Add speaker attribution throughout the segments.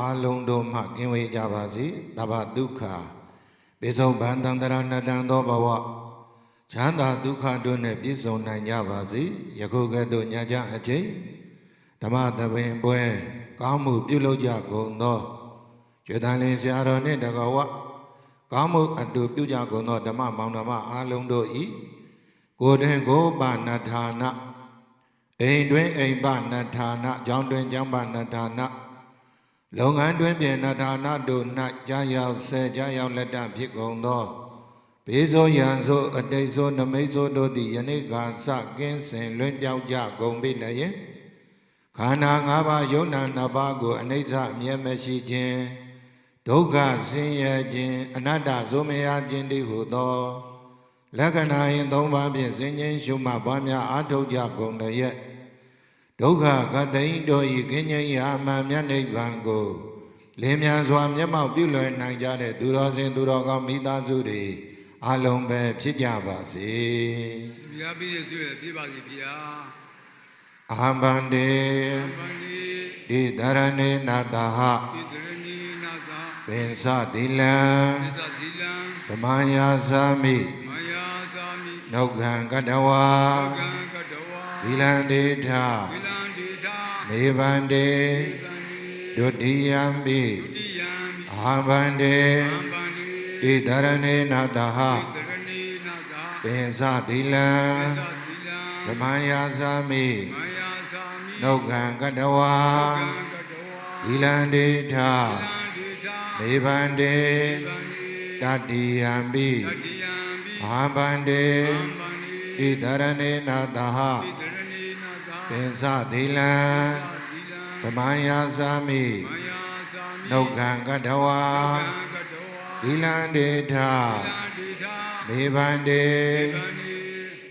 Speaker 1: အာလုံးတို့မှကင်းဝေးကြပါစေတဗ္ဗဒုက္ခပိစုံဗန္တန္တရဏတံသောဘဝချမ်းသာဒုက္ခတို့နဲ့ပြည့်စုံနိုင်ကြပါစေယခုကဲ့သို့ညချအချိန်ဓမ္မသဘင်ပွဲကောင်းမှုပြုလုပ်ကြကုန်သောကျွေးတန်လင်းဆရာတော်နှင့်တကဝကောင်းမှုအတူပြုကြကုန်သောဓမ္မမောင်နှမအားလုံးတို့ဤကိုယ်တွင်ကိုယ်ပါဏဌာနအိမ်တွင်အိမ်ပါဏဌာနကျောင်းတွင်ကျောင်းပါဏဌာနလုပ်ငန်းတွင်ပြင်ဏဌာနတို့၌ကြာရောက်ဆဲကြာရောက်လက်တဖြစ်ကုန်သောဘေးဆိုးရန်ဆိုးအတိတ်ဆိုးနမိတ်ဆိုးတို့သည်ယနေ့ကစကင်းစင်လွင်ပြောက်ကြကုန်ပြီလျင်ခန္ဓာ၅ပါးယုံနာ၅ပါးကိုအနိစ္စအမြဲမရှိခြင်းဒုက္ခဆင်းရဲခြင်းအနတ္တဆိုမရခြင်းတည်းဟုသောလက္ခဏာရင်၃ပါးဖြင့်စဉ်ချင်းရှုမှတ်ပွားများအားထုတ်ကြကုန်လျက်ဒုက္ခကတိန်တို့ဤကင်းခြင်းရာမှန်မြတ်နိဗ္ဗာန်ကိုလင်းမြန်စွာမျက်မှောက်ပြုလွယ်နိုင်ကြတဲ့သူတော်စင်သူတော်ကောင်းမိသားစုတွေအလုံးပဲဖြစ်ကြပါစေ။ဘုရားပြည့်စုံပြည့်ပါစေဗျာ။အာဟံဗန္တေဒီတရဏေနာတဟပင်စသီလံဓမ္မယာသာမိနှုတ်ခံကတဝါသီလံဒေထမေဗန္တေဒုတိယံပိအာဟံဗန္တေဣတရဏေနာတဟပင်စသီလံဓမ္မယာသာမိနှုတ်ခံကတဝါသီလံဒေထမေဗန္တေတတိယံပိအာဟံဗန္တေဣတရဏေနာတဟပင်စသီလံဓမ္မယာသာမိနှုတ်ခံကတဝါသီလံဒေထမေဗန္တေ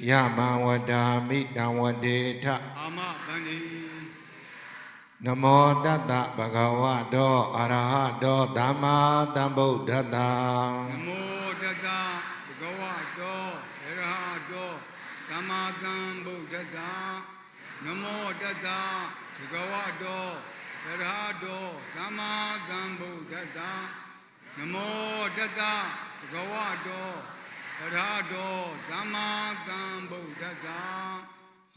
Speaker 1: ယမံဝဒာမိတံဝဒေထအာမဗန္တိနမောတတ္တဗဂဝတောအရဟတောသမ္မာသမ္ဗုဒ္ဓတ္တနမောတတ္တဗဂဝတောအရဟတောသမ္မာသမ္ဗုဒ္ဓတ္တနမောတတ္တဗဂဝတောအရဟတောသမ္မာသမ္ဗုဒ္ဓတ္တနမောတတ္တဗဂဝတောအရဟတောသမ္မာသမ္ဗုဒ္ဓတ္တ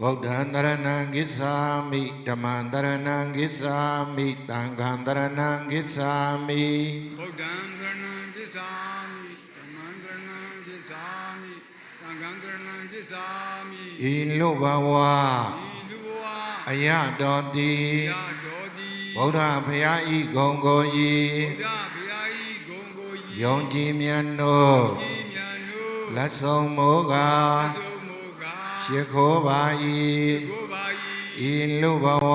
Speaker 1: ဗုဒ္ဓံတရဏံဂစ္ဆာမိဓမ္မံတရဏံဂစ္ဆာမိသံဃံတရဏံဂစ္ဆာမိဗုဒ္ဓံတရဏံဂစ္ဆာမိဓမ္မံတရဏံဂစ္ဆာမိသံဃံတရဏံဂစ္ဆာမိဤလူဘဝအယတောတိဗုဒ္ဓဘုရားဤဂုံကိုဤယုံကြည်မြတ်တို့လက်ဆုံးမိုးကားရှိခိုးပါ၏ဤလူဘဝ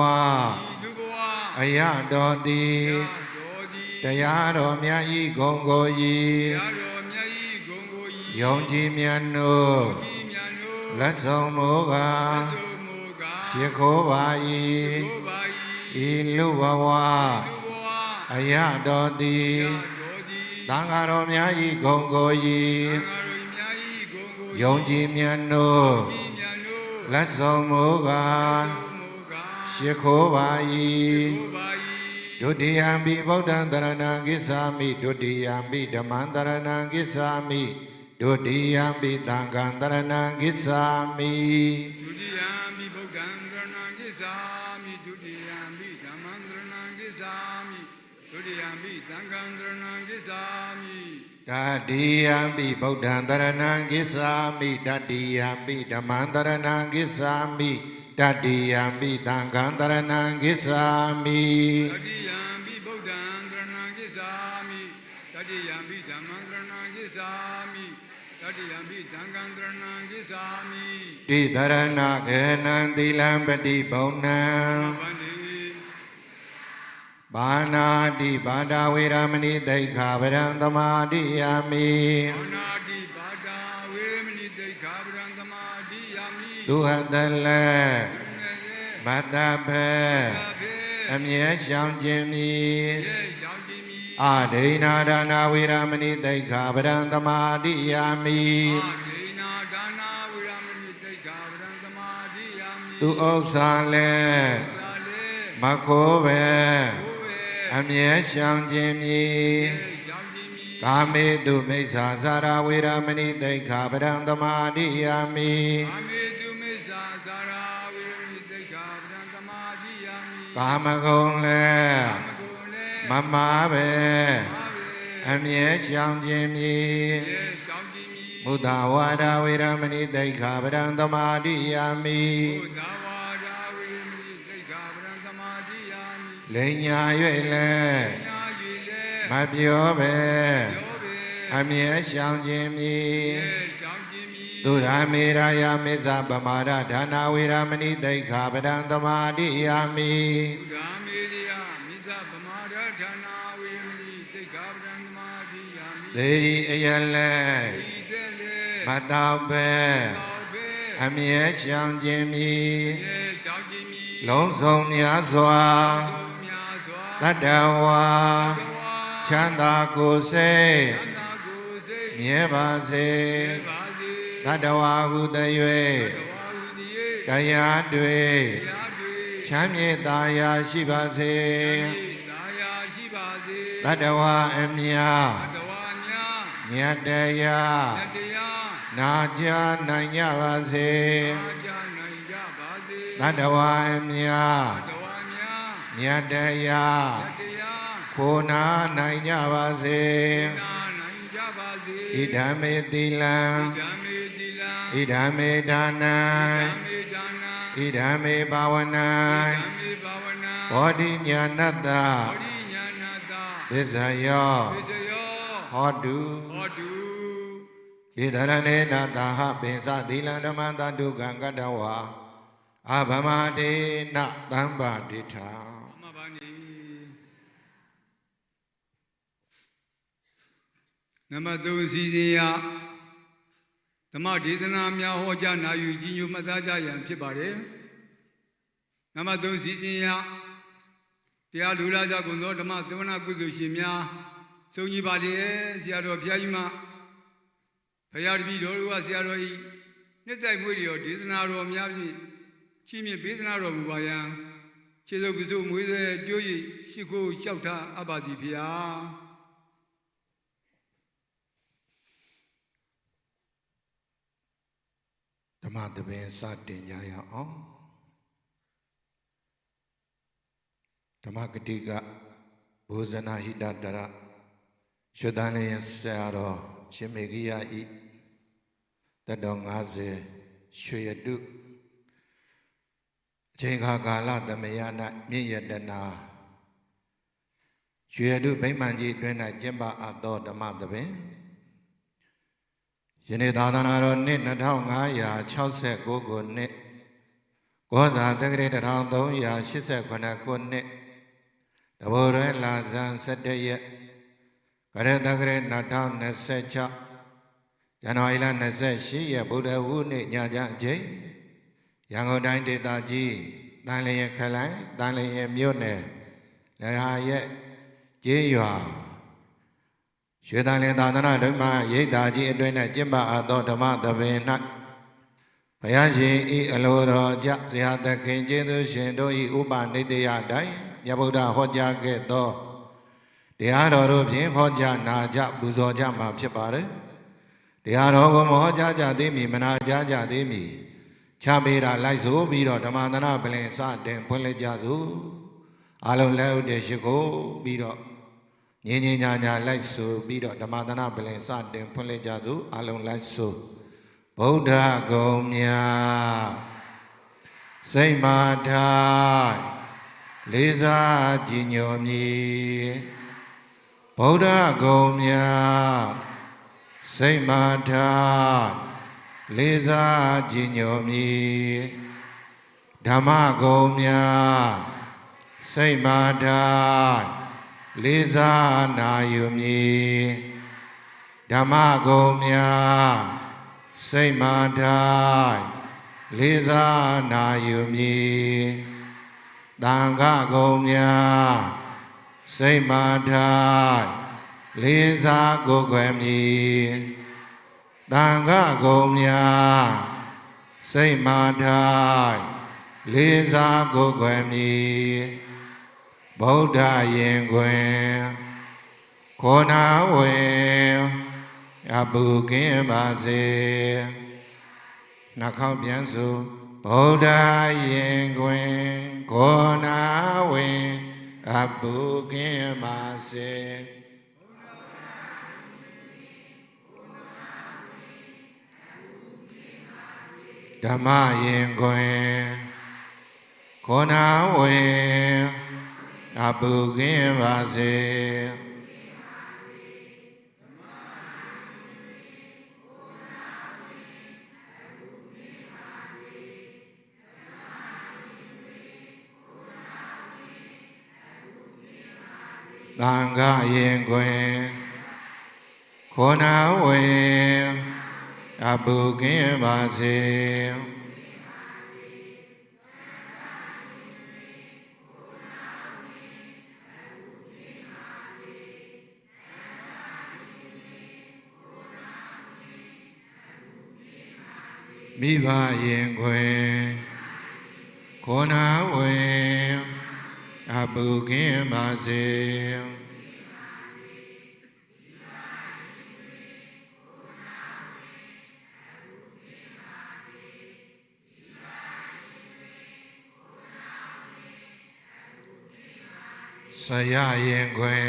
Speaker 1: အယတော်သည်တရားတော်မြတ်ဤဂုံကို၏ယုံကြည်မြတ်တို့လက်ဆုံးမိုးကားရှိခိုးပါ၏ဤလူဘဝအယတော်သည်သံဃာတော်များဤဂုံကို၏ယုံကြည်မြတ်တို့လက်ဆုံးမိုးကားရှိခိုးပါ၏ဒုတိယံပိဗုဒ္ဓံတရဏံဂစ္ဆာမိဒုတိယံပိဓမ္မံတရဏံဂစ္ဆာမိဒုတိယံပိသံဃံတရဏံဂစ္ဆာမိဒုတိယံပိဗုဒ္ဓံတရဏံဂစ္ဆာမိဒုတိယံပိဓမ္မံတရဏံဂစ္ဆာမိဒုတိယံပိသံဃံတရဏံဂစ္ဆာမိတတိယံပိဗုဒ္ဓံတရဏံဂစ္ဆာမိတတိယံပိဓမ္မံတရဏံဂစ္ဆာမိတတိယံပိသံဃံတရဏံဂစ္ဆာမိတတိယံပိဗုဒ္ဓံတရဏံဂစ္ဆာမိတတိယံပိဓမ္မံတရဏံဂစ္ဆာမိတတိယံပိသံဃံတရဏံဂစ္ဆာမိတိတရဏခေနံသီလံပတိဘုံနံဘာနာတိဘာဒဝေရမဏိတိခာဗရံသမာတိယမိဘာနာတိဘာဒဝေရမဏိတိခာဗရံသမာတိယမိဒုဟတလေဘတ္တဖေအမြဲရှောင်ခြင်းမီအာဒိနာဒါနာဝေရမဏိတိခာဗရံသမာတိယမိအာဒိနာဒါနာဝေရမဏိတိခာဗရံသမာတိယမိသူဥစ္စာလေမခိုးပဲ အမြဲရှောင်ခြင်းမြည်ကာမေတုမိစ္ဆာသာရဝေရမဏိတိခာပဒံသမာဓိယာမိကာမဂုဏ်လည်းမမာပဲအမြဲရှောင်ခြင်းမြည်မုဒ္ဒဝါဒဝေရမဏိတိခာပဒံသမာဓိယာမိလိန်ညာ၍လည်းမပြောပဲအမြဲရှောင်ခြင်းမြည်သုရမေရယမေဇပမာဒဒါနာဝေရမဏိတိခာပဒံသမာဓိယာမိသေအယလည်းမတောပဲအမြဲရှောင်ခြင်းမြည်လုံးစုံများစွာတတ္တဝါချမ်းသာကိုယ်စိတ်မြဲပါစေတတ္တဝါဟုတ၍တရားတွေ့ချမ်းမြေ့သာယာရှိပါစေတတ္တဝါအမြမြတ်တရားနာကြားနိုင်ကြပါစေတတ္တဝါအမြမြတ်တရားခိုးနာနိုင်ကြပါစေဣဒံမေတိလံဣဒံမေဒါနံဣဒံမေဘာဝနံဘောဓိညာဏတ္တပစ္စယောဟောတုဣဒရဏေနတဟပင်စသီလံဓမ္မတတုကံကတ္တဝါအဘမတေနသံပါတိထာ
Speaker 2: နံပါတ်3စီစဉ်ရဓမ္မဒေသနာများဟောကြားနာယူကြီးညိုမှတ်သားကြရန်ဖြစ်ပါတယ်နံပါတ်3စီစဉ်ရတရားလူလာကြကုန်သောဓမ္မသဝနာကုသိုလ်ရှင်များစုံညီပါလေဆရာတော်ဘုရားကြီးမှဘုရားတပည့်တော်တို့ကဆရာတော်ဤနှစ်ဆိုင်မွေးတော်ဒေသနာတော်များဖြင့်ချီးမြှင့်ပေးသနာတော်မူပါယံခြေစုပ်ပစုမွေးစေကြိုးရရှိခိုးလျှောက်ထားအပ်ပါသည်ဖေဟာ
Speaker 1: ဓမ္မသဘင်စတင်ကြရအောင်ဓမ္မဂတိကဘုဇနာဟိတတရရွှေတန်လျင်ဆရာတော်ရှင်မေဂိယဤတတော်50ရွှေရတုအချိန်ခါကာလသမယနာမြင့်ရတနာရွှေရတုဗိမာန်ကြီးအတွင်း၌ကျင့်ပအပ်သောဓမ္မသဘင်ယနေ့သာသနာတော်နှစ်2569ခုနှစ်ကောဇာတက္ကရာ1389ခုနှစ်တဘောရဲလာဇန်17ရက်ကရတက္ကရာ2026ဇန်နဝါရီလ28ရက်ဗုဒ္ဓဟူးနေ့ညချမ်းအချိန်ရန်ကုန်တိုင်းဒေသကြီးတန်လျင်ခရိုင်တန်လျင်မြို့နယ်လဟာရဲ့ကျေးရွာရွှေတန်လျင်သာသနာ့ဓမ္မရိပ်သာကြီးအတွင်း၌ကျင့်ပအပ်သောဓမ္မသဘင်၌ဘုရားရှင်ဤအလိုတော်ကြဆရာသခင်ကျေးဇူးရှင်တို့ဤဥပနိတယတိုင်းမြတ်ဗုဒ္ဓဟောကြားခဲ့သောတရားတော်တို့ဖြင့်ဟောကြားနာကြပူဇော်ကြမှာဖြစ်ပါတယ်တရားတော်ကိုမဟောကြားကြသေးမီမနာကြားကြသေးမီချပေးတာလိုက်ဆိုပြီးတော့ဓမ္မသနာပလင်စတင်ဖွင့်လှစ်ကြစို့အလုံးလက်ဥတည်ရှိခိုးပြီးတော့ညင်ညင်ညာညာလိုက်ဆိုပြီးတော့ဓမ္မသနာပလင်စတင်ဖွင့်လှစ်ကြစို့အလုံးလိုက်ဆိုဗုဒ္ဓဂုံမြတ်စိတ်မာထိုင်လေးစားကြည်ညိုမြည်ဗုဒ္ဓဂုံမြတ်စိတ်မာထိုင်လေးစားကြည်ညိုမြည်ဓမ္မဂုံမြတ်စိတ်မာထိုင်လေးစားနာယူမြည်ဓမ္မဂုံမြတ်စိတ်မာထိုင်လေးစားနာယူမြည်သံဃာဂုံမြတ်စိတ်မာထိုင်လေးစားကိုယ်ွယ်မြည်သံဃာဂုံမြတ်စိတ်မာထိုင်လေးစားကိုယ်ွယ်မြည်ဓ ဗုဒ္ဓရင်ခွင်ခေါ်နာဝင်အပုကင်းပါစေနှာခေါင်းပြန်စို့ဗုဒ္ဓရင်ခွင်ခေါ်နာဝင်အပုကင်းပါစေဓမ္မရင်ခွင်ခေါ်နာဝင်အပုကင်းပါစေသံဃာရင်ခွင်ခေါ်နာဝင်အပုကင်းပါစေမိဘရင်ခွင်ခေါ်နာဝင်အပုကင်းပါစေဆရာရင်ခွင်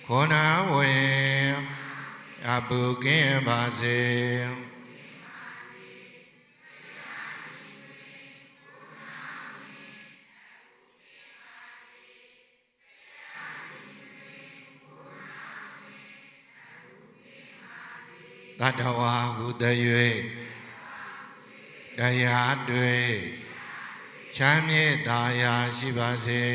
Speaker 1: ခေါ်နာဝင်အပုကင်းပါစေတတဝါဟုတ၍တရားတွေချမ်းမြေ့သာယာရှိပါစေ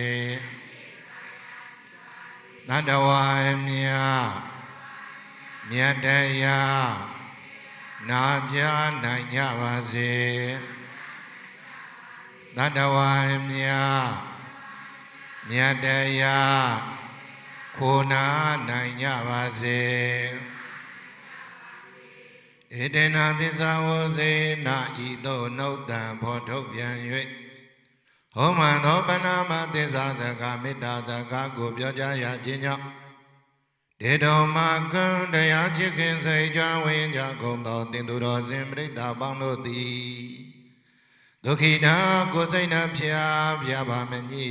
Speaker 1: တတဝါမြတ်မြတ်တရားနာကြားနိုင်ကြပါစေတတဝါမြတ်မြတ်တရားခိုနာနိုင်ကြပါစေဧတေနသစ္စာဝဇေနာဤသို့နှုတ်တံဖော်ထုတ်ပြန်၍ဟောမှန်သောပဏာမသစ္စာစကားမေတ္တာစကားကိုပြောကြားရခြင်းကြောင့်ဒေတောမကံတရားချစ်ခင်စိတ်ကြွဝိညာဉ်ကြကုန်သောတင်သူတော်စင်ပရိသတ်ပေါင်းတို့သည်ဒုက္ခိတာကိုယ်စိတ်နှဖျားပြပါမညိ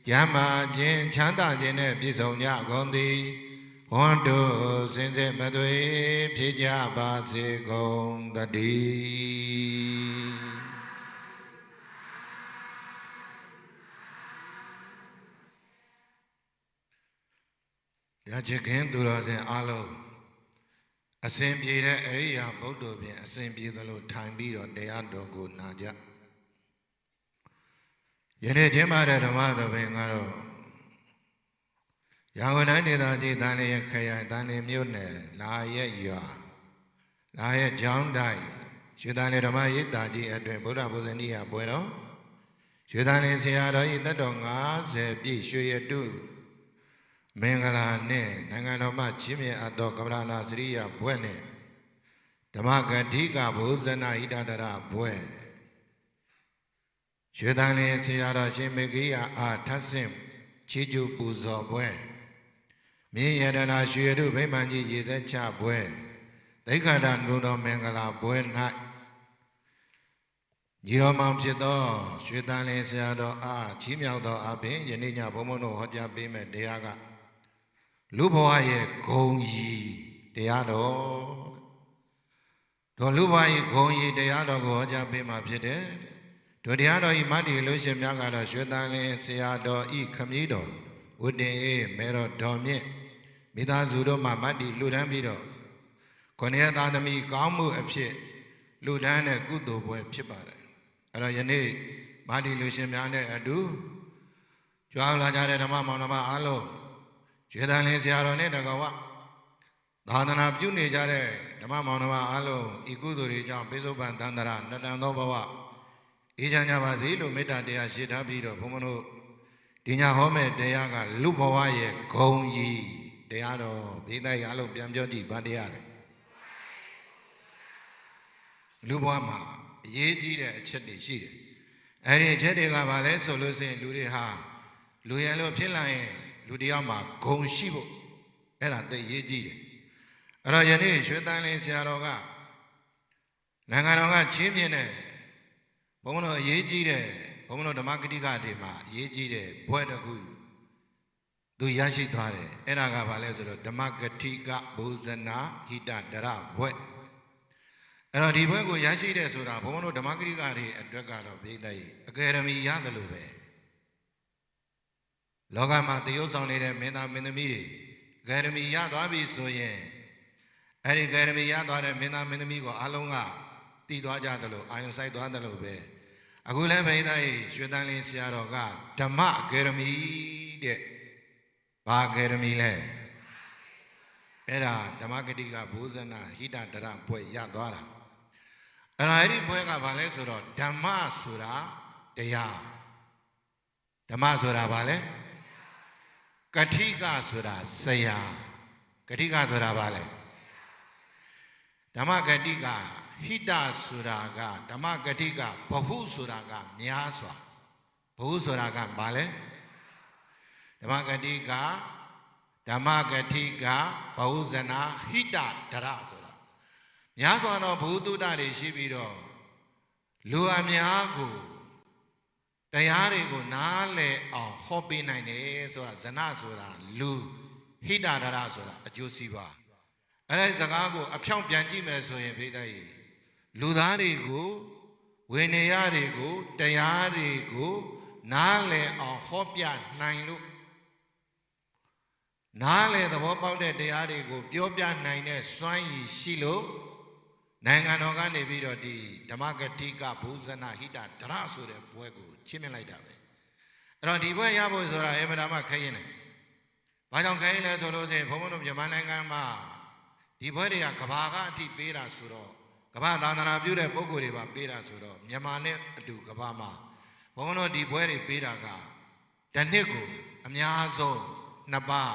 Speaker 1: ကျမ်းမာခြင်းချမ်းသာခြင်းနှင့်ပြည့်စုံကြကုန်သည်ဝန္တုစင်စစ်မသွေဖြစ်ကြပါစေကုန်တည်းတရားချစ်ခင်သူတော်စင်အားလုံးအစဉ်ပြေတဲ့အရိယာဘုဒ္ဓဖြင့်အစဉ်ပြေသလိုထိုင်ပြီးတော့တရားတော်ကိုနာကြယနေ့ကျင်းပတဲ့ဓမ္မသဘင်ကတော့ရန်ကုန်တိုင်းဒေသကြီးတန်လျက်ခရိုင်တန်လျက်မြို့နယ်လာရက်ရွာလာရက်ကျောင်းတိုင်းရွှေတန်လျက်ဓမ္မရိပ်သာကြီးအတွင်ဗုဒ္ဓဘုဇနိယပွဲတော်ရွှေတန်လျက်ဆရာတော်ဤသက်တော်50ပြည့်ရွှေရတုမင်္ဂလာနှင့်နိုင်ငံတော်မှချီးမြှင့်အပ်သောကမ္ဘာလာစရိယဘွဲ့နှင့်ဓမ္မဂတိကဘုဇနာဣဒတရဘွဲ့ရွှေတန်လျက်ဆရာတော်ရှင်မေဂိယအားထပ်ဆင့်ချီးကျူးပူဇော်ပွဲမြင့်ရတနာရွှေရုဗိမာန်ကြီးရေစက်ချပွဲသိက္ခာတနုတော်မင်္ဂလာပွဲ၌ညီတော်မောင်ဖြစ်သောရွှေတန်လင်းဆရာတော်အားချီးမြှောက်သောအပြင်ယနေ့ညဘုံဘုံတို့ဟောကြားပေးမဲ့တရားကလူဘဝရဲ့ဂုဏ်ကြီးတရားတော်လူဘဝရဲ့ဂုဏ်ကြီးတရားတော်ကိုဟောကြားပေးမှာဖြစ်တယ်တို့တရားတော်ဤမတ္တိလူရှင်များကတော့ရွှေတန်လင်းဆရာတော်ဤခမည်းတော်ဝတ္တင်အေးမေတော်တော်မြင့်မိသားစုတို့မှမတ္တိလှူဒန်းပြီးတော့ခொနည်းသားသမီးကောင်းမှုအဖြစ်လှူဒန်းတဲ့ကုသိုလ်ပွဲဖြစ်ပါတယ်အဲ့တော့ယနေ့မတ္တိလူရှင်များနဲ့အတူကြွားလာကြတဲ့ဓမ္မမောင်နှမအားလုံးရွှေတန်လင်းဆရာတော်နဲ့တကဝသာသနာပြုနေကြတဲ့ဓမ္မမောင်နှမအားလုံးဤကုသိုလ်တွေကြောင့်ပိစုပန်တန္တရာနတန်သောဘဝအေးချမ်းကြပါစေလို့မေတ္တာတရားရှင်းထားပြီးတော့ဘုန်းဘုန်းတို့ဒီညဟောမဲ့တရားကလူဘဝရဲ့ဂုဏ်ကြီးတရားတော်ဘိသိက်အားလုံးပြန်ပြောကြည့်ဗာတရားလေလူဘဝမှာအရေးကြီးတဲ့အချက်တွေရှိတယ်အဲ့ဒီအချက်တွေကဘာလဲဆိုလို့ရှိရင်လူတွေဟာ လူရန်လို့ဖြစ်လာရင်လူတယောက်မှာဂုဏ်ရှိဖို့အဲ့ဒါသိရေးကြည့်တယ်အဲ့တော့ယနေ့ရွှေတန်းလင်းဆရာတော်ကနိုင်ငံတော်ကချင်းပြင်းတဲ့ဘုန်းတော်အရေးကြီးတဲ့ဘုန်းတော်ဓမ္မဂတိကတွေမှာအရေးကြီးတဲ့ဘွဲ့တစ်ခုသူရရှိသွားတယ်အဲ့ဒါကဘာလဲဆိုတော့ဓမ္မဂတိကဘုဇနာဟိတဒရဘွဲ့အဲ့တော့ဒီဘွဲ့ကိုရရှိတယ်ဆိုတာဘုန်းတော်ဓမ္မဂတိကတွေအတွက်ကတော့ပြိတ္တိအကယ်ဒမီရတယ်လို့ပဲလောကမှာတရုပ်ဆောင်နေတဲ့မင်းသားမင်းသမီးတွေအကယ်ဒမီရသွားပြီဆိုရင်အဲ့ဒီအကယ်ဒမီရသွားတဲ့မင်းသားမင်းသမီးကိုအားလုံးကတည်သွားကြတယ်လို့အာယုံဆိုင်သွားတယ်လို့ပဲအခုလည်းပြိတ္တိရွှေတန်းလင်းဆရာတော်ကဓမ္မအကယ်ဒမီတဲ့ဘာအကယ်ဒမီလဲအဲ့ဒါဓမ္မဂတိကဘုဇနာဟိတဒရဘွဲ့ရသွားတာအဲ့ဒီဘွဲ့ကဘာလဲဆိုတော့ဓမ္မဆိုတာတရားဓမ္မဆိုတာဘာလဲကတိကဆိုတာဆရာကတိကဆိုတာဘာလဲဓမ္မဂတိကဟိတဆိုတာကဓမ္မဂတိကဘဟုဆိုတာကများစွာဘဟုဆိုတာကဘာလဲဓမ္မဂတိကဘဟုဇနာဟိတဒရဆိုတာများစွာသောဘုသူတ္တတွေရှိပြီးတော့လူအများကိုတရားတွေကိုနားလည်အောင်ဟောပေးနိုင်တယ်ဆိုတာဇနဆိုတာလူဟိတဒရဆိုတာအကျိုးစီးပွားအဲ့ဒီစကားကိုအဖြောင့်ပြန်ကြည့်မယ်ဆိုရင်ဖိတ်တဲ့လူသားတွေကိုဝိနည်းတွေကိုတရားတွေကိုနားလည်အောင်ဟောပြနိုင်လို့နားလေသဘောပေါက်တဲ့တရားတွေကိုပြောပြနိုင်တဲ့စွမ်းရည်ရှိလို့နိုင်ငံတော်ကနေပြီးတော့ဒီဓမ္မဂတိကဘုဇနာဟိတဒရဆိုတဲ့ဘွဲကိုချီးမြှင့်လိုက်တာပဲအဲ့တော့ဒီဘွဲရဖို့ဆိုတာအမှန်တမ်းခက်ရင်တယ်ဘာကြောင့်ခက်ရင်လဲဆိုလို့ရှိရင်ဘုန်းဘုန်းတို့မြန်မာနိုင်ငံမှာဒီဘွဲတွေကကဘာကအထိပေးတာဆိုတော့ကဘာသာသနာပြုတဲ့ပုဂ္ဂိုလ်တွေပါပေးတာဆိုတော့မြန်မာနဲ့အတူကဘာမှာဘုန်းဘုန်းတို့ဒီဘွဲတွေပေးတာကတစ်နှစ်ကိုအများဆုံး2ပါး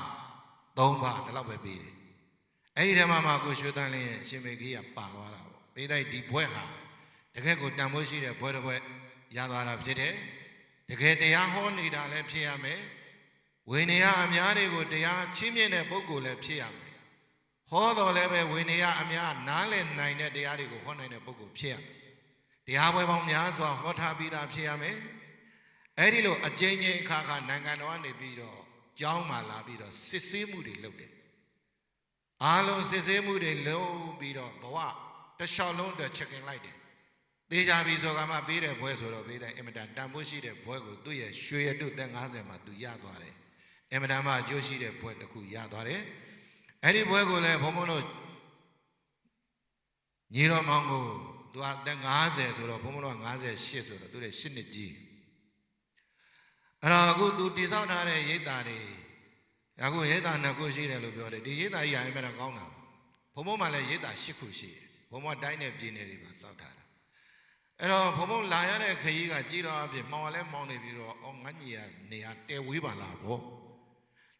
Speaker 1: 3ပါးဒီလောက်ပဲပေးတယ်အဲ့ဒီထဲမှာကိုရွှေတန်းလင်းရဲ့ရှင်မေကြီးကပါသွားတာပေါ့ပေးလိုက်ဒီဘွဲဟာတကယ်ကိုတန်ဖိုးရှိတဲ့ဘွဲတစ်ဘွဲရသွားတာဖြစ်တယ်တကယ်တရားဟောနေတာလည်းဖြစ်ရမယ်ဝိနည်းအများတွေကိုတရားချီးမြှင့်တဲ့ပုဂ္ဂိုလ်လည်းဖြစ်ရမယ်ဟောတော်လည်းပဲဝိနည်းအများနားလည်နိုင်တဲ့တရားတွေကိုဟောနိုင်တဲ့ပုဂ္ဂိုလ်ဖြစ်ရမယ်တရားပွဲပေါင်းများစွာဟောထားပြီးသားဖြစ်ရမယ်အဲ့ဒီလိုအကျဉ်းချင်းအခါခါနိုင်ငံတော်ကနေပြီးတော့ကျောင်းမှာလာပြီးတော့စစ်ဆေးမှုတွေလုပ်တယ်အားလုံးစစ်ဆေးမှုတွေလုပ်ပြီးတော့ဘဝတစ်လျှောက်လုံးအတွက်ချက်ကင်လိုက်တယ်သေချာပြီဆိုကမှပေးတဲ့ဘွဲဆိုတော့ပေးတဲ့အင်မတန်တန်ဖိုးရှိတဲ့ဘွဲကိုသူ့ရဲ့ရွှေရတုသက်50မှာသူရသွားတယ်အင်မတန်မှအကျိုးရှိတဲ့ဘွဲတစ်ခုရသွားတယ်အဲ့ဒီဘွဲကိုလည်းဘုံဘုံတို့ညီတော်မောင်ကိုသူကသက်50ဆိုတော့ဘုံဘုံတို့က58ဆိုတော့သူရဲ့8နှစ်ကြီးအဲ့တော့အခုသူတိဆောက်ထားတဲ့ရိပ်သာတွေအခုရိပ်သာ2ခုရှိတယ်လို့ပြောတယ်ဒီရိပ်သာကြီးအရင်ကကောင်းတာဘုံဘုံမှလည်းရိပ်သာ8ခုရှိတယ်ဘုံဘုံတိုင်းနဲ့ပြည်နယ်တွေမှာစောက်ထားတာအဲ့တော့ဘုံဘုံလာရတဲ့ခရီးကကြီးတော့အဖြစ်မောင်လည်းမောင်နေပြီးတော့အော်ငါညီရနေရတဲဝေးပါလားဗော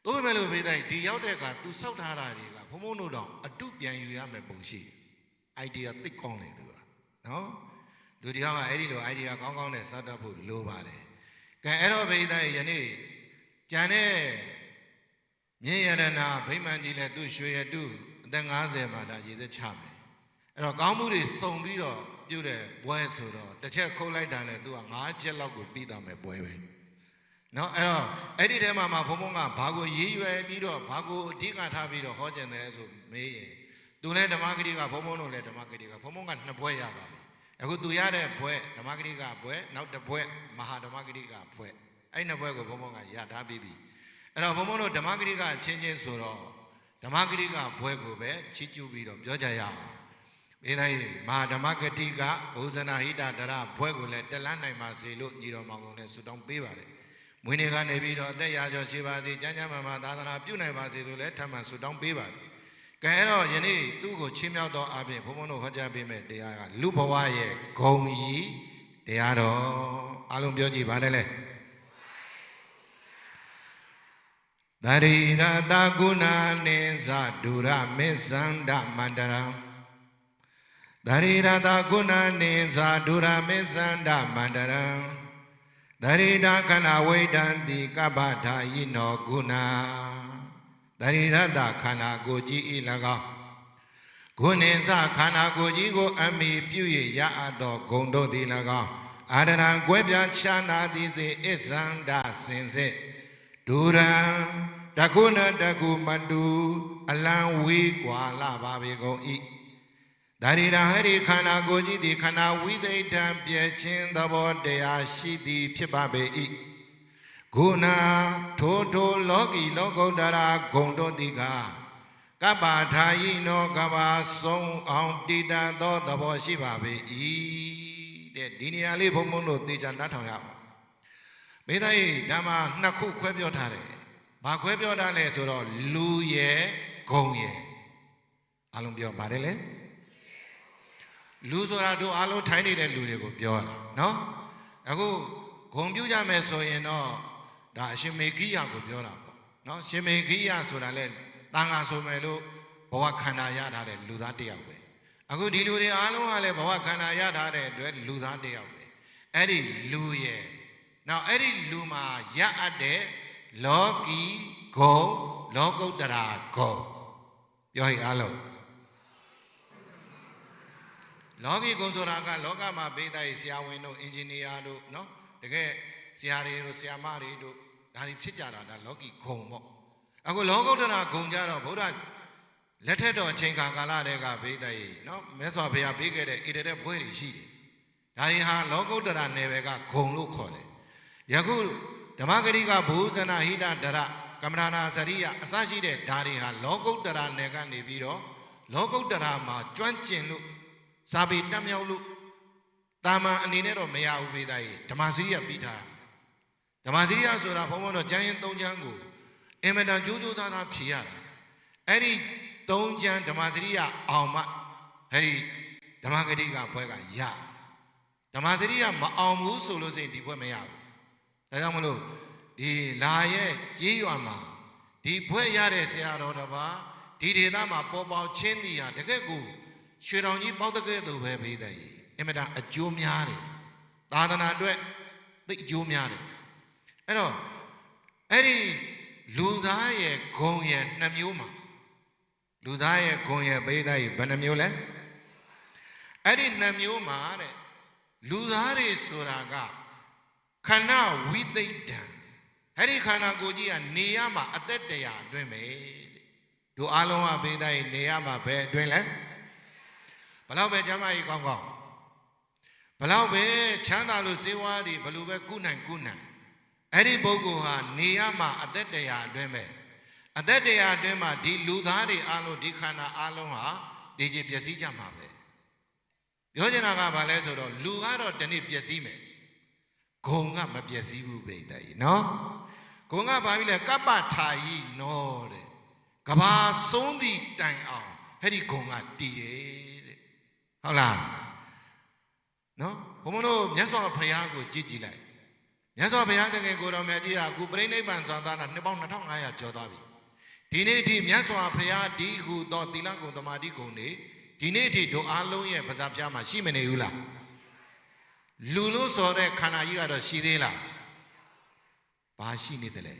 Speaker 1: သို့ပေမဲ့လို့ဖေးတိုင်းဒီရောက်တဲ့ကသူစောက်ထားတာတွေကဘုံဘုံတို့တော့အတုပြန်ယူရမယ်ပုံရှိတယ် idea သိကောင်းတယ်သူကနော်လူတယောက်ကအဲ့ဒီလို idea ကောင်းကောင်းနဲ့စောက်တတ်ဖို့လိုပါတယ်ကဲအဲ့တော့ဖေးတိုင်းယနေ့ကျန်တဲ့မြင့်ရတနာဗိမာန်ကြီးလည်းသူ့ရွှေရတုအသက်50မှာဒါရည်စက်ချမယ်အဲ့တော့ကောင်းမှုတွေစုံပြီးတော့ပြုတဲ့ဘွဲဆိုတော့တစ်ချက်ခုတ်လိုက်တာနဲ့သူက5ချက်လောက်ကိုပြီးသွားမယ်ဘွဲပဲเนาะအဲ့တော့အဲ့ဒီထဲမှာဘုံဘုံကဘာကိုရည်ရွယ်ပြီးတော့ဘာကိုအဓိကထားပြီးတော့ဟောကျင်တယ်ဆိုမေးရင်သူလည်းဓမ္မဂတိကဘုံဘုံတို့လည်းဓမ္မဂတိကဘုံဘုံက2ဘွဲရပါပြီအခုသူရတဲ့ဘွဲဓမ္မဂတိကဘွဲနောက်တစ်ဘွဲမဟာဓမ္မဂတိကဘွဲအဲ့2ဘွဲကိုဘုံဘုံကရထားပြီးပြီအဲ့တော့ဘုံဘုံတို့ဓမ္မဂတိကချင်းချင်းဆိုတော့ဓမ္မဂတိကဘွဲကိုပဲချီးကျူးပြီးတော့ပြောကြရအောင်ဘေးတိုင်းမဟာဓမ္မဂတိကဘုဇနာဟိတဒရဘွဲကိုလည်းတက်လန်းနိုင်ပါစေလို့ညီတော်မောင်ကုန်လည်းဆုတောင်းပေးပါတယ်မွေးနေ့ကနေပြီးတော့အသက်ရာကျော်ရှိပါစေကျမ်းကျမ်းမာမာသာသနာပြုနိုင်ပါစေလို့လည်းထပ်မံဆုတောင်းပေးပါတယ်ကဲအဲ့တော့ယနေ့သူ့ကိုချီးမြှောက်သောအပြင်ဘုံဘုံတို့ဟောကြားပေးမဲ့တရားကလူဘဝရဲ့ဂုဏ်ကြီးတရားတော်အားလုံးပြောကြည့်ပါနဲ့လေသရိရတကုဏနိသဒုရမေသန္ဒမန္တရံသရိရတကုဏနိသဒုရမေသန္ဒမန္တရံ တရိတာခန္ဓာဝိတံတိကပ္ပထာယိနောဂုဏတရိရတခန္ဓာကိုယ်ကြီးဤ၎င်းဂုဏိသခန္ဓာကိုယ်ကြီးကိုအမိပြု၍ရအပ်သောဂုဏ်တို့သည်၎င်းအာရဏံကွဲပြားခြားနာသည်စေအစ္ဆန္ဒစင်စစ်ဒုရံတခုနတခုမတူအလံဝေးကွာလာပါပေကုန်၏ဒါရီရာဟရိခန္ဓာကိုယ်ကြီးသည်ခန္ဓာဝိသိတံပြည့်ချင်းသဘောတရားရှိသည်ဖြစ်ပါပေ၏ဂုဏထိုလောကီလောကုတ္တရာဂုဏ်တို့သည်ကကပ္ပထာယိနောကပ္ပဆုံးအောင်တည်တတ်သောသဘောရှိပါပေ၏တဲ့ဒီနေရာလေးဘုံဘုံတို့သိချာနားထောင်ရအောင်မိသား၏ဓမ္မနှစ်ခုခွဲပြောထားတယ်ဘာခွဲပြောထားလဲဆိုတော့လူရဲ့ဂုံရဲ့အလုံးပြောပါတယ်လေလူဆိုတာတို့အလုံးထိုင်းနေတဲ့လူတွေကိုပြောတာနော်အခုဂုံပြုကြမယ်ဆိုရင်တော့ဒါအရှင်မေခိယကိုပြောတာပေါ့နော်ရှင်မေခိယဆိုတာလဲတန်ခါဆိုမယ်လို့ဘဝခန္ဓာရထားတဲ့လူသားတစ်ယောက်ပဲအခုဒီလူတွေအားလုံးကလည်းဘဝခန္ဓာရထားတဲ့အတွက်လူသားတစ်ယောက်ပဲအဲ့ဒီလူရဲ့နောက်အဲ့ဒီလူမှာရအပ်တဲ့လောကီဂုံလောကုတ္တရာဂုံပြောဟိအားလုံးလောကီဂုံဆိုတာကလောကမှာပေးတဲ့ဆရာဝန်တို့အင်ဂျင်နီယာတို့နော်တကယ်ဆရာတွေတို့ဆရာမတွေတို့ဒါတွေဖြစ်ကြတာဒါလောကီဂုံပေါ့အခုလောကုတ္တရာဂုံကြတော့ဗုဒ္ဓလက်ထက်တော်အချိန်ကာလတွေကပေးတဲ့နော်မြတ်စွာဘုရားပေးခဲ့တဲ့ဣတတဲ့ဘွဲတွေရှိတယ်ဒါတွေဟာလောကုတ္တရာနယ်ပယ်ကဂုံလို့ခေါ်တယ်ယခုဓမ္မဂရိကဘုဇနာဟိတဒရကမ္မနာစရိယအစရှိတဲ့ဓာတွေဟာလောကုတ္တရာနယ်ကနေပြီးတော့လောကုတ္တရာမှာကျွမ်းကျင်လို့စာပေတတ်မြောက်လို့တာမန်အနေနဲ့တော့မရဘူးပေးတဲ့ဓမ္မစရိယပြီးထားဓမ္မစရိယဆိုတာဘုံဘုံတော့ကျမ်းရင်၃ကျမ်းကိုအင်မတန်ကြိုးကြိုးစားစားဖြေရတာအဲ့ဒီ၃ကျမ်းဓမ္မစရိယအောင်မှအဲ့ဒီဓမ္မဂရိကဘွဲကရဓမ္မစရိယမအောင်ဘူးဆိုလို့စိရင်ဒီဘွဲမရဘူးဒါကြောင့်မလို့ဒီလာရဲ့ကြီးရွာမှာဒီဘွဲရတဲ့ဆရာတော်တစ်ပါးဒီဒေသမှာပေါ်ပေါချင်းတီဟာတကယ့်ကိုရွှေတောင်ကြီးပေါက်တကယ်သူပဲပေးတယ်အင်မတန်အကျိုးများတယ်သာသနာအတွက်သိအကျိုးများတယ်အဲ့တော့အဲ့ဒီလူသားရဲ့ဂုံရဲ့နှစ်မျိုးမှာလူသားရဲ့ဂုံရဲ့ပေးတယ်ဘယ်နှမျိုးလဲအဲ့ဒီနှစ်မျိုးမှာတဲ့လူသားတွေဆိုတာကခန္ဓာဝိသိတံအဲ့ဒီခန္ဓာကိုယ်ကြီးကနေရမှာအသက်တရားအတွင်းပဲတို့အားလုံးကပေးတဲ့နေရမှာဘယ်အတွင်းလဲဘလောက်ပဲကျမ်းမာရေးကောင်းကောင်းဘလောက်ပဲချမ်းသာလို့စေဝါးတွေဘလို့ပဲကုနိုင်အဲ့ဒီပုဂ္ဂိုလ်ဟာနေရမှာအသက်တရားအတွင်းပဲအသက်တရားအတွင်းမှာဒီလူသားတွေအားလုံးဒီခန္ဓာအားလုံးဟာဒီချင်းပျက်စီးကြမှာပဲပြောချင်တာကဘာလဲဆိုတော့လူကတော့တနေ့ပျက်စီးမယ်ဂုံကမပျက်စီးဘူးပဲတဲ့နော်ဂုံကဘာဖြစ်လဲကပ္ပထာယိနောတဲ့ကဘာဆုံးသည့်တိုင်အောင်အဲ့ဒီဂုံကတည်တယ်တဲ့ဟုတ်လားနော်ဘုံဘုံတို့မြတ်စွာဘုရားကိုကြည်လိုက်မြတ်စွာဘုရားတကယ်ကိုတော်မြတ်ကြီးကအခုပြိဋိဘံသာသနာနှစ်ပေါင်း2500ကျော်သွားပြီဒီနေ့ဒီမြတ်စွာဘုရားဒီဟုသောသီလဂုံသမာဓိဂုံတွေဒီနေ့ဒီတို့အားလုံးရဲ့ပါးစပ်ပြားမှာရှိမနေဘူးလားလူလို့ဆိုတဲ့ခန္ဓာကြီးကတော့ရှိသေးလားဘာရှိနေတယ်လဲ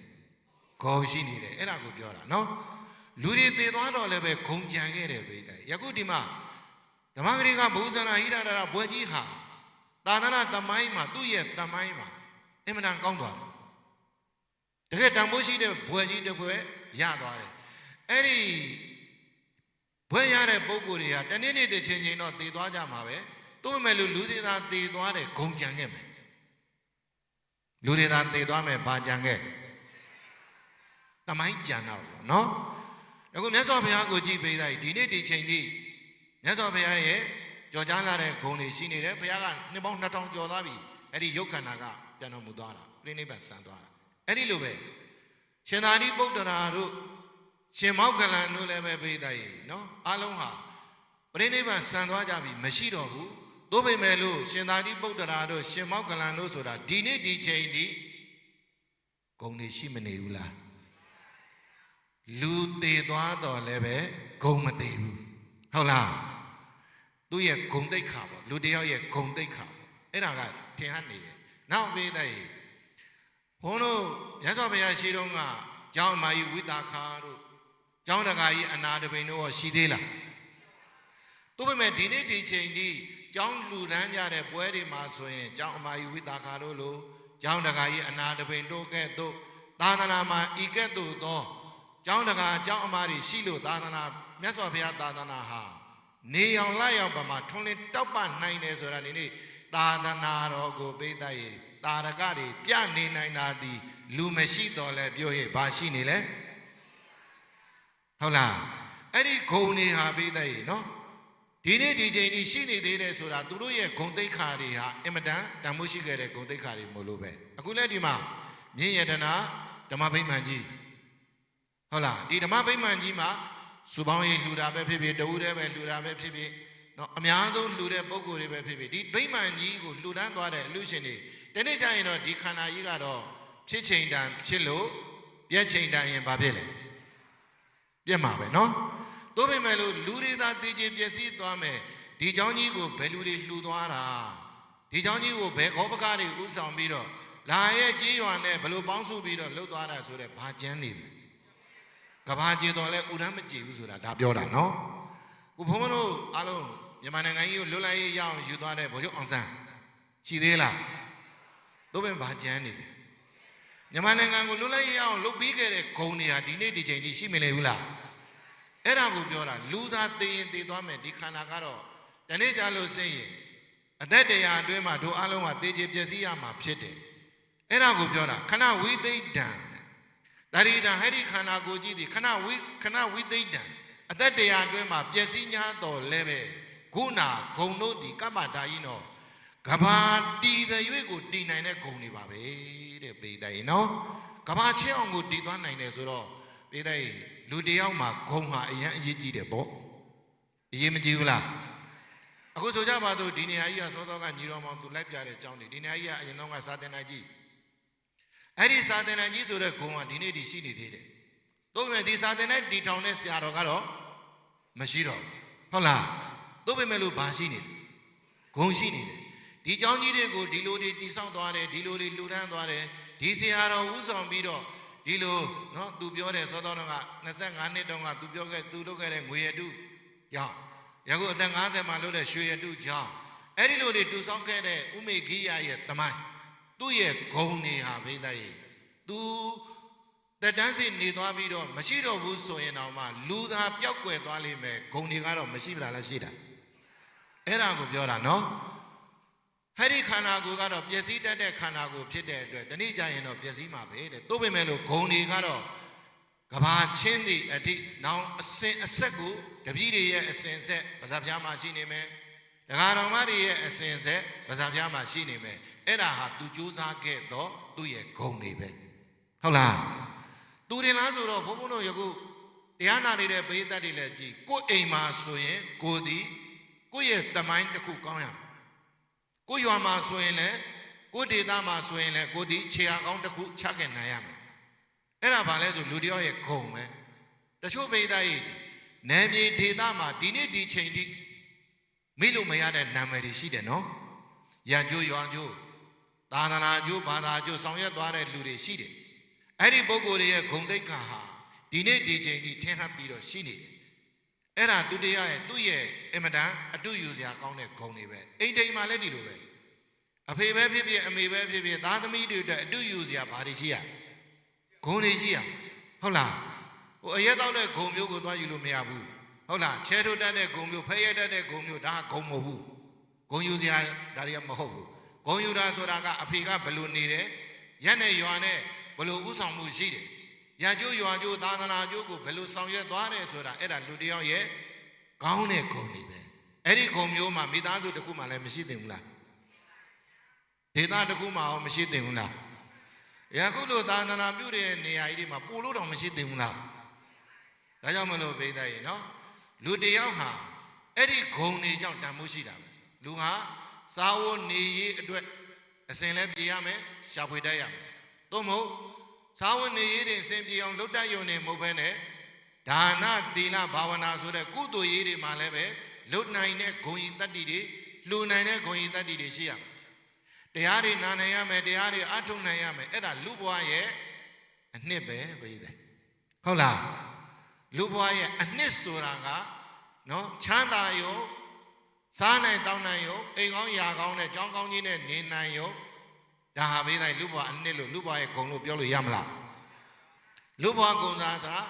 Speaker 1: ဂုံရှိနေတယ်အဲ့ဒါကိုပြောတာနော်လူတွေသေသွားတော့လည်းပဲဂုံကြံခဲ့တယ်ပဲယခုဒီမှာဓမ္မဂရိကဘုဇနာဟိတဒရဘွဲကြီးဟာသာသနာသမိုင်းမှာသူ့ရဲ့သမိုင်းမှာအင်မတန်ကောင်းသွားတယ်တကယ်တန်ဖိုးရှိတဲ့ဘွဲကြီးတစ်ဘွဲရသွားတယ်အဲ့ဒီဘွဲရတဲ့ပုဂ္ဂိုလ်တွေဟာတနေ့နေ့တစ်ချိန်ချိန်တော့သေသွားကြမှာပဲသို့မဲ့လူတွေသာသေသွားတယ်ဂုံကြံခဲ့မယ်လူတွေသာသေသွားမယ်ဘာကြံခဲ့သမိုင်းကြံတော့နော်အခုမြတ်စွာဘုရားကိုကြည်ပေးလိုက်ဒီနေ့ဒီချိန်လေးမြတ်စွာဘုရားရဲ့ကြော်ကြားလာတဲ့ဂုံတွေရှိနေတယ်ဘုရားကနှစ်ပေါင်း2000ကျော်သွားပြီအဲ့ဒီယုတ်ခန္ဓာကပြန်တော်မူသွားတာပြိဋိဘံဆံသွားတာအဲ့ဒီလိုပဲရှင်သာရိပုတ္တရာတို့ရှင်မောက္ကလန်တို့လည်းပဲပေးတဲ့နော်အားလုံးဟာပြိဋိဘံဆံသွားကြပြီမရှိတော့ဘူးသို့ပေမဲ့လို့ရှင်သာရိပုတ္တရာတို့ရှင်မောက္ကလန်တို့ဆိုတာဒီနေ့ဒီချိန်ဒီဂုံတွေရှိမနေဘူးလားလူသေးသွားတော့လည်းပဲဂုံမသေးဘူးဟုတ်လားသူ့ရဲ့ဂုံတိတ်ခါပေါ့လူတယောက်ရဲ့ဂုံတိတ်ခါအဲ့ဒါကထင်ဟပ်နေတယ်နောက်ပေးတဲ့ ဘုန်းတို့မြတ်စွာဘုရားရှိတော်ကကျောင်းအမကြီးဝိတာခါတို့ကျောင်းတကာကြီးအနာတပိန်တို့ရောရှိသေးလားသူ့ပေမဲ့ဒီနေ့ဒီချိန်ဒီကျောင်းလူတန်းကြတဲ့ပွဲတွေမှာဆိုရင်ကျောင်းအမကြီးဝိတာခါတို့လိုကျောင်းတကာကြီးအနာတပိန်တို့ကဲ့သို့သာသနာမှာဤကဲ့သို့သောကျောင်းတကာကျောင်းအမကြီးရှိလို့သာသနာမြတ်စွာဘုရားသာသနာဟာနေအောင်လိုက်အောင်ပမာထွန်းလင်းတောက်ပနိုင်တယ်ဆိုတာဒီနေ့သာသနာတော်ကိုပိတ်တိုက်တာရကတွေပြနေနိုင်တာဒီလူမရှိတော့လဲပြောရင်ဘာရှိနေလဲဟုတ်လားအဲ့ဒီဂုံတွေဟာပိတ်တိုက်နော်ဒီနေ့ဒီချိန်ဒီရှိနေသေးတယ်ဆိုတာသူတို့ရဲ့ဂုံတိတ်ခါတွေဟာအင်မတန်တန်ဖိုးရှိခဲ့တဲ့ဂုံတိတ်ခါတွေမို့လို့ပဲအခုလည်းဒီမှာမြင့်ရတနာဓမ္မဗိမာန်ကြီးဟုတ်လားဒီဓမ္မဗိမာန်ကြီးမှာစုပေါင်းရေးလှူတာပဲဖြစ်ဖြစ်တဝူတည်းပဲလှူတာပဲဖြစ်ဖြစ်နော်အများဆုံးလှူတဲ့ပုံကိုယ်တွေပဲဖြစ်ဖြစ်ဒီဗိမာန်ကြီးကိုလှူဒန်းသွားတဲ့အလူရှင်တွေတနေ့ကျရင်တော့ဒီခန္ဓာကြီးကတော့ဖြစ်ချိန်တန်ဖြစ်လို့ပြက်ချိန်တန်ရင်ဘာဖြစ်လဲပြက်မှာပဲနော်တို့ပေမဲ့လို့လူတွေသာတည်ကြည်ပျက်စီးသွားမယ်ဒီเจ้าကြီးကိုဘယ်လူတွေလှူသွားတာဒီเจ้าကြီးကိုဘယ်ခေါပကားတွေဥဆောင်ပြီးတော့လာရဲ့ကြီးရွာနဲ့ဘယ်လိုပေါင်းစုပြီးတော့လှုပ်သွားတာဆိုတဲ့ဘာကျမ်းနေလဲကဘာကျေတော်လဲဥဒန်းမကြည့်ဘူးဆိုတာဒါပြောတာနော်ခုဘုန်းဘုန်းတို့အားလုံးမြန်မာနိုင်ငံကြီးကိုလွတ်လပ်ရေးရအောင်ယူသွားတဲ့ဗိုလ်ချုပ်အောင်ဆန်းရှိသေးလားတို့ပဲဘာကျမ်းနေလဲမြန်မာနိုင်ငံကိုလွတ်လပ်ရေးရအောင်လုပ်ပြီးခဲ့တဲ့ဂုံတွေဟာဒီနေ့ဒီချိန်ထိရှိမနေဘူးလားအဲ့ဒါကိုပြောတာလူသားသိရင်သိသွားမယ်ဒီခန္ဓာကတော့တနေ့ကြလို့စိတ်ရင်အသက်တရားအတွင်းမှာတို့အားလုံးကသိချင်ပျက်စီးရမှာဖြစ်တယ်အဲ့ဒါကိုပြောတာခဏဝိသိဒံဒါရီတံဟဲ့ဒီခန္ဓာကိုယ်ကြီးဒီခဏဝိသိဒံအသက်တရားအတွင်းမှာပျက်စီး냐တော်လဲပဲခုနာဂုံတို့ဒီကပ္ပတာကြီးနော်ကဘာတီတဲ့ရွေ့ကိုတီနိုင်တဲ့ဂုံတွေပါပဲတဲ့ပေတိုင်နော်ကဘာချင်းအောင်ကိုတီသွားနိုင်တယ်ဆိုတော့ပေတိုင်လူတယောက်မှာဂုံဟာအရင်အရေးကြီးတယ်ပေါ့အရေးမကြီးဘူးလားအခုဆိုကြပါစို့ဒီနေရာကြီးကစောစောကညီတော်မောင်သူလိုက်ပြတဲ့အကြောင်းဒီနေရာကြီးကအရင်တော့ကစာသင်တိုင်းကြီးအဲ့ဒီစာသင်တိုင်းကြီးဆိုတဲ့ဂုံကဒီနေ့ဒီရှိနေသေးတယ်တို့ပေမဲ့ဒီစာသင်တိုင်းတီထောင်တဲ့ဆရာတော်ကတော့မရှိတော့ဟုတ်လားတို့ပေမဲ့လို့ဘာရှိနေလဲဂုံရှိနေတယ်ဒီเจ้าကြီးတွေကိုဒီလိုတွေတိဆောက်သွားတယ်ဒီလိုတွေလှူဒန်းသွားတယ်ဒီဆရာတော်ဥဆောင်ပြီးတော့ဒီလိုနော်သူပြောတယ်စောတော်က25နှစ်တုန်းကသူပြောခဲ့သူလုပ်ခဲ့တဲ့ငွေရတုကြောင့်ယခုအသက်50မှာလုပ်တဲ့ရွှေရတုကြောင့်အဲ့ဒီလိုတွေတူဆောက်ခဲ့တဲ့ဥမေဂိယရဲ့တမိုင်းသူ့ရဲ့ဂုံတွေဟာဘိသရဲ့သူတက်တန်းစီနေသွားပြီးတော့မရှိတော့ဘူးဆိုရင်တော့မှလူသားပျောက်ကွယ်သွားလိမ့်မယ်ဂုံတွေကတော့မရှိပါလားရှိတာအဲ့ဒါကိုပြောတာနော်ဟဲ့ဒီခန္ဓာကိုယ်ကတော့ပျက်စီးတတ်တဲ့ခန္ဓာကိုယ်ဖြစ်တဲ့အတွက်တနေ့ကျရင်တော့ပျက်စီးမှာပဲတဲ့တို့ပေမဲ့လို့ဂုံတွေကတော့ကဘာချင်းသည့်အထိနောင်အစင်အဆက်ကိုတပည့်တွေရဲ့အစင်ဆက်ဗဇာပြားမှာရှိနေမယ်ဒကာတော်မတွေရဲ့အစင်ဆက်ဗဇာပြားမှာရှိနေမယ်အဲ့ဒါဟာသူစူးစမ်းခဲ့တော့သူ့ရဲ့ဂုံတွေပဲဟုတ်လားသူတင်လားဆိုတော့ဘုန်းဘုန်းတို့ယခုတရားနာနေတဲ့ပရိသတ်တွေလည်းကြည်ကိုယ်အိမ်မှာဆိုရင်ကိုယ်ဒီကိုယ့်ရဲ့တမိုင်းတစ်ခုကောင်းရမယ်ကိုရွာမှာဆိုရင်လည်းကိုဒေသမှာဆိုရင်လည်းကိုဒီခြေအကောင်းတစ်ခုချခဲ့နိုင်ရမယ်အဲ့ဒါဘာလဲဆိုလူတယောက်ရဲ့ဂုံပဲတချို့ပိသားကြီးနယ်မြေဒေသမှာဒီနေ့ဒီချိန်ထိမိလို့မရတဲ့နာမည်တွေရှိတယ်နော်ရန်ကျိုးရွာကျိုးသာသနာကျိုးဘာသာကျိုးဆောင်ရွက်သွားတဲ့လူတွေရှိတယ်အဲ့ဒီပုဂ္ဂိုလ်တွေရဲ့ဂုံတိတ်ခါဟာဒီနေ့ဒီချိန်ထိထင်ဟပ်ပြီးတော့ရှိနေတယ်အဲ့ဒါသူတရားရဲ့သူ့ရဲ့အင်မတန်အတူယူစရာကောင်းတဲ့ဂုံတွေပဲအိမ်တိမ်မှာလည်းဒီလိုပဲအဖေပဲဖြစ်ဖြစ်အမေပဲဖြစ်ဖြစ်သားသမီးတွေအတွက်အတူယူစရာဘာတွေရှိရဂုံတွေရှိရဟုတ်လားဟိုအရက်တော့တဲ့ဂုံမျိုးကိုသွားယူလို့မရဘူးဟုတ်လားချဲထုတ်တတ်တဲ့ဂုံမျိုးဖဲရက်တတ်တဲ့ဂုံမျိုးဒါကဂုံမဟုတ်ဘူးဂုံယူစရာဒါတွေကမဟုတ်ဘူးဂုံယူတာဆိုတာကအဖေကဘယ်လိုနေတယ်ရက်နဲ့ရွာနဲ့ဘယ်လိုဥဆောင်မှုရှိတယ်ရကျိုးရွာကျိုးသာသနာကျိုးကိုဘယ်လိုဆောင်ရွက်သွားတယ်ဆိုတာအဲ့ဒါလူတယောက်ရဲ့ကောင်းတဲ့ဂုံတွေပဲအဲ့ဒီဂုံမျိုးမှာမိသားစုတစ်ခုမှလည်းမရှိသင့်ဘူးလားဒေသတစ်ခုမှရောမရှိသင့်ဘူးလားယခုလိုသာသနာပြုတဲ့နေရာကြီးတွေမှာပို့လို့တော့မရှိသင့်ဘူးလားဒါကြောင့်မလို့ပိသားရေနော်လူတယောက်ဟာအဲ့ဒီဂုံတွေကြောင့်တန်ဖိုးရှိတာပဲလူဟာစားဝတ်နေရေးအတွက်အစဉ်လဲပြေးရမယ်ရှာဖွေတတ်ရမယ်သို့မဟုတ်စားဝတ်နေရေးတွေအစဉ်ပြေအောင်လုပ်တတ်ရုံနဲ့မဟုတ်ဘဲနဲ့ဒါနသီလဘာဝနာဆိုတဲ့ကုသိုလ်ရေးတွေမှာလည်းပဲလုပ်နိုင်တဲ့ဂုဏ်ဤတတ္တိတွေလှူနိုင်တဲ့ဂုဏ်ဤတတ္တိတွေရှိရမယ်တ တရားတွေနာနိုင်ရမယ်တရားတွေအထုတ်နိုင်ရမယ်အဲ့ဒါလူဘဝရဲ့အနှစ်ပဲပြည်တယ်ဟုတ်လားလူဘဝရဲ့အနှစ်ဆိုတာကနော်ချမ်းသာရောစားနိုင်တောင်းနိုင်ရောအိမ်ကောင်းရာကောင်းနဲ့ကြောင်းကောင်းကြီးနဲ့နေနိုင်ရောဒါဟာပြည်တယ်လူဘဝအနှစ်လို့လူဘဝရဲ့ဂုဏ်လို့ပြောလို့ရမလားလူဘဝဂုဏ်စားဆိုတာ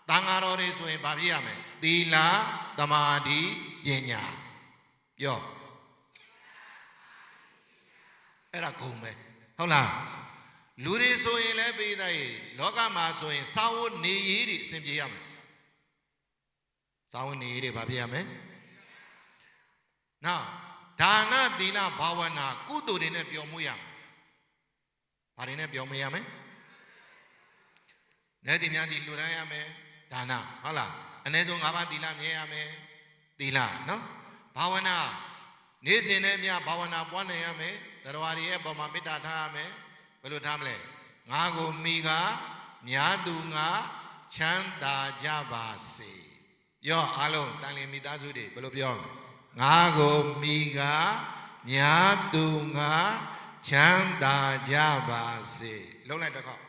Speaker 1: တန်ဃာတော်တွေဆိုရင်ဘာဖြစ်ရမလဲသီလသမာဓိပညာပြောအဲ့ဒါဂုံပဲဟုတ်လားလူတွေဆိုရင်လည်းပြည်သားလောကမှာဆိုရင်စာဝတ်နေရည်တွေအစဉ်ပြေရမယ်စာဝတ်နေရည်တွေဘာဖြစ်ရမလဲနောက်ဒါနသီလဘာဝနာကုသိုလ်တွေနဲ့ပျော်မွေ့ရမယ်ဘာတွေနဲ့ပျော်မွေ့ရမလဲနေတိများဒီလူတိုင်းရမယ်ဒါနဟုတ်လားအနည်းဆုံး၅ပါးသီလမြဲရမယ်သီလနော်ဘာဝနာနေ့စဉ်နဲ့မြဘာဝနာပွားနိုင်ရမယ်တရားတွေရဲ့ပုံမှာမေတ္တာထားရမယ်ဘယ်လိုထားမလဲငါကိုမိကမြားသူငါချမ်းသာကြပါစေပြောအားလုံးတန်လင်းမိသားစုတွေဘယ်လိုပြောမလဲငါကိုမိကမြားသူငါချမ်းသာကြပါစေလုံးလိုက်တစ်ခေါက်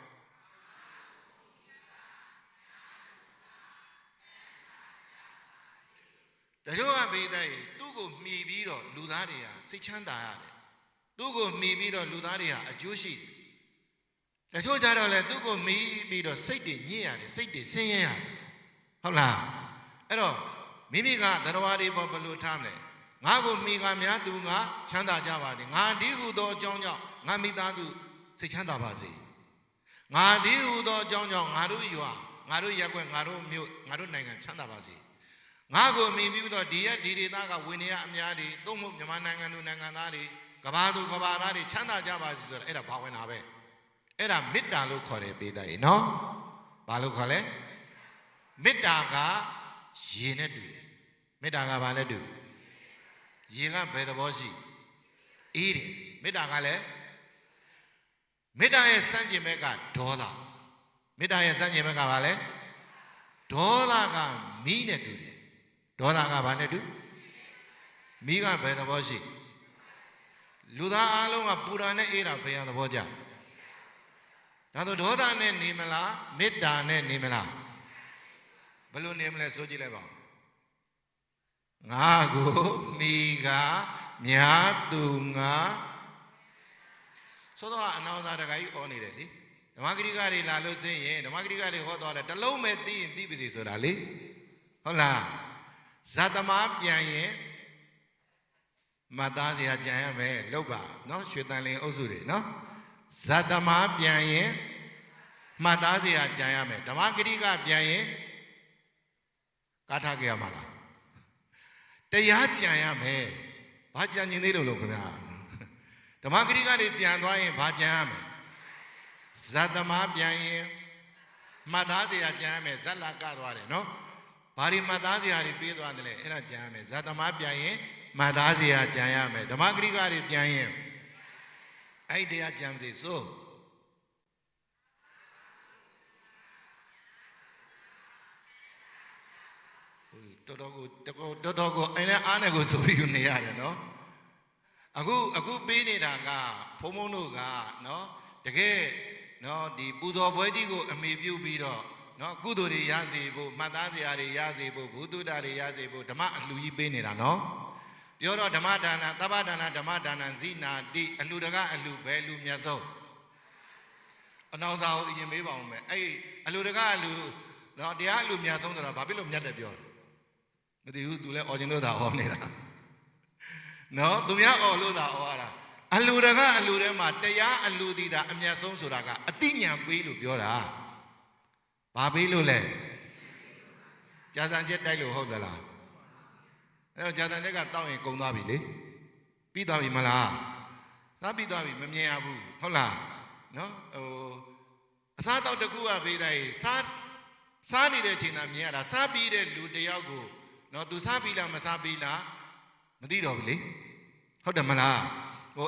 Speaker 1: တချို့ကပေးတဲ့သူ့ကိုမှီပြီးတော့လူသားတွေကစိတ်ချမ်းသာရတယ်သူ့ကိုမှီပြီးတော့လူသားတွေဟာအကျိုးရှိတယ်တချို့ကြတော့လေသူ့ကိုမှီပြီးတော့စိတ်တွေညစ်ရတယ်စိတ်တွေဆင်းရဲရတယ်ဟုတ်လားအဲ့တော့မိမိကတရားတွေပေါ်ဘယ်လိုထားမလဲငါကိုမှီကများသူငါချမ်းသာကြပါစေငါဒီဟုသောအကြောင်းကြောင့်ငါမိသားစုစိတ်ချမ်းသာပါစေငါဒီဟုသောအကြောင်းကြောင့်ငါတို့ရွာငါတို့ရက်ွက်ငါတို့မြို့ငါတို့နိုင်ငံချမ်းသာပါစေငါကိုမြင်ပြီးတော့ဒီရက်ဒီဒေသကဝင်နေရအများတွေသုံးဖို့မြန်မာနိုင်ငံသူနိုင်ငံသားတွေကဘာသူကဘာသားတွေချမ်းသာကြပါစေဆိုတော့အဲ့ဒါဘာဝင်တာပဲအဲ့ဒါမေတ္တာလို့ခေါ်တယ်ပေးတယ်နော်ဘာလို့ခေါ်လဲမေတ္တာကရေနဲ့တူတယ်မေတ္တာကဘာလဲတူရေကဘယ်သဘောရှိအေးတယ်မေတ္တာကလည်းမေတ္တာရဲ့စံကျင်ဘက်ကဒေါသမေတ္တာရဲ့စံကျင်ဘက်ကဘာလဲဒေါသကမီးနဲ့တူတယ်ဒေါသကဘာနဲ့တူမီးကဘယ်သဘောရှိလူသားအလုံးကပူရာနဲ့အေးတာဘယ်ရသဘောကြဒါဆိုဒေါသနဲ့နေမလားမေတ္တာနဲ့နေမလားဘယ်လိုနေမလဲဆိုကြည့်လိုက်ပါငါကိုမိကမြားသူငါဆိုတော့အနောင်သားတခါကြီးအော်နေတယ်လေဓမ္မဂရိကတွေလာလို့စင်းရင်ဓမ္မဂရိကတွေဟောသွားတယ်တလုံးမဲ့သိရင်သိပါစေဆိုတာလေဟုတ်လားဇာတမပြန်ရင်မသားစရာကြံရမယ်လောက်ပါနော်ရွှေတန်လင်းအုပ်စုတွေနော်ဇာတမပြန်ရင်မသားစရာကြံရမယ်ဓမ္မဂရိကပြန်ရင်ကာထကြရမှာလားတရားကြံရမယ်ဘာကြံကျင်သေးလို့ခင်ဗျာဓမ္မဂရိကတွေပြန်သွားရင်ဘာကြံရမယ်ဇာတမပြန်ရင်မသားစရာကြံရမယ်ဇက်လာကသွားတယ်နော်ဘာဒီမသားစရာတွေပြေးသွားတယ်လေအဲ့ဒါကြံရမယ်ဇာတမပြန်ရင်မသားစရာကြံရမယ်ဓမ္မဂရိကတွေပြန်ရင်အဲ့တရားကြံစေစို့တော်တော်ကိုအဲ့နဲ့အားနဲ့ကိုဆိုပြီးနေရတယ်နော်အခုပေးနေတာကဘုံဘုံတို့ကနော်တကယ်နော်ဒီပူဇော်ပွဲကြီးကိုအမေပြုပြီးတော့နော်ကုသိုလ်တွေရစေဖို့မှတ်သားစရာတွေရစေဖို့ဘုသူတ္တတွေရစေဖို့ဓမ္မအလှူကြီးပေးနေတာနော်ပြောတော့ဓမ္မဒါနသဗ္ဗဒါနဓမ္မဒါနဇိနာတိအလှူတကအလှူပဲလူမြတ်ဆုံးအနောက်စာကိုအရင်မေးပါဦးမယ်အဲ့အလှူတကအလှူနော်တရားအလှူမြတ်ဆုံးဆိုတာဘာဖြစ်လို့မြတ်တယ်ပြောတယ်မသိဘူးသူလည်းအော်ကျင်လို့သာဟောနေတာနော်သူများအော်လို့သာဟောတာအလှူတကအလှူထဲမှာတရားအလှူသည်သာအမြတ်ဆုံးဆိုတာကအတိညာပေးလို့ပြောတာဘာပေးလို့လဲကြာစံချက်တိုက်လို့ဟုတ်သလားအဲ့တော့ကြာစံချက်ကတောက်ရင်ကုန်သွားပြီလေပြီးသွားပြီမလားစားပြီးသွားပြီမမြင်ရဘူးဟုတ်လားနော်အစားတောက်တစ်ခုကပေးတိုင်းစားနေတဲ့အချိန်သာမြင်ရတာစားပြီးတဲ့လူတယောက်ကိုနော်သူစားပြီးလားမစားပြီးလားမသိတော့ဘူးလေဟုတ်တယ်မလား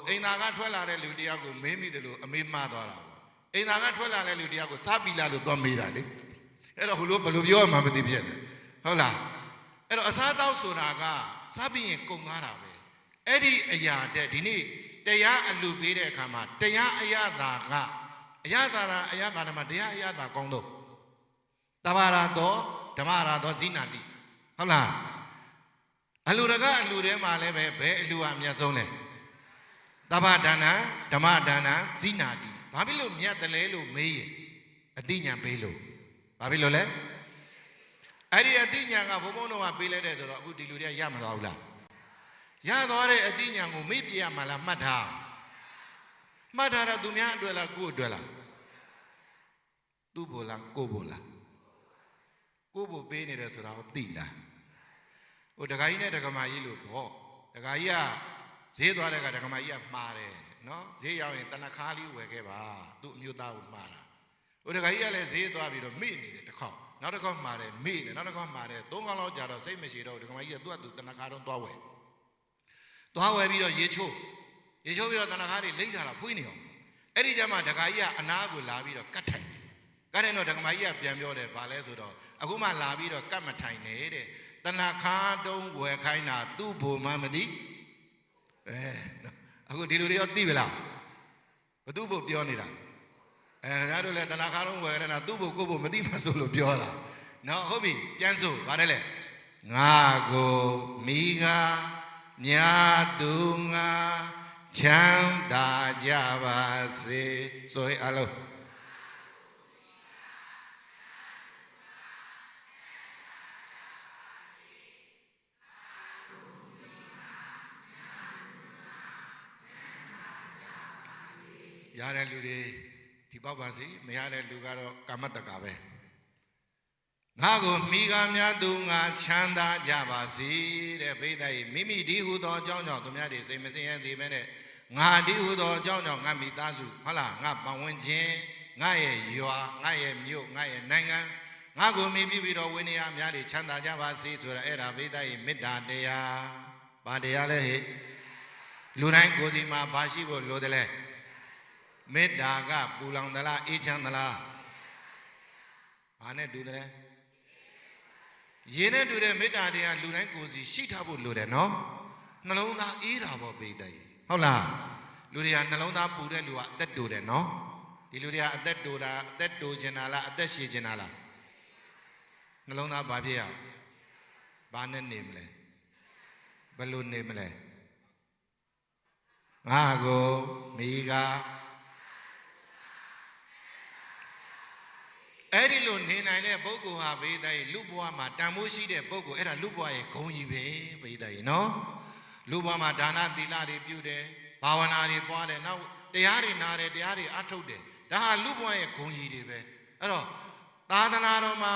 Speaker 1: အိမ်သာကထွက်လာတဲ့လူတယောက်ကိုမေးမိတယ်လို့အမေးမှားသွားတာအိမ်သာကထွက်လာတဲ့လူတယောက်ကိုစားပြီးလားလို့သွားမေးတာလေအဲ့တော့ဘယ်လိုပြောရမှမသိပြည့်တယ်ဟုတ်လားအဲ့တော့အစားတောက်ဆိုတာကစားပြီးရင်ကုန်သွားတာပဲအဲ့ဒီအရာတဲ့ဒီနေ့ တရားအလူပေးတဲ့အခါမှာတရားအရသာကအရသာမှာတရားအရသာကောင်းတော့တဘာရတော့ဓမ္မရာတော့ဇိနာတိဟုတ်လားအလူတကအလူထဲမှာလည်းပဲဘယ်အလူအမြတ်ဆုံးလဲတဘာဒါနဓမ္မဒါနဇိနာတိဘာဖြစ်လို့မြတ်တယ်လဲလို့မေးရင်အတိညာပေးလို့ဘာဖြစ်လို့လဲအဲ့ဒီအတိညာကဘုံဘုံတော်ကပေးလိုက်တဲ့ဆိုတော့အခုဒီလူတွေကရမသွားဘူးလားရသွားတဲ့အတိညာကိုမေ့ပြရမှာလားမှတ်ထားတာသူများအတွက်လားကိုယ့်အတွက်လားသူ့ဘို့လားကိုယ့်ဘို့လားကိုယ့်ဘို့ပေးနေတယ်ဆိုတာကိုသိလားဟိုဒကာကြီးနဲ့ဒကာမကြီးလို့ပေါ့ဒကာကြီးကဈေးသွားတဲ့ကဒကာမကြီးကမှားတယ်နော်ဈေးရောက်ရင်တနခါလေးဝယ်ခဲ့ပါသူ့အမျိုးသားကိုမှားတာဟိုဒကာကြီးကလည်းဈေးသွားပြီးတော့မေ့နေတယ်တစ်ခေါက်နောက်တစ်ခေါက်မှားတယ်မေ့နေနောက်တစ်ခေါက်မှားတယ်သုံးခေါက်လောက်ကြာတော့စိတ်မရှိတော့ဒကာမကြီးကသူ့အတူတနခါတော့သွားဝယ်ပြီးတော့ရေချိုးပြီးတော့တနခါတွေလိမ့်ထားတာဖွေးနေအောင်အဲ့ဒီကျမှဒကာကြီးကအနာကိုလာပြီးတော့ကတ်ထိုင်တော့ဒကာမကြီးကပြန်ပြောတယ်ဗာလဲဆိုတော့အခုမှလာပြီးတော့ကတ်မထိုင်နေတဲ့တနခါတုံးဝယ်ခိုင်းတာသူ့ဘုံမှမသိအခုဒီလူတွေရောသိပြီလားဘသူ့ဘုံပြောနေတာငါတို့လည်းတနခါတုံးဝယ်ရတာသူ့ဘုံကိုယ့်ဘုံမသိမှဆိုလို့ပြောတာနော်ဟုတ်ပြီပြန်ဆိုဗါတယ်လေငါကိုမိကမြတ်သူငါချမ်းသာကြပါစေဆိုရင်အလုံးရတဲ့လူတွေဒီပေါက်ပါစေမရတဲ့လူကတော့ကာမတက္ကပဲငါကိုမိဂများသူငါချမ်းသာကြပါစေတဲ့ဘိသိက်မိမိဒီဟုသောအကြောင်းကြောင့်သူများတွေစိတ်မစင်ရစေပဲနဲ့ငါဒီဟုသောအကြောင်းကြောင့်ငါမိသားစုဟုတ်လားငါပတ်ဝန်းကျင်ငါရဲ့ရွာငါရဲ့မြို့ငါရဲ့နိုင်ငံငါကိုမိပြီးတော့ဝိနည်းအများတွေချမ်းသာကြပါစေဆိုတာအဲ့ဒါဘိသိက်မေတ္တာတရားဘာတရားလဲဟဲ့လူတိုင်းကိုယ်စီမှာဘာရှိဖို့လိုတယ်လဲမေတ္တာကပူလောင်သလားအေးချမ်းသလားဘာနဲ့တူတယ်ရေနဲ့တူတဲ့မေတ္တာတရားလူတိုင်းကိုယ်စီရှိထားဖို့လိုတယ်နော်နှလုံးသားအေးတာပေါ့ပိဋကဟုတ်လားလူတွေကနှလုံးသားပူတဲ့လူကအသက်တူတယ်နော်ဒီလူတွေကအသက်တူတာအသက်တူချင်တာလားအသက်ရှည်ချင်တာလားနှလုံးသားဘာဖြစ်ရဘာနဲ့နေမလဲဘယ်လိုနေမလဲငါကိုမိကအဲ့ဒီလိုနေနိုင်တဲ့ပုဂ္ဂိုလ်ဟာဘိသိက်လူဘဝမှာတန်ဖိုးရှိတဲ့ပုဂ္ဂိုလ်အဲ့ဒါလူဘဝရဲ့ဂုဏ်ကြီးပဲဘိသိက်နော်လူဘဝမှာဒါနသီလတွေပြုတယ်ဘာဝနာတွေပွားတယ်နောက်တရားတွေနားတယ်တရားတွေအထုတ်တယ်ဒါဟာလူဘဝရဲ့ဂုဏ်ကြီးတွေပဲအဲ့တော့သာသနာတော်မှာ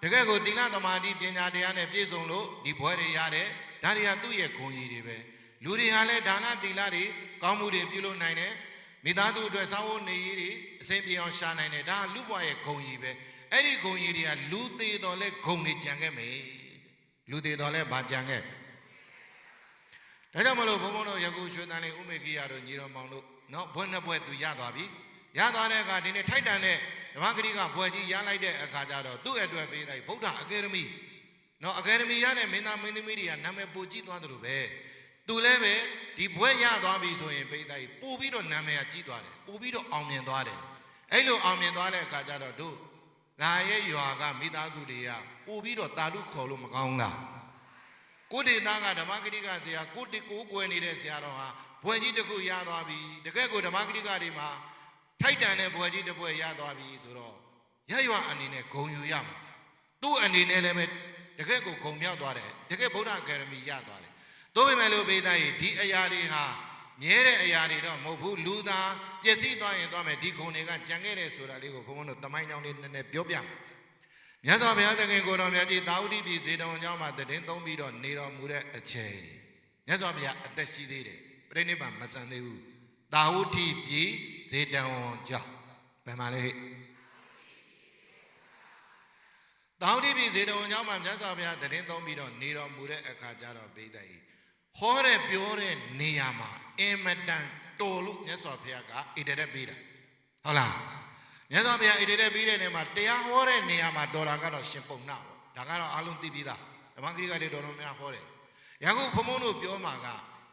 Speaker 1: တကယ်ကိုသီလသမာဓိပညာတရားနဲ့ပြည့်စုံလို့ဒီဘွဲတွေရတယ်ဒါတွေကသူ့ရဲ့ဂုဏ်ကြီးတွေပဲလူတွေဟာလည်းဒါနသီလတွေကောင်းမှုတွေပြုလုပ်နိုင်တယ်မိသားစုအတွက်စောင့်ဖို့နေရည်အစဉ်ပြေအောင်ရှာနိုင်တယ်ဒါလူဘွားရဲ့ဂုဏ်ကြီးပဲအဲ့ဒီဂုဏ်ကြီးတွေကလူသေးတော်လဲဂုဏ်တွေကြံခဲ့မယ်လူသေးတော်လဲဘာကြံခဲ့ဒါကြောင့်မလို့ဘုံဘုံတို့ယခုရွှေတန်လေးဥမေကိယတို့ညီတော်မောင်တို့နော်ဘွဲ့နှစ်ဘွဲ့သူရသွားပြီရသွားတဲ့အခါဒီနေ့ထိုက်တန်တဲ့ဓမ္မဂရိကဘွဲ့ကြီးရလိုက်တဲ့အခါကျတော့သူ့အတွက်ပေးလိုက်ဗုဒ္ဓအကယ်ဒမီနော်အကယ်ဒမီရတဲ့မင်းသားမင်းသမီးတွေကနာမည်ပိုကြီးသွားတယ်လို့ပဲသူလည်းပဲဒီဘွဲ့ရသွားပြီဆိုရင်ပိဋကပို့ပြီးတော့နာမည်ကကြီးသွားတယ်ပို့ပြီးတော့အောင်မြင်သွားတယ်အဲ့လိုအောင်မြင်သွားတဲ့အခါကျတော့တို့လာရဲ့ရွာကမိသားစုတွေကပို့ပြီးတော့တာတုခေါ်လို့မကောင်းလားကိုတေသားကဓမ္မဂရိကဆရာကိုတေကိုကွယ်နေတဲ့ဆရာတော်ဟာဘွဲ့ကြီးတစ်ခုရသွားပြီတကယ်ကိုဓမ္မဂရိကတွေမှာထိုက်တန်တဲ့ဘွဲ့ကြီးတစ်ဘွဲ့ရသွားပြီဆိုတော့ရရွာအနေနဲ့ဂုံယူရမှာသူ့အနေနဲ့လည်းပဲတကယ်ကိုဂုံမြောက်သွားတယ်တကယ်ဗုဒ္ဓအကယ်ဒမီရသွားတယ်သို့ပေမဲ့လို့ပိဋကဒီအရာတွေဟာမြဲတဲ့အရာတွေတော့မဟုတ်ဘူးလူသားပျက်စီးသွားရင်သွားမယ်ဒီဂုဏ်တွေကကြံခဲ့တယ်ဆိုတာလေးကိုဘုန်းဘုန်းတို့တမိုင်းကြောင်းလေးနည်းနည်းပြောပြမယ်မြတ်စွာဘုရားသခင်ကိုတော်မြတ်ကြီးတာဝတိပြည်ဇေတဝန်ကျောင်းမှာတည်သုံးပြီးတော့နေတော်မူတဲ့အချိန်မြတ်စွာဘုရားအသက်ရှိသေးတယ်ပြိဋိဘံမဆန်သေးဘူးတာဝတိပြည်ဇေတဝန်ကျောင်းဘယ်မှာလဲတာဝတိပြည်ဇေတဝန်ကျောင်းမှာမြတ်စွာဘုရားတည်သုံးပြီးတော့နေတော်မူတဲ့အခါကျတော့ပိဋကဟောတဲ့ပြောတဲ့နေရာမှာအင်မတန်တော်လို့မြတ်စွာဘုရားကဣတရက်ပေးတာဟုတ်လားမြတ်စွာဘုရားဣတရက်ပေးတဲ့နေရာမှာတရားဟောတဲ့နေရာမှာတော်တာကတော့ရှင်ပုံနာပေါ့ဒါကတော့အားလုံးသိပြီးသားဓမ္မဂရိကတွေတော်တော်များဟောတယ်ယခုဘုံဘုံတို့ပြောမှာက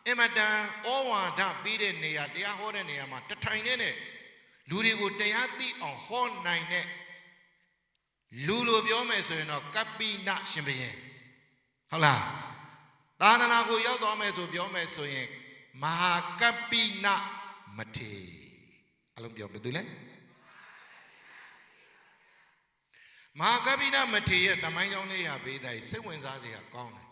Speaker 1: အမတန်ဩဝါဒပေးတဲ့နေရာတရားဟောတဲ့နေရာမှာတထိုင်နဲ့လူတွေကိုတရားသိအောင်ဟောနိုင်တဲ့လူလိုပြောမယ်ဆိုရင်တော့ကပ္ပိနရှင်ဘုရင်ဟုတ်လားသာသနာကိုရောက်သွားမယ်ဆိုပြောမယ်ဆိုရင်မဟာကပ္ပိနမထေအလုံးပြောဘယ်သူလဲမဟာကပ္ပိနမထေရဲ့တမိုင်းကြောင်းလေးရပေးတိုင်းစိတ်ဝင်စားစရာကောင်းတယ်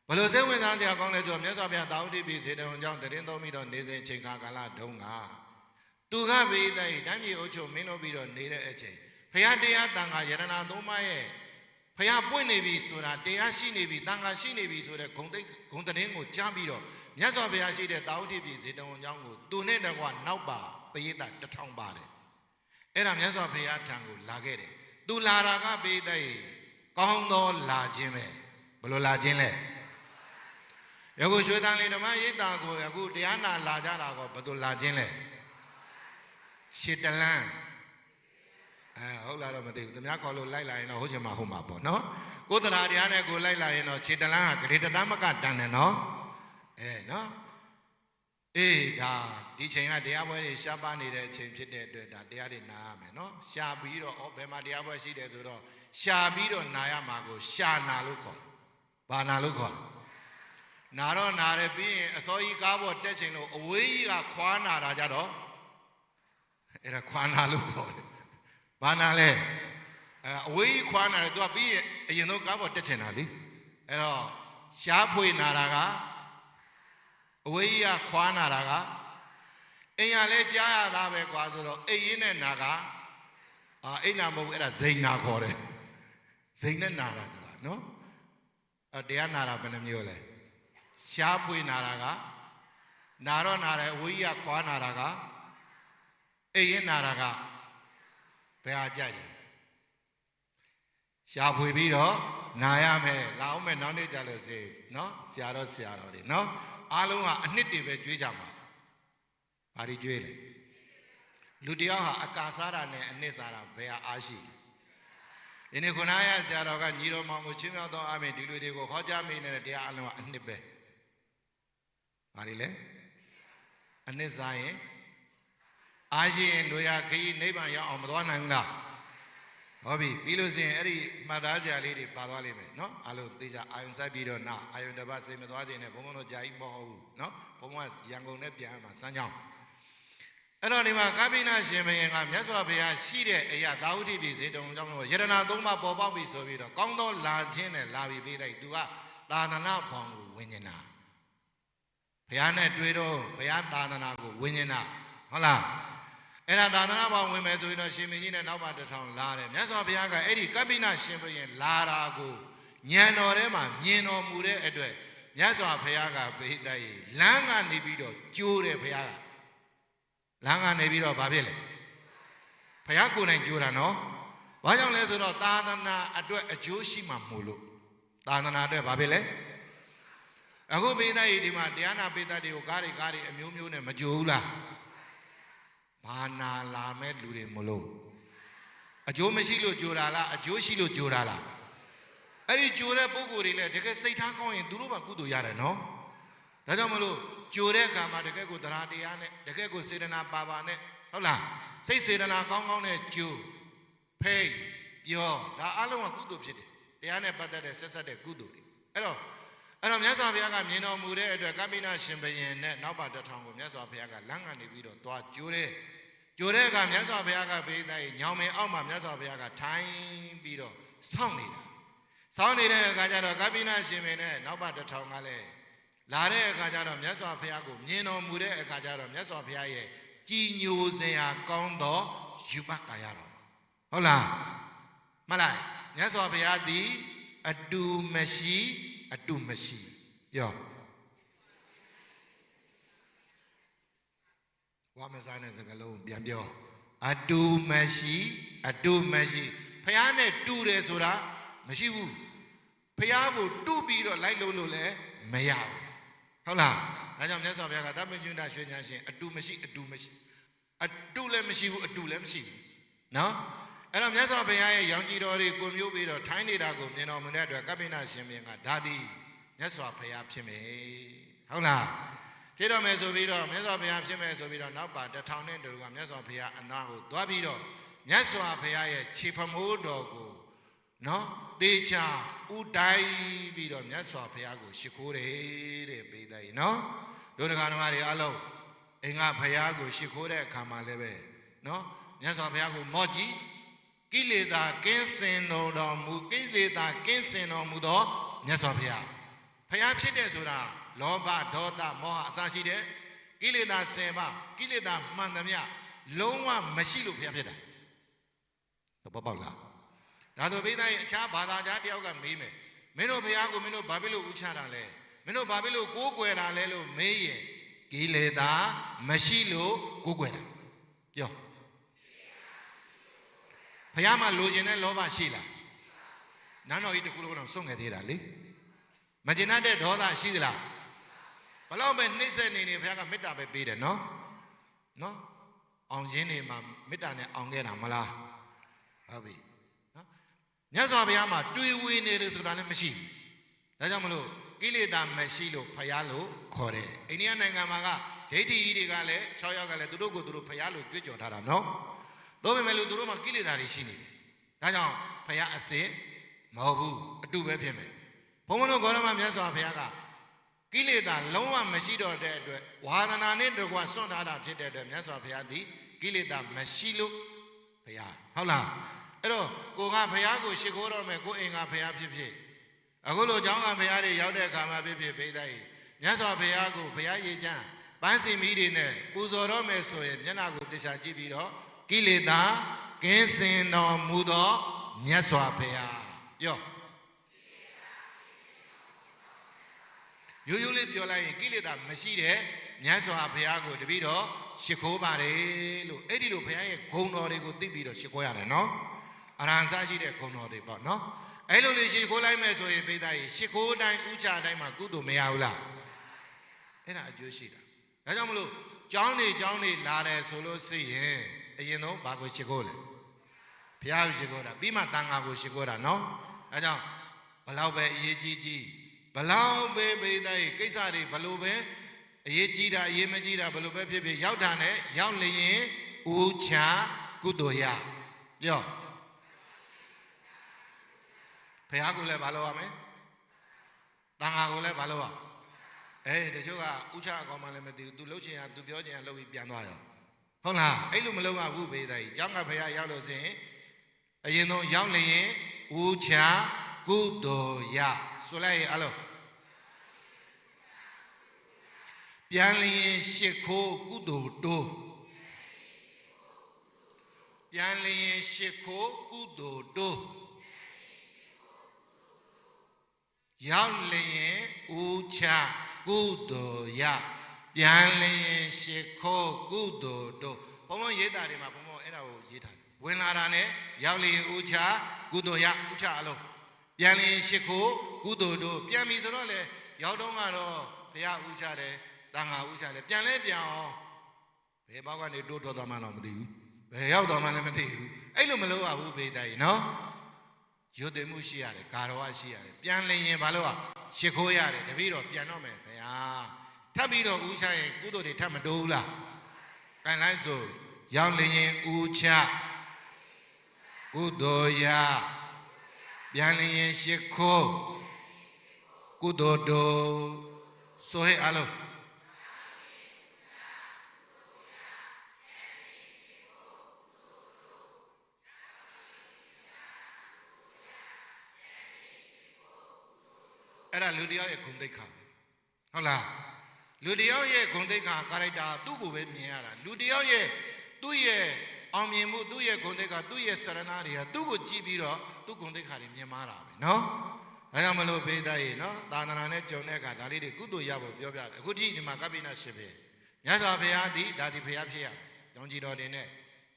Speaker 1: ဘယ်လိုစိတ်ဝင်စားစရာကောင်းလဲဆိုတော့မြတ်စွာဘုရားတာဝတိပိစေတဝန်ကြောင့်တရင်သုံးပြီးတော့နေစဉ်ချိန်ခါကာလတုန်းကသူကပေးတိုင်းတမ်းမြေအုပ်ချုပ်မင်းတို့ပြီးတော့နေတဲ့အချိန်ဘုရားတရားတန်ခါယရဏသုံးပါးရဲ့ဘုရားပွင့်နေပြီဆိုတာတရားရှိနေပြီတန်ခါရှိနေပြီဆိုတဲ့ဂုံတရင်ကိုကြားပြီးတော့မြတ်စွာဘုရားရှိတဲ့တာဝတိပိစေတဝန်ကြောင့်ကိုသူနဲ့တကွနောက်ပါပရိသတ်1000ပါတယ်အဲ့ဒါမြတ်စွာဘုရားထံကိုလာခဲ့တယ်သူလာတာကပေးတိုင်းကောင်းသောလာခြင်းပဲဘယ်လိုလာခြင်းလဲယခုရွှေတန်လေးဓမ္မရိပ်သာကိုယခုတရားနာလာကြတာကောဘယ်လိုလာခြင်းလဲရှစ်တလန်းဟုတ်လားတော့မသိဘူးသူများခေါ်လို့လိုက်လာရင်တော့ဟုတ်ချင်မှာဟုတ်မှာပေါ့နော်ကိုယ်တရားတရားနဲ့ကိုလိုက်လာရင်တော့ရှစ်တလန်းဟာဂရေတသမကတန်တယ်နော်နော်အေးဒါဒီချိန်ကတရားပွဲတွေရှားပါနေတဲ့အချိန်ဖြစ်တဲ့အတွက်ဒါတရားတွေနာရမယ်နော်ရှားပြီးတော့ဘယ်မှာတရားပွဲရှိတယ်ဆိုတော့ရှားပြီးတော့နာရမှာကိုရှာနာလို့ခေါ်ဘာနာလို့ခေါ်နာတော့နာတယ်ပြီးရင်အစောကြီးကားပေါ်တက်ချိန်လို့အဝေးကြီးကခွာနာတာကြတော့အဲ့ဒါခွာနာလို့ခေါ်တယ်ဘာနာလဲအဝေးကြီးခွာနာတယ်သူကပြီးရင်အရင်ဆုံးကားပေါ်တက်ချင်တာလေအဲ့တော့ရှားဖွေနာတာကအဝေးကြီးကခွာနာတာကအိမ်ရလဲကြားရတာပဲကွာဆိုတော့အိမ်ရင်းနဲ့နာကအိမ်နာမဟုတ်ဘူးအဲ့ဒါဇိန်နာခေါ်တယ်ဇိန်နဲ့နာတာသူကနော်တရားနာတာဘယ်နှမျိုးလဲရှားဖွေနာတာကနာတော့နာတယ်အဝေးကြီးကခွာနာတာကအိမ်ရင်းနာတာကဘယ်ဟာကြိုက်လဲရှားဖွေပြီးတော့နာရမယ်လာအောင်မယ်နောက်နေ့ကြလို့စေနော်ဆရာတော်တွေနော်အားလုံးကအနှစ်တွေပဲကြွေးကြမှာဘာတွေကြွေးလဲလူတယောက်ဟာအကာစားတာနဲ့အနှစ်စားတာဘယ်ဟာအားရှိဒီနေ့ခုနကဆရာတော်ကညီတော်မောင်ကိုချင်းမြောက်တော့အမေဒီလူတွေကိုခေါ်ကြမိနေတဲ့တရားအလုံးကအနှစ်ပဲဘာတွေလဲအနှစ်စားရင်အားရှိရင်လူရခရီးနိဗ္ဗာန်ရောက်အောင်မသွားနိုင်ဘူးလားဟုတ်ပြီပြီးလို့ဆိုရင်အဲ့ဒီမှတ်သားစရာလေးတွေပါသွားလိမ့်မယ်နော်အားလုံးသိကြအာယုံစိုက်ပြီးတော့နာအာယုံတစ်ပတ်စိတ်မသွားခြင်းနဲ့ဘုံဘုံတို့ကြာကြီးမဟုတ်ဘူးနော်ဘုံဘုံကရန်ကုန်နဲ့ပြန်မှာစမ်းကြောင်းအဲ့တော့ဒီမှာကပိဏရှင်ဘုရင်ကမြတ်စွာဘုရားရှိတဲ့အရာသာဝတိပိစေတုံကြောင့်လို့ယရဏသုံးပါးပေါ်ပေါက်ပြီဆိုပြီးတော့ကောင်းသောလာခြင်းနဲ့လာပြီးပေးလိုက်သူကသာသနာဘောင်ကိုဝင်နေတာဘုရားနဲ့တွေ့တော့ဘုရားသာသနာကိုဝင်နေတာဟုတ်လားအဲ့ဒါသာသနာ့ဘောင်ဝင်မယ်ဆိုရင်တော့ရှင်မင်းကြီးနဲ့နောက်မှ1000လာတယ်မြတ်စွာဘုရားကအဲ့ဒီကပ္ပိနရှင်ဘုရင်လာတာကိုညံတော်ထဲမှာမြင်တော်မူတဲ့အတွက်မြတ်စွာဘုရားကဗိဒ္ဓရေလမ်းကနေပြီးတော့ကြိုးတယ်ဘုရားကလမ်းကနေပြီးတော့ဘာဖြစ်လဲဘုရားကိုယ်တိုင်ကြိုးတာနော်ဘာကြောင့်လဲဆိုတော့သာသနာအတွက်အကျိုးရှိမှမို့လို့သာသနာအတွက်ဘာဖြစ်လဲအခုဗိဒ္ဓရေဒီမှာတရားနာပိဋကတွေကိုကားတွေအမျိုးမျိုးနဲ့မကြိုးဘူးလားဘာနာလာမဲ့လူတွေမလို့အကျိုးမရှိလို့ကြိုတာလားအကျိုးရှိလို့ကြိုတာလားအဲ့ဒီကြိုတဲ့ပုဂ္ဂိုလ်တွေလည်းတကယ်စိတ်ထားကောင်းရင်သူတို့မှကုသိုလ်ရတယ်နော်ဒါကြောင့်မလို့ကြိုတဲ့အခါမှာတကယ်ကိုတရားတရားနဲ့တကယ်ကိုစေတနာပါနဲ့ဟုတ်လားစိတ်စေတနာကောင်းနဲ့ကြိုဖိတ်ပြောဒါအလုံးကကုသိုလ်ဖြစ်တယ်တရားနဲ့ပတ်သက်တဲ့ဆက်ဆက်တဲ့ကုသိုလ်တွေအဲ့တော့မြတ်စွာဘုရားကမြင်တော်မူတဲ့အတွက်ကပ္ပိဏရှင်ဘုရင်နဲ့နောက်ပါ1000ကိုမြတ်စွာဘုရားကလမ်းကနေပြီးတော့သွားကြိုးတဲ့အခါမြတ်စွာဘုရားကဘေးတိုင်းညောင်မင်းအောက်မှာမြတ်စွာဘုရားကထိုင်ပြီးတော့စောင့်နေတဲ့အခါကျတော့ကပ္ပိဏရှင်ဘုရင်နဲ့နောက်ပါ1000ကလည်းလာတဲ့အခါကျတော့မြတ်စွာဘုရားကိုမြင်တော်မူတဲ့အခါကျတော့မြတ်စွာဘုရားရဲ့ကြည်ညိုစရာကောင်းသောယူပကာယတော်ဟုတ်လားမလားမြတ်စွာဘုရားသည်အတူမရှိပြောဝါမစားတဲ့စကားလုံးပြန်ပြောအတူမရှိဖះနဲ့တူတယ်ဆိုတာမရှိဘူးဖះကိုတူပြီးတော့လိုက်လို့လည်းမရဘူးဟုတ်လားဒါကြောင့်မြတ်စွာဘုရားကသဗ္ဗညုတရွှေဉာဏ်ရှင်အတူလည်းမရှိဘူးအတူလည်းမရှိဘူးနော်အဲ့တော့မြတ်စွာဘုရားရဲ့ရောင်ကြည်တော်တွေကိုမျိုးပြီးတော့ထိုင်းနေတာကိုမြင်တော်မူတဲ့အတွက်ကပ္ပိဏရှင်ဘုရင်ကဒါသည်မြတ်စွာဘုရားဖြစ်မယ်ဟုတ်လား ဖြစ်တော့မယ်ဆိုပြီးတော့မြတ်စွာဘုရားဖြစ်မယ်ဆိုပြီးတော့နောက်ပါတထောင်နဲ့တူကမြတ်စွာဘုရားအနာကိုသွားပြီးတော့မြတ်စွာဘုရားရဲ့ခြေဖမိုးတော်ကိုနော်တေချာဥတိုင်းပြီးတော့မြတ်စွာဘုရားကိုရှိခိုးတယ်တဲ့ပေးတယ်နော်တို့တရားဓမ္မတွေအလုံးအင်္ဂါဘုရားကိုရှိခိုးတဲ့အခါမှာလည်းပဲနော်မြတ်စွာဘုရားကိုမော့ကြည့်ကိလေသာကင်းစင်တော်မူကိလေသာကင်းစင်တော်မူသောမြတ်စွာဘုရားဘုရားဖြစ်တဲ့ဆိုတာလောဘဒေါသမောဟအစရှိတဲ့ကိလေသာ10ပါးကိလေသာမှန်သမျှလုံးဝမရှိလို့ဘုရားဖြစ်တာသဘောပေါက်လားဒါဆိုဘိသားရဲ့အခြားဘာသာကြားတယောက်ကမေးမယ်မင်းတို့ဘုရားကိုမင်းတို့ဘာဖြစ်လို့ဥချတာလဲမင်းတို့ဘာဖြစ်လို့ကိုးကွယ်တာလဲလို့မေးရင်ကိလေသာမရှိလို့ကိုးကွယ်တာပြောဘုရားမှာလိုချင်တဲ့လောဘရှိလားနန်းတော်ကြီးတစ်ခုလုံးတော့စွန့်ငယ်သေးတာလေမကျင်တဲ့ဒေါသရှိသလားဘလောက်ပဲနှိမ့်ဆက်နေဘုရားကမေတ္တာပဲပေးတယ်နော်အောင်ခြင်းတွေမှာမေတ္တာနဲ့အောင်ခဲ့တာမလားဟုတ်ပြီနော်မြတ်စွာဘုရားမှာတွေးဝေနေတယ်ဆိုတာလည်းမရှိဘူးဒါကြောင့်မလို့ကိလေသာမရှိလို့ဘုရားလို့ခေါ်တယ်အိန္ဒိယနိုင်ငံမှာကဒိဋ္ဌိကြီးတွေကလည်း6ယောက်ကလည်းသူတို့ကိုသူတို့ဘုရားလို့ကြွေးကြော်ထားတာနော်တော့ပေမဲ့လို့သူတို့မှာကိလေသာတွေရှိနေတယ်ဒါကြောင့်ဘုရားအစစ်မဟုတ်ဘူးအတူပဲဖြစ်မယ်ဘုန်းဘုန်းတို့ဂေါရမမြတ်စွာဘုရားကကိလေသာလုံးဝမရှိတော့တဲ့အတွက်ဝါဒနာနဲ့တကွစွန့်ထားတာဖြစ်တဲ့အတွက်မြတ်စွာဘုရားသည်ကိလေသာမရှိလို့ဘုရားဟုတ်လားအဲ့တော့ကိုကဘုရားကိုရှိခိုးတော့မယ်ကိုအိမ်ကဘုရားဖြစ်ဖြစ်အခုလိုကျောင်းကဘုရားတွေရောက်တဲ့အခါမှာဖြစ်ဖြစ်ဖိသားကြီးမြတ်စွာဘုရားကိုဘုရားရေချမ်းပန်းစီမီးတွေနဲ့ပူဇော်တော့မယ်ဆိုရင်မျက်နှာကိုတေချာကြည့်ပြီးတော့ကိလေသာကင်းစင်တော်မူသောမြတ်စွာဘုရားပြောရိုးရိုးလေးပြောလိုက်ရင်ကိလေသာမရှိတဲ့မြတ်စွာဘုရားကိုတပည့်တော်ရှိခိုးပါတယ်လို့အဲ့ဒီလိုဘုရားရဲ့ဂုဏ်တော်တွေကိုသိပြီးတော့ရှိခိုးရတယ်နော်အရဟံစရှိတဲ့ဂုဏ်တော်တွေပေါ့နော်အဲ့လိုလေးရှိခိုးလိုက်မယ်ဆိုရင်ပိသားကြီးရှိခိုးတိုင်းဥချတိုင်းမှာကုသိုလ်မရဘူးလားအဲ့ဒါအကျိုးရှိတာဒါကြောင့်မလို့ကျောင်းနေလာတယ်ဆိုလို့ရှိရင်အရင်ဆုံးဘာကိုရှိခိုးလဲဘုရားကိုရှိခိုးတာပြီးမှတန်ခါကိုရှိခိုးတာနော်အဲကြောင့်ဘလောက်ပဲအရေးကြီးဘလောက်ပဲပိသားကြီးကိစ္စတွေဘလို့ပဲအရေးကြီးတာအရေးမကြီးတာဘလို့ပဲဖြစ်ဖြစ်ရောက်တာနဲ့ရောက်လျင်ဥချကုသိုလ်ရပြောဘုရားကိုလည်းဘာလုပ်ရမလဲတန်ခါကိုလည်းဘာလုပ်ရတချို့ကဥချအကောင်မှလည်းမသိဘူး तू လှုပ်ချင်ရ तू ပြောချင်ရလှုပ်ပြီးပြန်သွားရောဟုတ်လားအဲ့လိုမလုပ်ရဘူးဘေးသားကြီးကျောင်းကဘုရားရောက်လို့ဆိုရင်အရင်ဆုံးရောက်လျင်ဥချကုသိုလ်ရဆိုလိုက်ရင်အလုံးပြန်လျင်ရှိခိုးကုသိုလ်တိုးပြန်လျင်ရှိခိုးကုသိုလ်တိုးရောက်လျင်ဥချကုသိုလ်ရပြန်လျင်ရှိခိုးကုသိုလ်တိုးဘုံဘုံရေးတာတွေမှာဘုံဘုံအဲ့ဒါကိုရေးထားတယ်ဝင်လာတာနဲ့ရောက်လျင်ဥချကုသိုလ်ရဥချအလုံးပြန်လျင်ရှိခိုးကုသိုလ်တိုးပြန်ပြီဆိုတော့လေရောက်တော့ကတော့ဘုရားဥချတယ်တန်ခါဥချတယ်ပြန်လဲပြန်အောင်ဘယ်ဘောက်ကနေတိုးတော်သွားမှတော့မသိဘူးဘယ်ရောက်တော်မှလည်းမသိဘူးအဲ့လိုမလုပ်ရဘူးဘေးသားကြီးနော်ရွတ်သိမှုရှိရတယ်ဂါရဝရှိရတယ်ပြန်လျင်ဘာလို့ရှိခိုးရတယ်တပည့်တော်ပြန်တော့မယ်ဘုရားထပ်ပြီးတော့ဥချရင်ကုသိုလ်တွေထပ်မတိုးဘူးလားကန်လိုက်ဆိုရောက်လျင်ဥချကုသိုလ်ရပြန်လျင်ရှိခိုးကုသိုလ်တိုးဆိုဟဲ့အလုံးအဲ့ဒါလူတယောက်ရဲ့ဂုဏ်သိက္ခာဟုတ်လားလူတယောက်ရဲ့ဂုဏ်သိက္ခာကာရိုက်တာသူ့ကိုပဲမြင်ရတာလူတယောက်ရဲ့သူ့ရဲ့အောင်မြင်မှုသူ့ရဲ့ဂုဏ်သိက္ခာသူ့ရဲ့စရဏတွေကသူ့ကိုကြည့်ပြီးတော့သူ့ဂုဏ်သိက္ခာတွေမြင်မာတာပဲနော်ဒါကြောင့်မလို့ဘေးသားရေနော်သာသနာနဲ့ကြုံတဲ့အခါဒါလေးတွေကုသိုလ်ရဖို့ပြောပြတယ်အခုထိဒီမှာကပိဏရှင်ပဲမြတ်စွာဘုရားသည်ဒါဒီဘုရားဖြစ်ရရောင်ကြည်တော်တင်နဲ့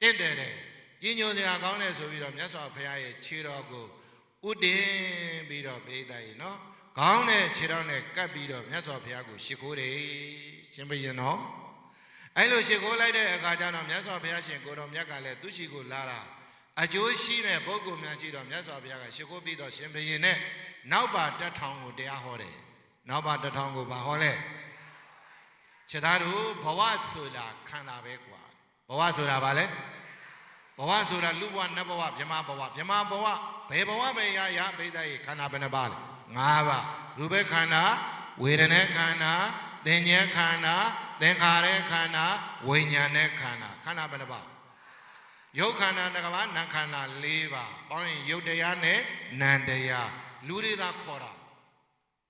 Speaker 1: တင့်တယ်တယ်ကြီးညိုစရာကောင်းတယ်ဆိုပြီးတော့မြတ်စွာဘုရားရဲ့ခြေတော်ကိုဥတင်ပြီးတော့ဘေးသားရေနော်ကောင်းတဲ့ခြေတော်နဲ့ကပ်ပြီးတော့မြတ်စွာဘုရားကိုရှိခိုးတယ်ရှင်ဘုရင်နော်အဲ့လိုရှိခိုးလိုက်တဲ့အခါကျတော့မြတ်စွာဘုရားရှင်ကိုတော်မြတ်ကလည်းသူရှိကိုလာတာအကျိုးရှိတဲ့ပုဂ္ဂိုလ်များရှိတော့မြတ်စွာဘုရားကရှိခိုးပြီးတော့ရှင်ဘုရင်နဲ့နောက်ပါတထောင်ကိုတရားဟောတယ်နောက်ပါတထောင်ကိုဘာဟောလဲ ခြေသားတို့ဘဝဆိုတာခန္ဓာပဲကွာဘဝဆိုတာဘာလဲဘဝဆိုတာလူဘဝနတ်ဘဝမြမဘဝမြမဘဝဘယ်ဘဝပဲရပိဋကရဲ့ခန္ဓာဘယ်နှပါလဲ၅ပါးရူပခန္ဓာဝေဒနာခန္ဓာသင်္ညေခန္ဓာသင်္ခါရခန္ဓာဝိညာဉ်နဲ့ခန္ဓာခန္ဓာဘယ်နှပါယုတ်ခန္ဓာတစ်ပါးနာခန္ဓာ၄ပါးပေါင်းရင်ယုတ်တရားနဲ့နံတရားလူတွေသာခေါ်တာ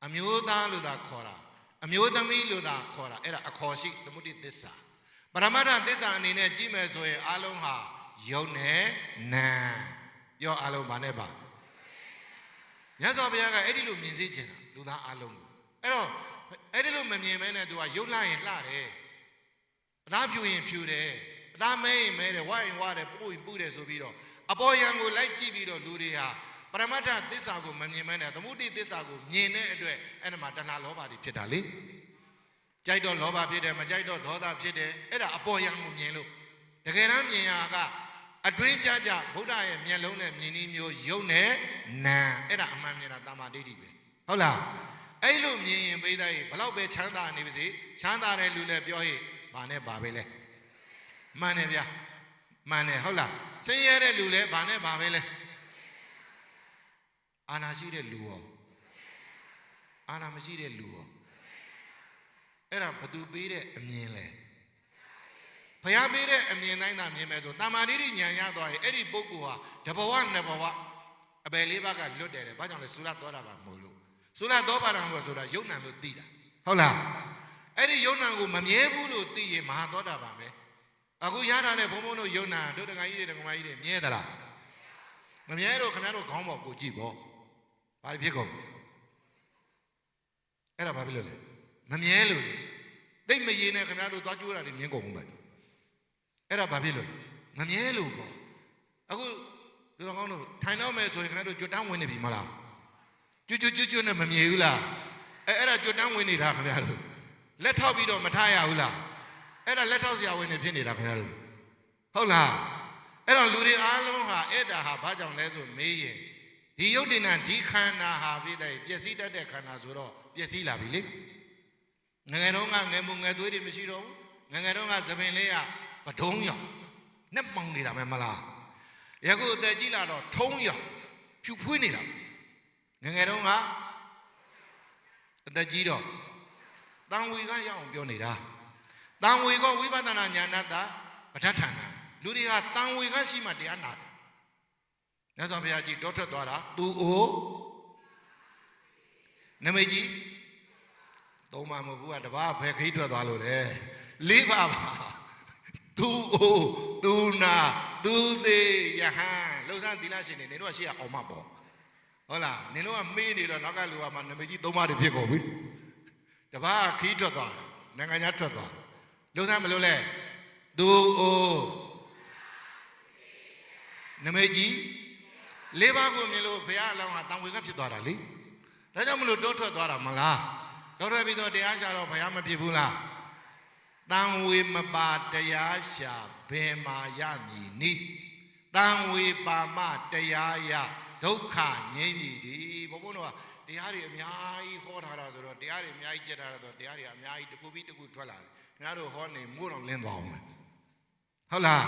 Speaker 1: အမျိုးသားလို့သာခေါ်တာအမျိုးသမီးလို့သာခေါ်တာအဲ့ဒါအခေါ်ရှိသမုဒိသစ္စာပရမတ္ထသစ္စာအနေနဲ့ကြည့်မယ်ဆိုရင်အလုံးဟာယုတ်နဲ့နံပြောအလုံးဘာနဲ့ပါမြတ်စွာဘုရားကအဲ့ဒီလိုမြင်စေချင်တာလူသားအလုံးကိုအဲ့တော့အဲ့ဒီလိုမမြင်မဲနဲ့သူကယုတ်လှရင်လှတယ်အသားဖြူရင်ဖြူတယ်အသားမဲရင်မဲတယ်ဝါရင်ဝါတယ်ပူရင်ပူတယ်ဆိုပြီးတော့အပေါ်ယံကိုလိုက်ကြည့်ပြီးတော့လူတွေဟာပရမတ္ထသစ္စာကိုမမြင်မဲနဲ့သမုဒိသစ္စာကိုမြင်တဲ့အတွက်အဲ့ဒါမှာတဏှာလောဘတွေဖြစ်တာလေကြိုက်တော့လောဘဖြစ်တယ်မကြိုက်တော့ဒေါသဖြစ်တယ်အဲ့ဒါအပေါ်ယံကိုမြင်လို့တကယ်တမ်းမြင်ရကအတွင်းကြကြဗုဒ္ဓရဲ့မျက်လုံးနဲ့မြင်နည်းမျိုးယုတ်နဲ့နာအဲ့ဒါအမှန်မြင်တာတမ္မာဒိဋ္ဌိပဲဟုတ်လားအဲ့လိုမြင်ရင်ပိဋကရဲ့ဘလောက်ပဲချမ်းသာနေပါစေချမ်းသာတဲ့လူလည်းပြောဟိဘာနဲ့ဘာပဲလဲမှန်တယ်ဗျာမှန်တယ်ဟုတ်လားဆင်းရဲတဲ့လူလည်းဘာနဲ့ဘာပဲလဲအာနာရှိတဲ့လူရောအာနာမရှိတဲ့လူရောအဲ့ဒါဘသူပေးတဲ့အမြင်လဲဘုရားပေးတဲ့အမြင်တိုင်းသာမြင်မယ်ဆိုတမ္မာဒိဋ္ဌိဉာဏ်ရသွားရင်အဲ့ဒီပုဂ္ဂိုလ်ဟာတဘဝနှစ်ဘဝအပယ်လေးပါးကလွတ်တယ်ဘာကြောင့်လဲသုရသောတာပန်မို့လို့သုရသောတာပန်မို့ဆိုတာယုံနာလို့သိတာဟုတ်လားအဲ့ဒီယုံနာကိုမမြဲဘူးလို့သိရင်မဟာသောတာပန်ပဲအခုရထားတဲ့ဘုံဘုံတို့ယုံနာတို့တခါကြီးတွေတခါမကြီးတွေမြဲသလားမမြဲတော့ခင်ဗျားတို့ခေါင်းပေါ်ကိုကြည့်ပေါ့ဘာဖြစ်ကုန်အဲ့ဒါဘာဖြစ်လို့လဲမမြဲလို့သိမရင်းနဲ့ခင်ဗျားတို့သွားကြိုးတာတွေမြင်ကုန်ဘူးပဲအဲ့ဒါဘာဖြစ်လို့မမြဲလို့ပေါ့အခုဒီတော့ကောင်းတို့ထိုင်တော့မယ်ဆိုရင်ခင်ဗျားတို့ကြွတန်းဝင်နေပြီမလားကျွတ်နဲ့မမြဲဘူးလားအဲ့ဒါကြွတန်းဝင်နေတာခင်ဗျားတို့လက်ထောက်ပြီးတော့မထားရဘူးလားအဲ့ဒါလက်ထောက်ဆရာဝန်တွေဖြစ်နေတာခင်ဗျားတို့ဟုတ်လားအဲ့တော့လူတွေအားလုံးဟာအဲ့ဒါဟာဘာကြောင့်လဲဆိုမေးရင်ဒီယုတ်တိဏဒီခန္ဓာဟာပြည့်တဲ့ပျက်စီးတတ်တဲ့ခန္ဓာဆိုတော့ပျက်စီးလာပြီလေငယ်တော့ကငယ်မှုငယ်သွေးတွေမရှိတော့ဘူးငယ်တော့ကသပင်လေးကပဒုံးရောက်နဲ့မှောင်နေတာမယ်မလားယခုအသက်ကြီးလာတော့ထုံးရောက်ဖြူဖွေးနေတာငယ်တော့ကအသက်ကြီးတော့တန်ဝေကရအောင်ပြောနေတာတန်ဝေကဝိပဿနာဉာဏတပဋ္ဌာန်းလူတွေကတန်ဝေကရှိမှတရားနာတယ်မြတ်စွာဘုရားကြီးတောထွက်သွားတာသူအိုနမိတ်ကြီးသုံးပါမဟုတ်ဘူးကတပါးဘယ်ခိထွက်သွားလို့လဲလေးပါပါသူအိုသူနာသူသေးယဟန်လှုပ်ဆန်းသီလရှင်တွေနင်တို့ကရှိရအောင်မပေါ့ဟုတ်လားနင်တို့ကမေးနေတော့နောက်ကလူကမှနမိတ်ကြီးသုံးပါးတွေဖြစ်ကုန်ပြီတပါးခိထွက်သွားနိုင်ငံခြားထွက်သွားလှုပ်ဆန်းမလို့လဲသူအိုနမိတ်ကြီးလေးပါးကိုမြင်လို့ဘုရားအလောင်းကတန်ဝေကဖြစ်သွားတာလေဒါကြောင့်မလို့တိုးထွက်သွားတာမလားတိုးထွက်ပြီးတော့တရားရှာတော့ဘုရားမဖြစ်ဘူးလားတန်ဝေမပါတရားရှာဘယ်မှာရမည်နိတန်ဝေပါမတရားရဒုက္ခငြိမ်းပြီဒီဘုန်းဘုန်းတို့ကတရားတွေအများကြီးဟောထားတာဆိုတော့တရားတွေအများကြီးကြက်ထားတာဆိုတော့တရားတွေအများကြီးတစ်ခုပြီးတစ်ခုထွက်လာတယ်ခင်ဗျားတို့ဟောနေမိုးတော့လင်းသွားအောင်မယ်ဟုတ်လား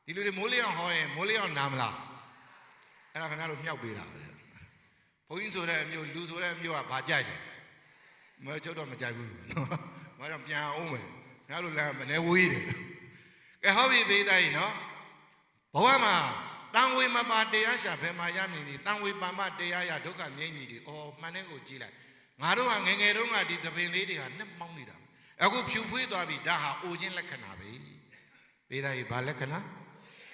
Speaker 1: ဒီလူတွေမိုးလျောင်ဟောရင်မိုးလျောင်နာမလားအဲ့ဒါခင်ဗျားတို့မြောက်ပေးတာပဲဘုန်းကြီးဆိုတဲ့အမျိုးလူဆိုတဲ့အမျိုးကဘာကြိုက်လဲမကျုပ်တော့မကြိုက်ဘူး။ဘာကြောင့်ပြန်အောင်မယ်။ငါတို့လမ်းမနေဝေးတယ်။ကဲဟောပြီပေးသားရင်နော်။ဘဝမှာတန်ဝေမပါတရားရှာဘယ်မှာရမည်နည်းတန်ဝေပါမတရားရဒုက္ခမြင့်မြည်တွေအော်မှန်တဲ့ကိုကြည့်လိုက်။ငါတို့ကငယ်ငယ်တုန်းကဒီသပင်လေးတွေဟာနှက်မောင်းနေတာ။အခုဖြူဖွေးသွားပြီဒါဟာအိုခြင်းလက္ခဏာပဲ။ပေးသားရင်ဘာလက္ခဏာ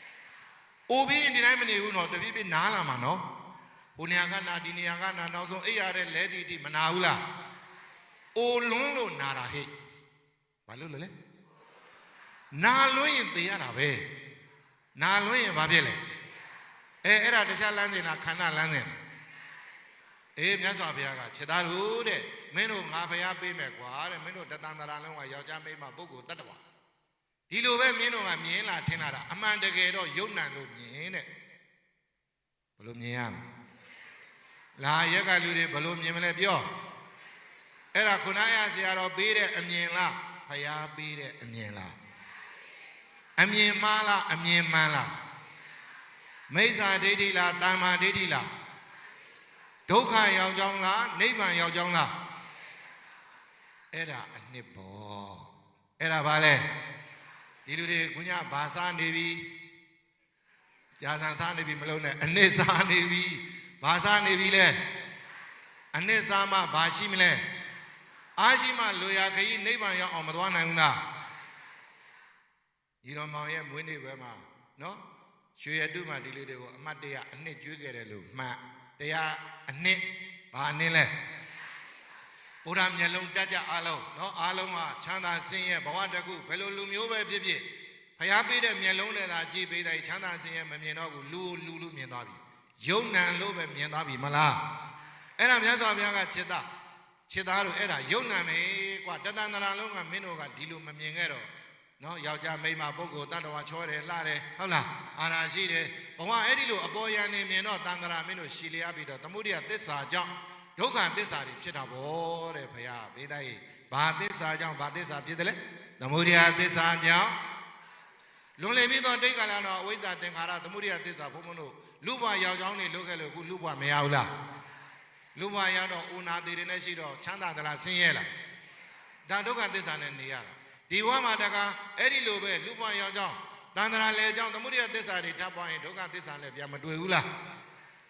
Speaker 1: ။အိုပြီးဒီတိုင်းမနေဘူးနော်တပြည့်ပြည့်နားလာမှာနော်။ဟိုနေရာကနာဒီနေရာကနာနောက်ဆုံးအိပ်ရတဲ့လဲတီတီမနာဘူးလား။အိုလွန်းလို့နာတာဟဲ့ဘာလို့လဲနာလွန်းရင်သိရတာပဲနာလွန်းရင်ဘာဖြစ်လဲအဲ့ဒါတခြားလမ်းစဉ်လားခန္ဓာလမ်းစဉ်မြတ်စွာဘုရားကခြေသားတို့တဲ့မင်းတို့ငါဘုရားပေးမယ်ကွာတဲ့မင်းတို့တသန္တရာလုံးကယောက်ျားမိန်းမပုဂ္ဂိုလ်တ attva ဒီလိုပဲမင်းတို့ကမြင်လာထင်လာတာအမှန်တကယ်တော့ယုံနံလို့မြင်တဲ့ဘယ်လိုမြင်ရမလဲလာရက်ကလူတွေဘယ်လိုမြင်မလဲပြောအဲ့ဒါခုနရဆရာတော်ပေးတဲ့အမြင်လား ဖယားပေးတဲ့အမြင်လားအမြင်မှားလားအမြင်မှန်လားမိစ္ဆာဒိဋ္ဌိလားတမ္မာဒိဋ္ဌိလားဒုက္ခရောက်ကြောင်းလားနိဗ္ဗာန်ရောက်ကြောင်းလားအဲ့ဒါအနှစ်ပေါ့အဲ့ဒါဘာလဲဒီလူတွေခုညဘာစားနေပြီကြာဆန်စားနေပြီမလုံးနဲ့အနှစ်စားနေပြီဘာစားနေပြီလဲအနှစ်စားမှဘာရှိမလဲအားရှိမှလူရခကြီးနိဗ္ဗာန်ရောက်အောင်မသွားနိုင်ဘူးလားညီတော်မောင်ရဲ့မွေးနေ့ပွဲမှာနော်ရွှေရတုမှာဒီလူတွေကိုအမတ်တရအနှစ်ကျွေးခဲ့တယ်လို့မှတ်တရားအနှစ်ဘာအနှစ်လဲဘုရားမျက်လုံးတက်ကြအားလုံးနော်အားလုံးကချမ်းသာဆင်းရဲဘဝတစ်ခုဘယ်လိုလူမျိုးပဲဖြစ်ဖြစ်ဖျားပေးတဲ့မျက်လုံးနဲ့သာကြည့်ပေးတဲ့ချမ်းသာဆင်းရဲမမြင်တော့ဘူးလူမြင်သွားပြီယုံနံလို့ပဲမြင်သွားပြီမလားအဲ့ဒါမြတ်စွာဘုရားကချစ်သားတို့အဲ့ဒါယုံနံပဲကွာတသန္တရာလုံးကမင်းတို့ကဒီလိုမမြင်ခဲ့တော့နော်ယောက်ျားမိန်းမပုဂ္ဂိုလ်တတ္တဝါချောတယ်လှတယ်ဟုတ်လားအာနာရှိတယ်ဘဝအဲ့ဒီလိုအပေါ်ယံနေမြင်တော့တန္တရာမင်းတို့ရှည်လျားပြီးတော့သမုဒိယသစ္စာကြောင့်ဒုက္ခသစ္စာတွေဖြစ်တာဗောတဲ့ဘုရားဘေးသားကြီးဘာသစ္စာကြောင့်ဘာသစ္စာဖြစ်တယ်လဲသမုဒိယသစ္စာကြောင့်လွန်လည်ပြီးတော့တိတ်ကလာတော့အဝိဇ္ဇာသင်္ခါရသမုဒိယသစ္စာဘုံဘုံတို့လူဘဝယောက်ျောင်းတွေလုခဲ့လို့အခုလူဘဝမရဘူးလားလူဘဝရောက်တော့ဦးနာသေးတယ်နဲ့ရှိတော့ချမ်းသာသလားဆင်းရဲလားဒါဒုက္ခသစ္စာနဲ့နေရတာဒီဘဝမှာတကားအဲ့ဒီလိုပဲလူဘဝယောက်ျောင်းတန်တရာလေကြောင့်သမုဒိယသစ္စာတွေထပ်ပွားရင်ဒုက္ခသစ္စာနဲ့ပြန်မတွေ့ဘူးလား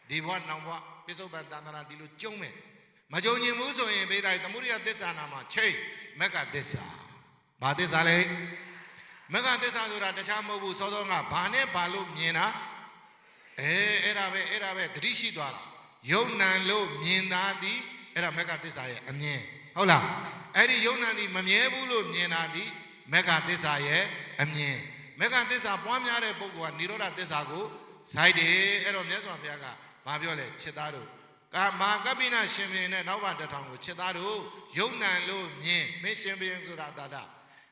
Speaker 1: ဒီဘဝနောင်ဘဝပိဿုပန်တန်တရာဒီလိုကျုံးမယ်မကြုံညင်ဘူးဆိုရင်ဘေးတိုင်းသမုဒိယသစ္စာနာမှာချိတ်မက္ကသစ္စာဘာသစ္စာလဲမက္ကသစ္စာဆိုတာတခြားမဟုတ်ဘူးစောစောကဘာနဲ့ဘာလို့မြင်တာအဲ့ဒါပဲသတိရှိသွားတာယုံနံလို့မြင်တာဒီအဲ့ဒါမက္ကသစ္စာရဲ့အမြင်ဟုတ်လားအဲ့ဒီယုံနံဒီမမြဲဘူးလို့မြင်တာဒီမက္ကသစ္စာရဲ့အမြင်မက္ကသစ္စာပွားများတဲ့ပုဂ္ဂိုလ်ကនិရောဓသစ္စာကိုစိုက်တယ်အဲ့တော့မြတ်စွာဘုရားကဘာပြောလဲချစ်သားတို့ကာမာကပိနရှင်ဘုရင်နဲ့နောက်ပါတထောင်ကိုချစ်သားတို့ယုံနံလို့မြင်မင်းရှင်ဘုရင်ဆိုတာတာတာ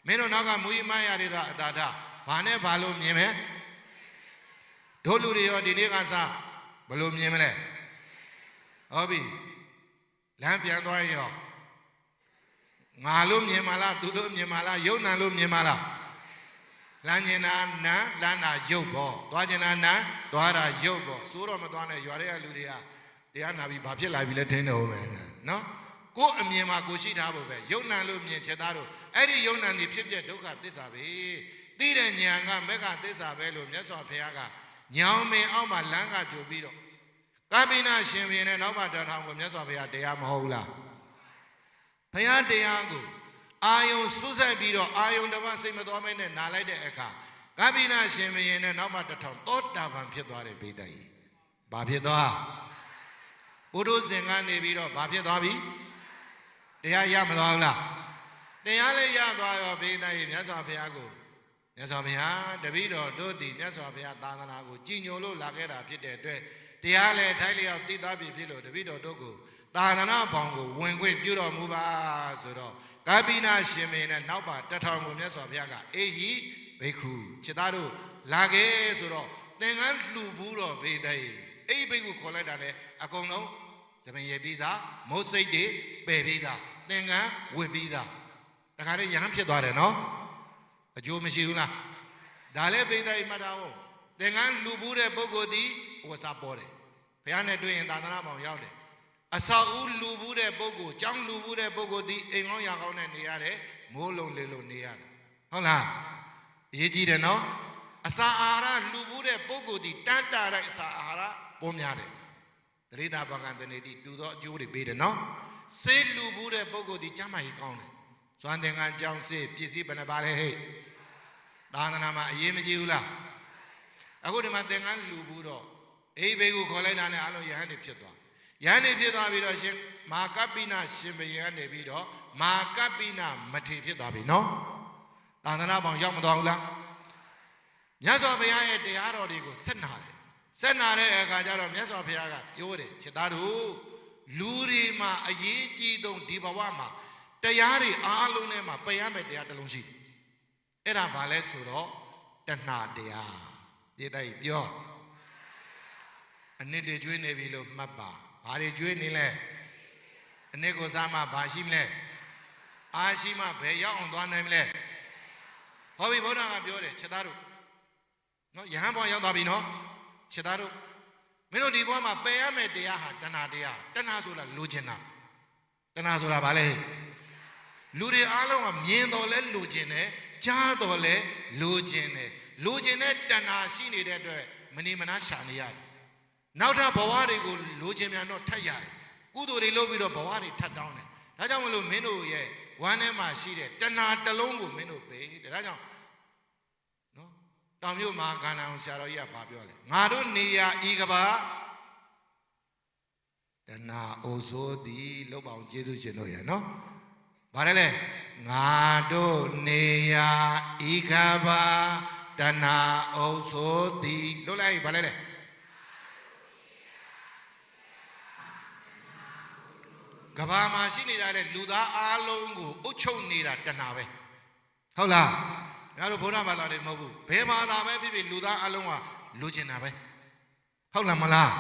Speaker 1: မင်းတို့နောက်ကမူကြီးမရတွေကအတာတာဘာနဲ့ဘာလို့မြင်မယ်တို့လူတွေရောဒီနေ့ကစားဘလို့မြင်မလဲဟုတ်ပြီလမ်းပြန်သွားရောငါလို့မြင်မလားသူလို့မြင်မလားယုံနံလို့မြင်မလားလမ်းကျင်တာနံလမ်းတာယုတ်ပေါ့သွားကျင်တာနံသွားတာယုတ်ပေါ့စိုးတော့မသွားနဲ့ရွာတွေကလူတွေကတရားနာပြီးဘာဖြစ်လာပြီလဲထင်းတယ်ဟုတ်မယ်နော်ကိုယ်အမြင်မှာကိုရှိထားဖို့ပဲယုံနံလို့မြင်ချက်သားတို့အဲ့ဒီယုံနံဒီဖြစ်ဖြစ်ဒုက္ခသစ္စာပဲသိတဲ့ဉာဏ်ကမက္ခသစ္စာပဲလို့မြတ်စွာဘုရားကညောင်မင်းအောက်မှာလမ်းကကြိုပြီးတော့ကပိနရှင်ဘုရင်နဲ့နောက်ပါတထောင်ကိုမြတ်စွာဘုရားတရားမဟုတ်လားဘုရားတရားကိုအာယုံစွတ်ဆက်ပြီးတော့အာယုံတစ်ပါးစိတ်မတော်မဲနဲ့နာလိုက်တဲ့အခါကပိနရှင်ဘုရင်နဲ့နောက်ပါတထောင်သောတာပန်ဖြစ်သွားတယ်ဘိဒ္ဓကြီးဘာဖြစ်သွားပုရုဇဉ်ကနေပြီးတော့ဘာဖြစ်သွားပြီတရားရမသွားဘူးလားတရားလည်းရသွားရောဘိဒ္ဓကြီးမြတ်စွာဘုရားကိုမြတ်စွာဘုရားတပည့်တော်တို့သည်မြတ်စွာဘုရားသာသနာကိုကြည်ညိုလို့လာခဲ့တာဖြစ်တဲ့အတွက်တရားလည်းထိုက်လျောက်သိသားပြီဖြစ်လို့တပည့်တော်တို့ကိုသာသနာဘောင်ကိုဝင်ခွင့်ပြုတော်မူပါဆိုတော့ကပိနရှင်မင်းနဲ့နောက်ပါတထောင်ကိုမြတ်စွာဘုရားကအေဟိဘိက္ခုခြေသားတို့လာခဲ့ဆိုတော့သင်္ကန်းလှူဘူးတော့ဘေးတဲ့အေဟိဘိက္ခုခေါ်လိုက်တာလေအကုန်လုံးသပင်ရပြီးသားမုတ်စိတ်တွေပယ်ပြီးသားသင်္ကန်းဝစ်ပြီးသားတခါတည်းရဟန်းဖြစ်သွားတယ်နော်အကျိုးမရှိဘူးလားဒါလည်းဘေးတဲ့မှတ်ထားဖို့သင်္ကန်းလှူဘူးတဲ့ပုဂ္ဂိုလ်ဒီဝတ်စားပေါ်တယ်ဘုရားနဲ့တွေ့ရင်သာသနာပေါင်းရောက်တယ်အစာဦးလူဘူးတဲ့ပုဂ္ဂိုလ်ကျောင်းလူဘူးတဲ့ပုဂ္ဂိုလ်ဒီအိမ်ကောင်းရာကောင်းနဲ့နေရတယ်မိုးလုံးလေလုံးနေရတယ်ဟုတ်လားအရေးကြီးတယ်နော်အစာအာဟာရလူဘူးတဲ့ပုဂ္ဂိုလ်ဒီတန်တာတဲ့အစာအာဟာရပေါ်များတယ်တရိတာဘာကံတနေတိတူသောအကျိုးတွေပေးတယ်နော်ဆေးလူဘူးတဲ့ပုဂ္ဂိုလ်ဒီကျမ်းမာရေးကောင်းတယ်စွမ်းသင်္ကန်းကြောင်းဆေးပစ္စည်းဘယ်နှပါလဲဟဲ့သာသနာမှာအရေးမကြီးဘူးလားအခုဒီမှာသင်္ကန်းလူဘူးတော့အေးဘေးကိုခေါ်လိုက်တာနဲ့အလုံးယဟန်တွေဖြစ်သွားယဟန်တွေဖြစ်သွားပြီးတော့ရှင်မာကပိနရှင်ဘုရင်ကနေပြီးတော့မာကပိနမထေဖြစ်သွားပြီနော်သာသနာပေါင်းရောက်မသွားဘူးလားမြတ်စွာဘုရားရဲ့တရားတော်တွေကိုဆက်နာတယ်ဆက်နာတဲ့အခါကျတော့မြတ်စွာဘုရားကပြောတယ်ခြေသားတို့လူတွေမှာအရေးကြီးဆုံးဒီဘဝမှာတရားတွေအားလုံးထဲမှာပယ်ရမယ့်တရားတစ်လုံးရှိတယ်အဲ့ဒါဘာလဲဆိုတော့တဏှာတရားပြည့်တိုက်ပြောအနစ်တွေကျွေးနေပြီလို့မှတ်ပါဘာတွေကျွေးနေလဲအနစ်ကိုစားမှဘာရှိမလဲ အာရှိမှဘယ်ရောက်အောင်သွားနိုင်မလဲဟောပြီဗုဒ္ဓကပြောတယ်ချက်သားတို့နော်ယဟန်ဘွားရောက်သွားပြီနော်ချက်သားတို့မင်းတို့ဒီဘွားမှာပယ်ရမယ်တရားဟာတဏှာတရားတဏှာဆိုတာလိုချင်တာတဏှာဆိုတာဘာလဲလူတွေအားလုံးကမြင်တော်လဲလိုချင်တယ်ကြားတော်လဲလိုချင်တယ်လိုချင်တဲ့တဏှာရှိနေတဲ့အတွက်မနေမနာရှာနေရတယ်နောက်ထပ်ဘဝတွေကိုလိုချင်မြန်တော့ထပ်ရတယ်ကုသိုလ်တွေလုပ်ပြီးတော့ဘဝတွေထပ်တောင်းတယ်ဒါကြောင့်မလို့မင်းတို့ရဲ့ဝမ်းထဲမှာရှိတဲ့တဏှာတစ်လုံးကိုမင်းတို့ပေးတယ်ဒါကြောင့်နော်တောင်မြို့မှာကန္နာအောင်ဆရာတော်ကြီးကဘာပြောလဲငါတို့နေရာဤကဘာတဏှာအိုဆိုးသည်လောက်ပါအောင်ကျေးဇူးရှင်တို့ရဲ့နော်ဘာလဲလဲငါတို့နေရာဤကဘာတဏှာအိုဆိုးသည်လို့လိုက်ဘာလဲလဲကဘာမှာရှိနေတာတဲ့လူသားအားလုံးကိုအုပ်ချုပ်နေတာတဏှာပဲဟုတ်လားငါတို့ဘုရားဘာသာတွေမဟုတ်ဘူးဘယ်ဘာသာပဲဖြစ်ဖြစ်လူသားအားလုံးကလိုချင်တာပဲဟုတ်လားမလား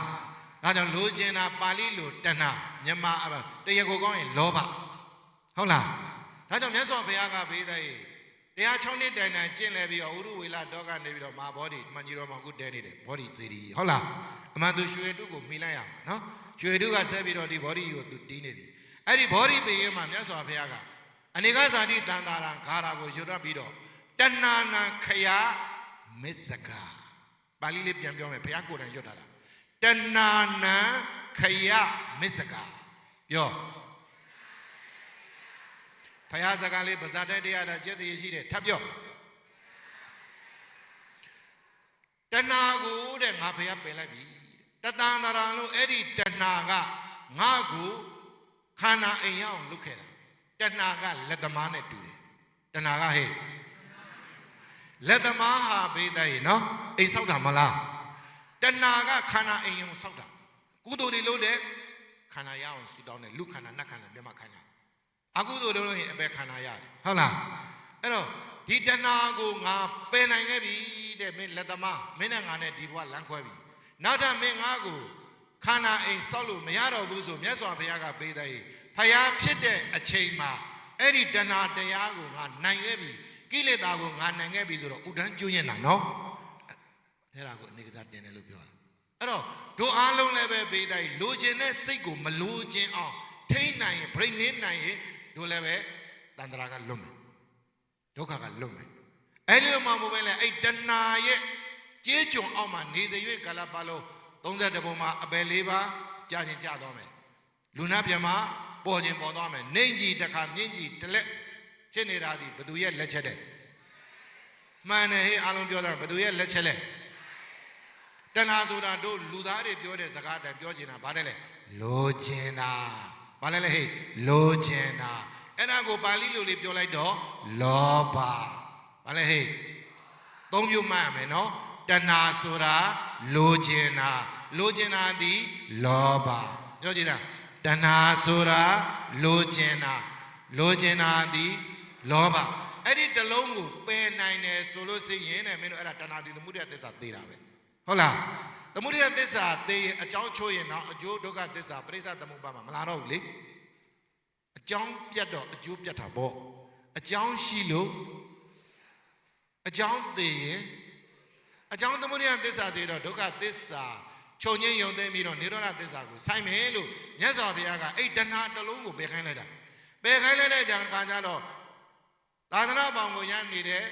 Speaker 1: ဒါကြောင့်လိုချင်တာပါဠိလိုတဏှာမြန်မာတရားကိုကောင်းရင်လောဘဟုတ်လားဒါကြောင့်မြတ်စွာဘုရားကပေးတဲ့တရား6နှစ်တိုင်တိုင်ကျင့်လဲပြီးတော့ဥရုဝေလတောကနေပြီးတော့မာဘောဓိမှန်ကြီးတော်မှာခုတဲနေတယ်ဘောဓိစေတီဟုတ်လားအမှန်သူရွှေတုကိုမိလိုက်ရအောင်နော်ရွှေတုကဆက်ပြီးတော့ဒီဘောဓိကိုသူတီးနေပြီအဲ့ဒီဘောဓိပေရင်မှာမြတ်စွာဘုရားကအနေကဇာတိတန်တာရံဂါရာကိုရွတ်ပြီးတော့တဏ္ဏနာခယမစ္စကပါဠိလေးပြန်ပြောမယ်ဘုရားကိုယ်တိုင်ရွတ်ထားတာတဏ္ဏနာခယမစ္စကပြောဘုရားစကားလေးဗဇာတဲ့တရားတော်ကျက်တည်ရှိတယ်ထပ်ပြောတဏှာကိုတဲ့ငါဘုရားပယ်လိုက်ပြီတတန်တရာလို့အဲ့ဒီတဏှာကငါကိုခန္ဓာအိမ်ရအောင်လုပ်ခဲ့တာတဏှာကလက်သမားနဲ့တူတယ်တဏှာကဟဲ့လက်သမားဟာဘေးသားရေနော်အိမ်ဆောက်တာမလားတဏှာကခန္ဓာအိမ်အောင်ဆောက်တာကုသိုလ်တွေလုပ်တယ်ခန္ဓာရအောင်ဆူတောင်းတယ်လူခန္ဓာနတ်ခန္ဓာမြတ်မခန္ဓာအကုသိုလ်လုပ်လို့ရင်အပေခန္ဓာရတယ်ဟုတ်လားအဲ့တော့ဒီတဏှာကိုငါပယ်နိုင်ခဲ့ပြီတဲ့မင်းလက်သမားမင်းနဲ့ငါနဲ့ဒီဘဝလမ်းခွဲပြီနောက်ထပ်မင်းငါကိုခန္ဓာအိမ်ဆောက်လို့မရတော့ဘူးဆိုမြတ်စွာဘုရားကပေးတဲ့ဖယားဖြစ်တဲ့အချိန်မှာအဲ့ဒီတဏှာတရားကိုငါနိုင်ခဲ့ပြီကိလေသာကိုငါနိုင်ခဲ့ပြီဆိုတော့ဥဒန်းကျွညင်တာနော်အဲ့ဒါကိုအနေကစားတင်တယ်လို့ပြောတာအဲ့တော့တို့အားလုံးလည်းပဲပေးတဲ့လိုချင်တဲ့စိတ်ကိုမလိုချင်အောင်ထိန်းနိုင်ရင်ပြိနေနိုင်ရင်တို့လည်းပဲတန်ត្រာကလွတ်မယ်ဒုက္ခကလွတ်မယ်အဲ့ဒီလိုမှမဟုတ်ပဲလေအဲ့တဏှာရဲ့ကြေးကျွန်အောက်မှာနေစေ၍ကာလပတ်လုံး32ပုံမှာအပယ်4ပါးကြာခြင်းကြာသွားမယ်လူနာပြမှာပေါ်ခြင်းပေါ်သွားမယ်နှိမ့်ကြီးတစ်ခါမြင့်ကြီးတစ်လက်ဖြစ်နေတာဒီဘသူရဲ့လက်ချက်တဲ့မှန်တယ်ဟေးအားလုံးပြောတာဘသူရဲ့လက်ချက်လဲတဏှာဆိုတာတို့လူသားတွေပြောတဲ့စကားတည်းပြောချင်တာဘာလဲလဲလိုချင်တာဘာလဲလဲဟေးလိုချင်တာအဲ့ဒါကိုပါဠိလိုလေးပြောလိုက်တော့လောဘဘာလဲဟေးသုံးမျိုးမှတ်ရမယ်နော်တဏှာဆိုတာလိုချင်တာလိုချင်တာဒီလောဘပြောကြည့်တာတဏှာဆိုတာလိုချင်တာလိုချင်တာဒီလောဘအဲ့ဒီတလုံးကိုပယ်နိုင်တယ်ဆိုလို့ရှိရင်တဲ့မင်းတို့အဲ့ဒါတဏှာဒီသမုဒယသစ္စာသိတာပဲဟုတ်လားသမုဒယသစ္စာသိရင်အကြောင်းချိုးရင်တော့အကျိုးဒုက္ခသစ္စာပရိစ္ဆသမုပ္ပါမှာမလာတော့ဘူးလေအကြောင်းပြတ်တော့အကျိုးပြတ်တာပေါ့အကြောင်းရှိလို့အကြောင်းသိရင်အကြောင်းသမုဒယသစ္စာသိတော့ဒုက္ခသစ္စာချုပ်ငင်းယုံသိပြီးတော့နိရောဓသစ္စာကိုဆိုင်မယ်လို့မြတ်စွာဘုရားကအဲ့တဏှာတစ်လုံးကိုပယ်ခိုင်းလိုက်တာပယ်ခိုင်းလိုက်တဲ့ကြောင့်ခါကြတော့သာသနာ့ဘောင်ကိုရမ်းနေတဲ့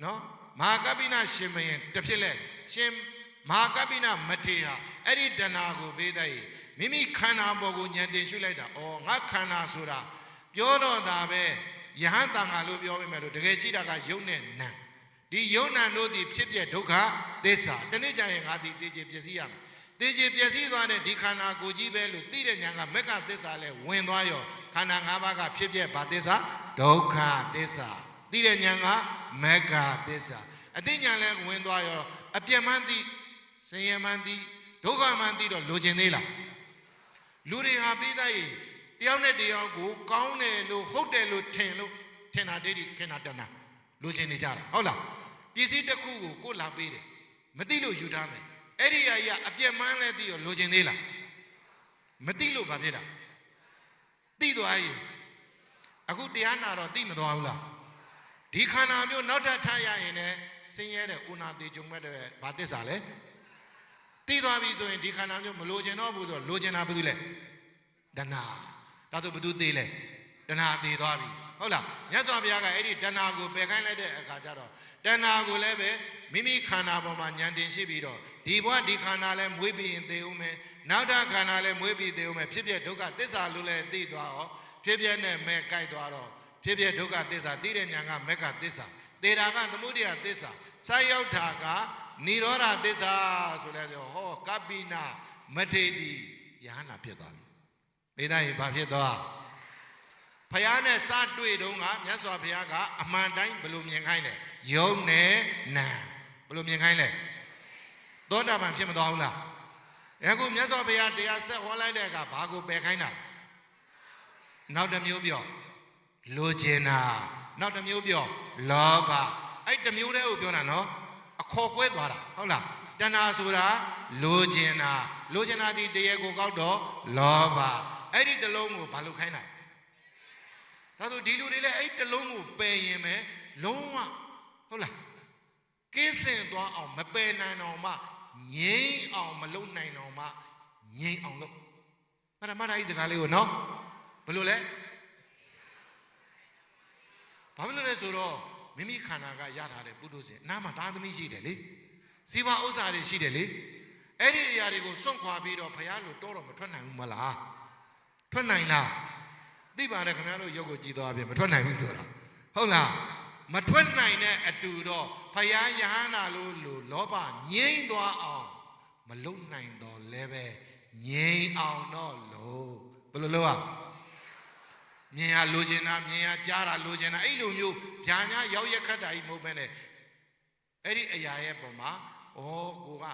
Speaker 1: နော်မဟာကပိနရှင်မင်းတဖြစ်လဲရှင်မဟာကပိနမထေရအဲ့ဒီတဏှာကိုပေးတဲ့မိမိခန္ဓာပေါ်ကိုဉာဏ်တင်ရှုလိုက်တာဩငါခန္ဓာဆိုတာပြောတော့တာပဲယဟန်တန်ဃာလို့ပြောမိမယ်လို့တကယ်ရှိတာကယုံနဲ့နံဒီယုံနံတို့ဒီဖြစ်ပြဒုက္ခသစ္စာတနေ့ကျရင်ငါဒီသိချင်ပျက်စီးရမယ်သိချင်ပျက်စီးသွားတဲ့ဒီခန္ဓာကိုယ်ကြီးပဲလို့သိတဲ့ဉာဏ်ကမက္ခသစ္စာလဲဝင်သွားရောခန္ဓာ၅ပါးကဖြစ်ပြဘာသစ္စာဒုက္ခသစ္စာသိတဲ့ဉာဏ်ကမက္ခသစ္စာအသိဉာဏ်လဲဝင်သွားရောအပြတ်မှန်းသိဆင်းရဲမှန်းသိဒုက္ခမှန်းသိတော့လိုချင်သေးလားလူတွေဟာပြီးသားရင်တယောက်နဲ့တယောက်ကိုကောင်းတယ်လို့ဟုတ်တယ်လို့ထင်တာဒိဋ္ဌိခင်တာတဏှာလိုချင်နေကြတာဟုတ်လားပစ္စည်းတစ်ခုကိုကိုလာပေးတယ်မသိလို့ယူထားမယ်အဲ့ဒီအရာအပြတ်မှန်းလဲသိရောလိုချင်သေးလားမသိလို့ဘာဖြစ်တာသိသွားရင် အခုတရားနာတော့သိမသွားဘူးလားဒီခန္ဓာမျိုးနောက်ထပ်ထားရရင်လည်းဆင်းရဲတဲ့ဥနာတိကြုံမဲ့တဲ့ဘာသစ္စာလဲသိသွားပြီဆိုရင်ဒီခန္ဓာမျိုးမလိုချင်တော့ဘူးဆိုလိုချင်တာဘာလို့လဲတဏှာဒါဆိုဘာလို့သိလဲတဏှာသိသွားပြီဟုတ်လားမြတ်စွာဘုရားကအဲ့ဒီတဏှာကိုပယ်ခိုင်းလိုက်တဲ့အခါကျတော့တဏှာကိုလည်းပဲမိမိခန္ဓာပေါ်မှာဉာဏ်တင်ရှိပြီးတော့ဒီဘဝဒီခန္ဓာလည်းမွေးပြီးရင်သေဦးမယ်နောက်တာခန္ဓာလည်းမွေးပြီးသေဦးမယ်ဖြစ်ဖြစ်ဒုက္ခသစ္စာလို့လည်းသိသွားရောဖြစ်ဖြစ်နဲ့မဲ့ကြိုက်သွားတော့ဖြစ်ဖြစ်ဒုက္ခသစ္စာသိတဲ့ဉာဏ်ကမက္ခသစ္စာသေတာကသမုဒယသစ္စာစိုက်ရောက်တာကនិရောဓသစ္စာဆိုလဲဆိုဟောကပ္ပိနာမထေတိယဟနာဖြစ်သွားပြီမိသားရင်ဘာဖြစ်သွားဖယားနဲ့စတွေ့တုန်းကမြတ်စွာဘုရားကအမှန်တိုင်းဘယ်လိုမြင်ခိုင်းလဲယုံနဲ့နာဘယ်လိုမြင်ခိုင်းလဲသောတာပန်ဖြစ်မသွားဘူးလားအခုမြတ်စွာဘုရားတရားဆက်ဟောလိုက်တဲ့အခါဘာကိုပယ်ခိုင်းတာနောက်တစ်မျိုးပြောလိုချင်တာနောက်တစ်မျိုးပြောလောဘအဲ့တစ်မျိုးတည်းကိုပြောတာနော်အခေါ်ကွဲသွားတာဟုတ်လားတဏှာဆိုတာလိုချင်တာဒီတရားကိုကောက်တော့လောဘအဲ့ဒီတစ်လုံးကိုဘာလို့ခိုင်းလိုက်ဒါဆိုဒီလူတွေလည်းအဲ့တစ်လုံးကိုပယ်ရင်ပဲလုံးဝဟုတ်လားကင်းစင်သွားအောင်မပယ်နိုင်တော့မှငြိမ်းအောင်မလုပ်နိုင်တော့မှငြိမ်းအောင်လုပ်ပရမတ္ထဤစကားလေးကိုနော်ဘယ်လိုလဲဘာဖြစ်လို့လဲဆိုတော့မိမိခန္ဓာကရထားတဲ့ပုထုဇဉ်အနားမှာသားသမီးရှိတယ်လေစီဝါဥစ္စာတွေရှိတယ်လေအဲ့ဒီအရာတွေကိုစွန့်ခွာပြီးတော့ဘုရားလိုတော့မထွက်နိုင်ဘူးမလားထွက်နိုင်လားသိပါတယ်ခင်ဗျားတို့ရုပ်ကိုကြည်သွားပြီမထွက်နိုင်ဘူးဆိုတာဟုတ်လားမထွက်နိုင်တဲ့အတူတော့ဘုရားယဟန္တာလို့လောဘငြိမ့်သွားအောင်မလုံနိုင်တော့လဲပဲငြိမ့်အောင်တော့လို့ဘယ်လိုလုပ်อ่ะမြင်ရလိုချင်တာမြင်ရကြားတာလိုချင်တာအဲ့လိုမျိုးဗျာညာရောက်ရက်ခတ်တာကြီးမဟုတ်ဘဲနဲ့အဲ့ဒီအရာရဲ့ပုံမှာကိုက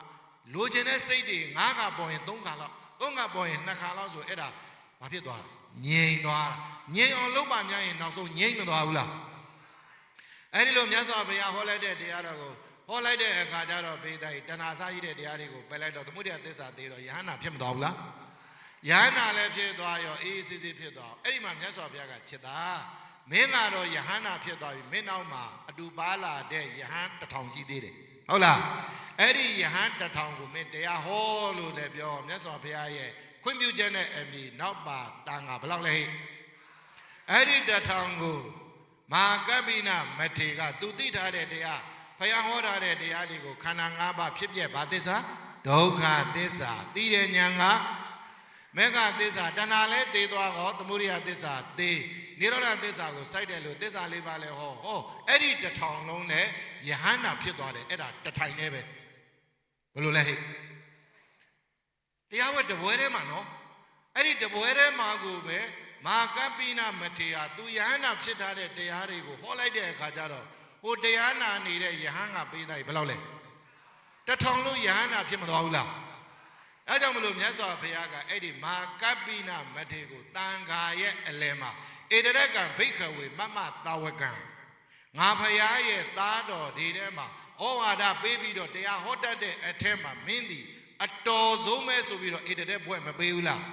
Speaker 1: လိုချင်တဲ့စိတ်တွေ၅ခါပေါ်ရင်၃ခါလောက်၃ခါပေါ်ရင်2ခါလောက်ဆိုအဲ့ဒါဘာဖြစ်သွားလဲငြိမ်သွားတာငြိမ်အောင်လုပ်ပါများရင်နောက်ဆုံးငြိမ်မသွားဘူးလားအဲ့ဒီလိုမြတ်စွာဘုရားဟောလိုက်တဲ့တရားတော်ကိုဟောလိုက်တဲ့အခါကျတော့ဘေးသားကြီးတဏှာစားရှိတဲ့တရားတွေကိုပယ်လိုက်တော့သမုဒယသစ္စာသေးတော့ယဟန္တာဖြစ်မသွားဘူးလားယဟန္တာလည်းဖြစ်သွားရောအေးအေးဆေးဆေးဖြစ်သွားအဲ့ဒီမှာမြတ်စွာဘုရားကချစ်တာမင်းကတော့ယဟန္တာဖြစ်သွားပြီမင်းနောက်မှာအတူပါလာတဲ့ယဟန်1000ကြီးသေးတယ်ဟုတ်လားအဲ့ဒီယဟန်1000ကိုမင်းတရားဟောလို့လည်းပြောမြတ်စွာဘုရားရဲ့ခွင့်ပြုချက်နဲ့အမိနောက်ပါတန်ခါဘယ်လောက်လဲအဲ့ဒီ1000ကိုမာကပ္ပိနမထေကသူသိထားတဲ့တရားဘုရားဟောထားတဲ့တရားတွေကိုခန္ဓာ၅ပါးဖြစ်ပြဘာသစ္စာဒုက္ခသစ္စာသိတဲ့ဉာဏ်ကမေဃသစ္စာတဏှာလဲသိသွားတော့သမုဒယသစ္စာသိနိရောဓသစ္စာကိုစိုက်တယ်လို့သစ္စာ၄ပါးလဲဟောအဲ့ဒီ1000လုံးနဲ့ယဟန္တာဖြစ်သွားတယ်အဲ့ဒါတထိုင်နဲ့ပဲဘယ်လိုလဲဟဲ့တရားဝတ်တပွဲထဲမှာနော်အဲ့ဒီတပွဲထဲမှာကိုပဲမာကပ္ပိနမထေရသူယဟန္တာဖြစ်ထားတဲ့တရားတွေကိုဟောလိုက်တဲ့အခါကျတော့ဟိုတရားနာနေတဲ့ယဟန်ကပေးသားဘယ်လောက်လဲ1000လုံးယဟန္တာဖြစ်မသွားဘူးလားအဲကြောင့်မလို့မြတ်စွာဘုရားကအဲ့ဒီမာကပ္ပိနမထေကိုတန်ခါရဲ့အလယ်မှာဧတရကံဘိက္ခဝေမမတာဝကံငါဘုရားရဲ့သားတော်ဒီထဲမှာဩဝါဒပေးပြီးတော့တရားဟောတတ်တဲ့အထက်မှာမင်းဒီအတော်ဆုံးပဲဆိုပြီးတော့ဧတရဘွဲ့မပေးဘူးလား